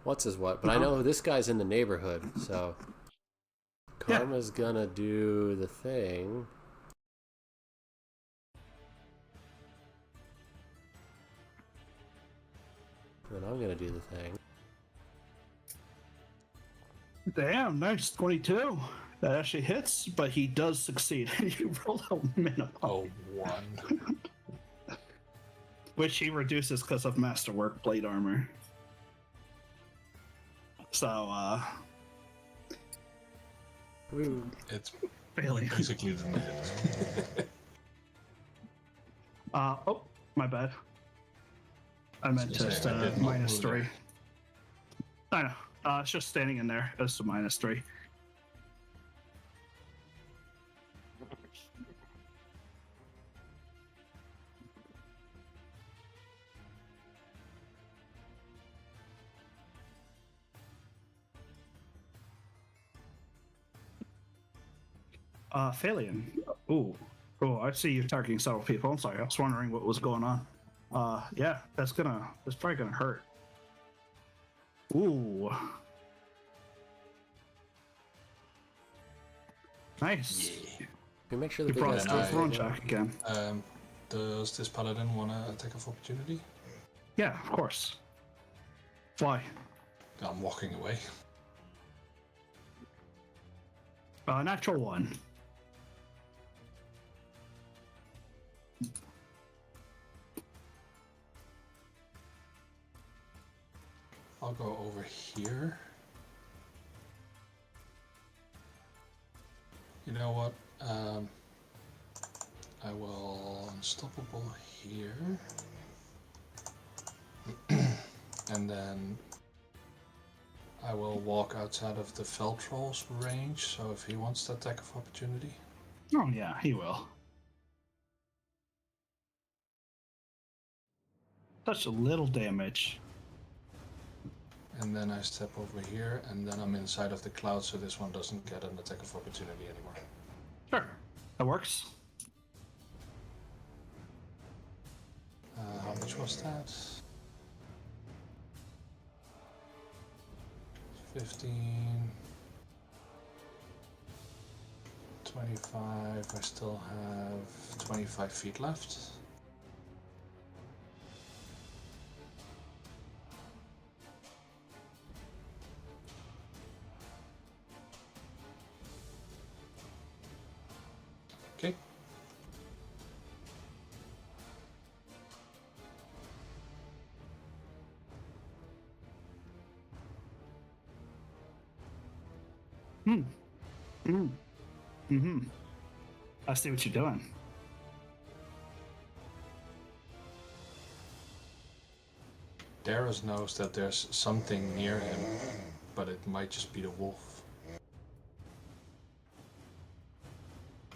A: what's his what. But I know this guy's in the neighborhood, so Karma's gonna do the thing. And then I'm gonna do the thing.
B: Damn, nice 22. That actually hits, but he does succeed. You roll a minimum,
E: Oh, 1.
B: which he reduces because of masterwork blade armor. So,
A: Woo.
E: It's
B: failing.
E: basically the net.
B: Oh, my bad. I meant
E: Just
B: just
E: saying, I did not
B: minus
E: move
B: 3.
E: there.
B: I know. It's just standing in there. It's a minus 3. Phalian. Ooh. Oh, I see you targeting several people. I'm sorry. I was wondering what was going on. Yeah, that's probably gonna hurt. Ooh. Nice.
E: Yeah.
A: Can you make sure
B: You
A: the big
B: brought
A: guy's
B: it
E: then
B: to
A: still
B: a thrown
A: there?
B: check again.
E: Does this paladin want to attack of opportunity?
B: Yeah, of course. Why?
E: I'm walking away.
B: Natural 1.
E: I'll go over here. You know what? I will unstoppable here. And then I will walk outside of the Feltroll's range, so if he wants to attack of opportunity.
B: Oh yeah, he will. Such a little damage.
E: And then I step over here, and then I'm inside of the cloud, so this one doesn't get an attack of opportunity anymore.
B: Sure, that works.
E: How much was that? 15, 25, I still have 25 feet left. Okay.
B: I see what you're doing.
E: Darius knows that there's something near him, but it might just be the wolf.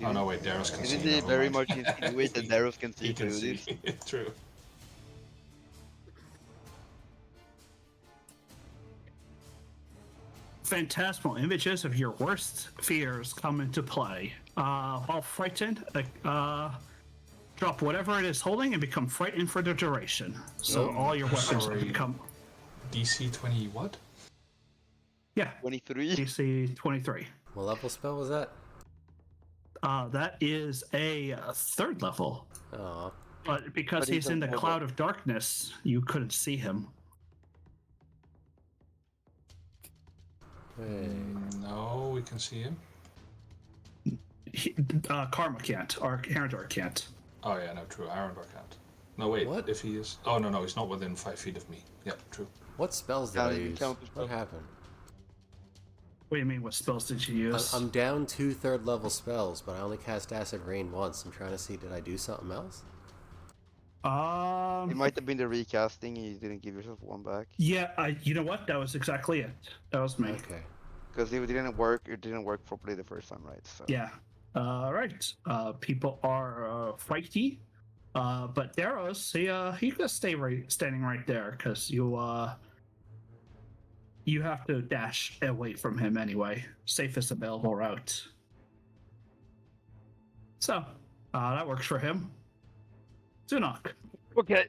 E: Oh no, wait, Darius can see.
F: Isn't he
E: never
F: very
E: mind.
F: much insinuate that Darius can see
E: He can
F: through
E: see.
F: this?
E: True.
B: Phantasmal images of your worst fears come into play. While frightened, drop whatever it is holding and become frightened for the duration. So all your weapons
E: sorry.
B: become...
E: DC 20 what?
B: Yeah,
F: 23?
B: DC 23.
A: What level spell was that?
B: That is a 3rd level.
A: Oh,
B: But because
F: But
B: he's in the
F: unmobile.
B: cloud of darkness, you couldn't see him.
A: hey.
E: No, we can see him.
B: Karma can't, or Arendar can't.
E: Oh yeah, no, true. Arendar can't. No, wait.
A: What?
E: If he is? Oh no, he's not within 5 feet of me. Yep, true.
A: What spells did I
F: Can't even
A: use?
F: count the
A: What
F: spell.
A: happened?
B: What do you mean, what spells did you use?
A: I'm down 2 3rd level spells, but I only cast Acid Rain once. I'm trying to see, did I do something else?
F: It might have been the recasting and you didn't give yourself one back.
B: Yeah, you know what? That was exactly it. That was me.
A: Okay.
F: Because it didn't work properly the first time, right? So.
B: Yeah. Right. People are fighty. But Daros, he could stay standing right there because you have to dash away from him anyway. Safest available route. So, that works for him. Tunok.
F: Okay.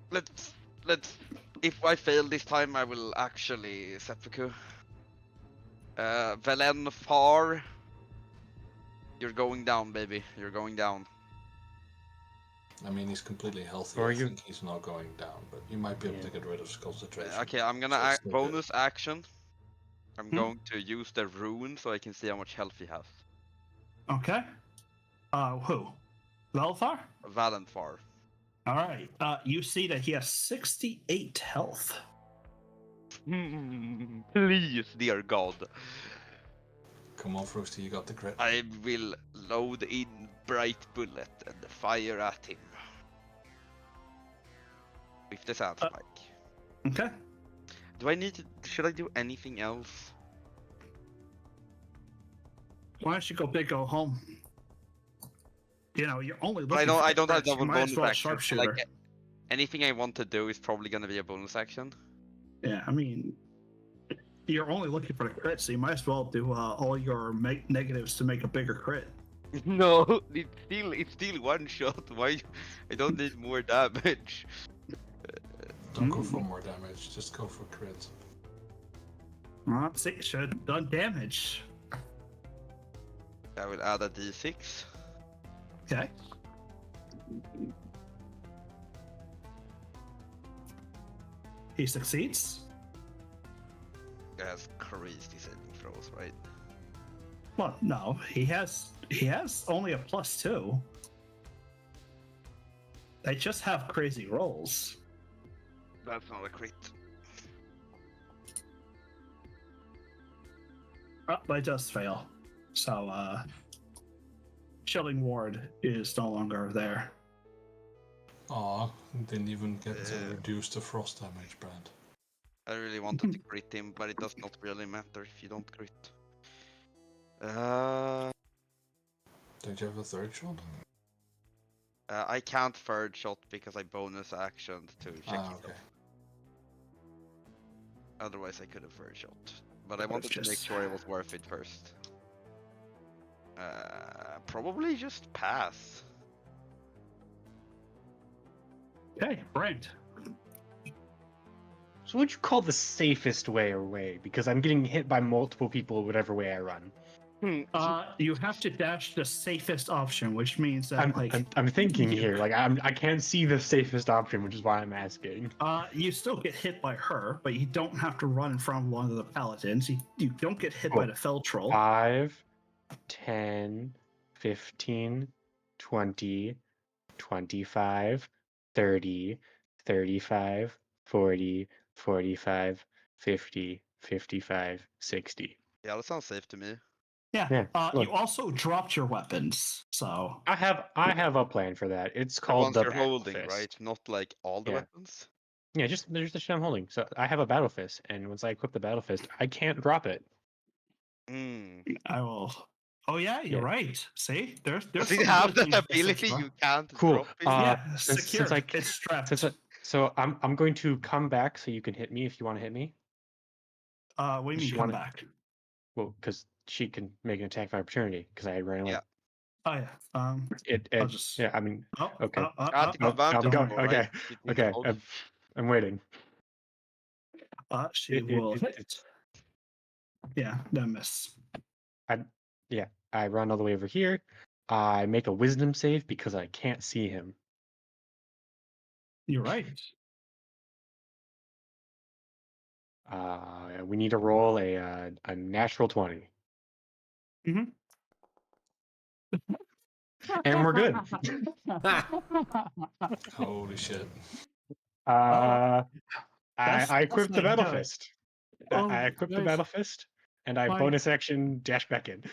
F: Let's. If I fail this time, I will actually seppuku. Velen far. You're going down, baby. You're going down.
E: I mean, he's completely healthy.
C: Or
E: I
C: you-
E: think he's not going down, but you might be able to get rid of his concentration.
F: Okay, I'm gonna
E: So it's still good.
F: bonus action. I'm going to use the rune so I can see how much health he has.
B: Okay. Who? Velthar?
F: Valenfar.
B: All right. You see that he has 68 health.
F: Please, dear God.
E: Come on, Frosty, you got the crit.
F: I will load in bright bullet and fire at him. With the sand spike.
B: Okay.
F: Do I need to? Should I do anything else?
B: Why don't you go big, go home? You know, you're only looking.
F: I
B: for
F: don't have
B: crits. You
F: double
B: might as
F: bonus
B: well
F: action. So
B: sharpshooter.
F: like, anything I want to do is probably gonna be a bonus action.
B: Yeah, I mean, you're only looking for the crit, so you might as well do all your negatives to make a bigger crit.
F: No, it's still one shot. Why? I don't need more damage.
E: Don't go for more damage, just go for crit.
B: See, should have done damage.
F: I will add a d6.
B: Okay. He succeeds.
D: He has crazy saving throws, right?
B: Well, no, he has only a +2. They just have crazy rolls.
D: That's not a crit.
B: Oh, but it does fail. So, Chilling Ward is no longer there.
E: Aw, didn't even get to
D: Yeah.
E: reduce the frost damage, Brad.
D: I really wanted to crit him, but it does not really matter if you don't crit.
E: Don't you have a third shot?
D: I can't third shot because I bonus actioned to check it
E: Okay.
D: off. Otherwise I could have third shot. But I wanted to make sure it was worth it first. Probably just pass.
B: Okay, Brent.
C: So what'd you call the safest way away? Because I'm getting hit by multiple people whatever way I run.
B: You have to dash the safest option, which means that
C: I'm thinking here, like I can't see the safest option, which is why I'm asking.
B: you still get hit by her, but you don't have to run in front of one of the paladins. You don't get hit by the fell troll.
C: 5, 10, 15, 20, 25, 30, 35, 40, 45, 50, 55, 60.
D: Yeah, that sounds safe to me.
B: Yeah.
C: Yeah, look.
B: You also dropped your weapons, so
C: I have a plan for that. It's
D: The
C: called
D: ones
C: the
D: you're
C: Battle
D: holding,
C: Fist.
D: right? Not like all the
C: Yeah.
D: weapons?
C: Yeah, just there's the shit I'm holding. So I have a Battle Fist, and once I equip the Battle Fist, I can't drop it.
B: I will. Oh yeah, you're right. See, there's
D: Does
B: some
D: it have
B: good
D: that
B: things to
D: ability
B: drop.
D: you can't
C: Cool.
D: drop it?
B: Yeah,
C: since
B: secured.
C: I
B: It's strapped.
C: so I'm going to come back so you can hit me if you want to hit me.
B: What do you mean
C: She
B: come
C: wanna-
B: back?
C: Well, because she can make an attack of opportunity because I ran away.
D: Yeah.
B: Oh yeah. I'll just.
C: Yeah, I mean, okay.
D: Can't take advantage
C: I'm going.
D: more, right?
C: Okay,
D: It means
C: okay.
D: both.
C: I'm waiting.
B: She
C: It-
B: will
C: it-
B: hit. Yeah, no miss.
C: I run all the way over here. I make a Wisdom save because I can't see him.
B: You're right.
C: We need to roll a natural 20,
B: Mm-hmm.
C: and we're good.
E: Holy shit.
C: I
B: that's
C: equipped the
B: not
C: Battle
B: good.
C: Fist.
B: Oh,
C: I equipped the
B: nice.
C: Battle Fist, and I
B: Fine.
C: bonus action dash back in.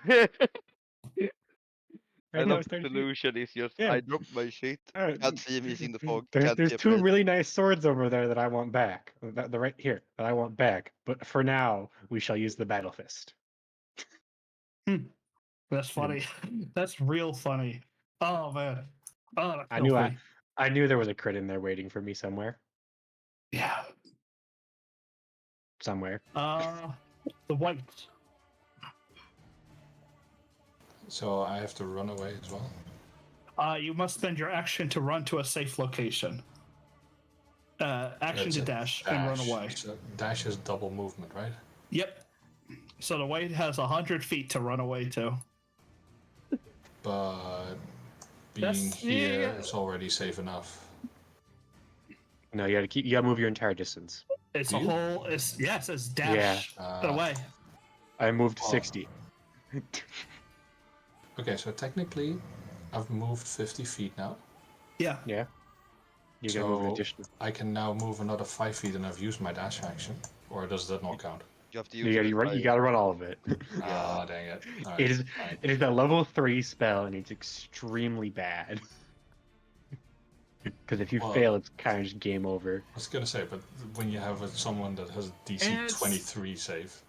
D: I
C: Right now
D: love
C: it's
D: the
C: 30 feet.
D: solution is just
C: Yeah.
D: I drop my shit. Can't see him, he's in the fog. Can't
C: There's
D: see a
C: two
D: place.
C: really nice swords over there that I want back. The right here that I want back. But for now, we shall use the Battle Fist.
B: That's funny. That's real funny. Oh man. Oh, that's
C: I
B: so
C: knew
B: funny.
C: I knew there was a crit in there waiting for me somewhere.
B: Yeah.
C: Somewhere.
B: The white.
E: So I have to run away as well.
B: You must spend your action to run to a safe location. Action
E: That's
B: to
E: a
B: dash and run away.
E: So dash is double movement, right?
B: Yep. So the white has 100 feet to run away to.
E: But being
B: That's-
E: here
B: yeah.
E: is already safe enough.
C: No, you gotta move your entire distance.
B: It's
E: Do
B: a
E: you?
B: whole. It says dash away.
C: I moved
E: Oh.
C: 60.
E: Okay, so technically, I've moved 50 feet now.
B: Yeah.
C: Yeah. You gotta move an
E: So
C: additional.
E: I can now move another 5 feet and I've used my dash action. Or does that not count?
D: You have to
C: You
D: use
C: gotta, you gotta run all of it.
E: Ah, dang it. Alright,
C: It is
E: fine.
C: it is a level 3 spell and it's extremely bad. Because if you
E: Well-
C: fail, it's kind of just game over.
E: I was gonna say, but when you have someone that has a DC
B: And it's-
E: 23 save,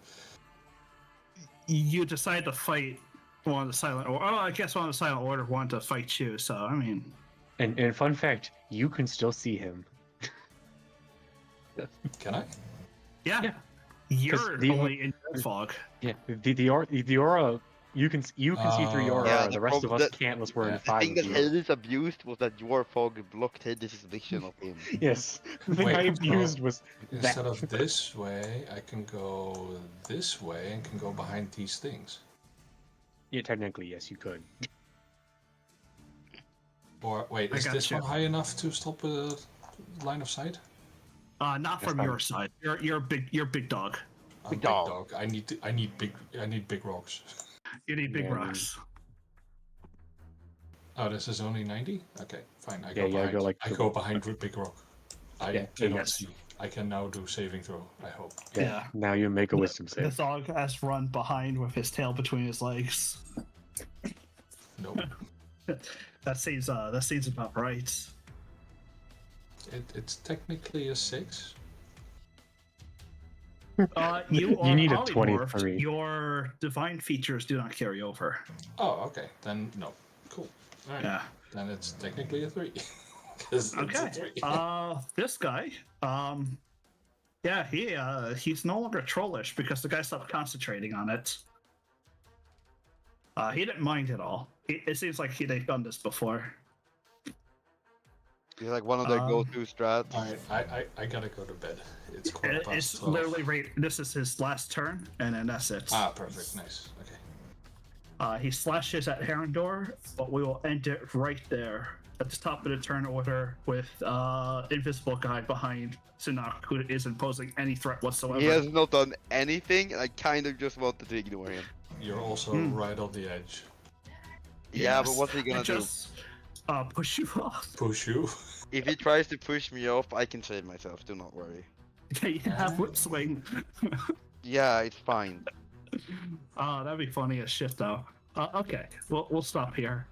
B: You decide to fight one of the silent order. Oh, I guess one of the silent order want to fight you. So I mean,
C: And fun fact, you can still see him.
E: can I?
B: yeah.
C: Yeah.
B: You're
C: the-
B: only in red fog.
C: Yeah, the aura you can see through your aura.
D: Yeah,
C: the
D: the
C: rest of
D: problem-
C: us can't unless we're in
E: the
D: The
C: 5
D: thing
C: of
D: that
C: you.
D: Hades abused was that your fog blocked Hades' vision of him.
C: Yes, the thing
E: Wait,
C: I
E: no.
C: abused was
E: Instead
C: that.
E: of this way, I can go this way and can go behind these things.
C: Yeah, technically, yes, you could.
E: Or wait,
B: I
E: is
B: got
E: this
B: you.
E: one high enough to stop a line of sight?
B: Not from your side. You're big dog.
E: I'm big dog. I need big rocks.
B: You need big rocks.
E: Oh, this is only 90? Okay, fine. I
C: go
E: behind with big rock. I cannot see. I can now do saving throw, I hope.
B: Yeah.
C: Now you make a wisdom
B: The
C: save.
B: dog has run behind with his tail between his legs.
E: Nope.
B: That seems about right.
E: It's technically a 6.
B: You
C: You need a
B: polymorphed.
C: 23.
B: Your divine features do not carry over.
E: Oh, okay. Then no. Cool. All right.
B: Yeah.
E: Then it's technically a 3. 'Cause it's a
B: Okay.
E: 3.
B: This guy, he's no longer trollish because the guy stopped concentrating on it. He didn't mind at all. It seems like they've done this before.
F: He's like one of their go-to strats.
E: Alright, I gotta go to bed. It's quarter past
B: It's
E: 12.
B: literally this is his last turn, and then that's it.
E: Ah, perfect. Nice. Okay.
B: He slashes at Herondor, but we will end it right there at the top of the turn order with Invisible Guy behind Sunak, who isn't posing any threat whatsoever.
F: He has not done anything, and I kind of just wanted to ignore him.
E: You're also right on the edge.
F: Yeah, but what's he gonna do?
B: Push you off.
E: Push you?
F: If he tries to push me off, I can save myself. Do not worry.
B: You have whip swing.
F: Yeah, it's fine.
B: That'd be funny as shit, though. Okay, we'll stop here.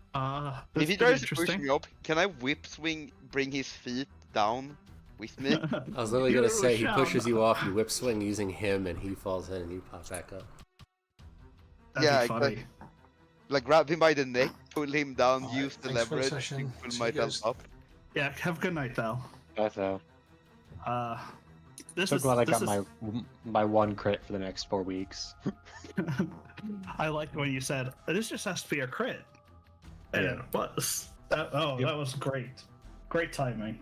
F: If he tries to push me up, can I whip swing, bring his feet down with me?
A: I was literally gonna say, he pushes you off, you whip swing using him, and he falls in, and you pop back up.
F: Yeah, exactly. Like grab him by the neck, pull him down, use the leverage, and pull myself up.
B: Yeah, have a good night, though.
C: That's how.
B: This
C: So
B: is
C: glad I
B: this
C: got
B: is...
C: my one crit for the next 4 weeks.
B: I like when you said this just has to be a crit, and it was. That was great, great timing.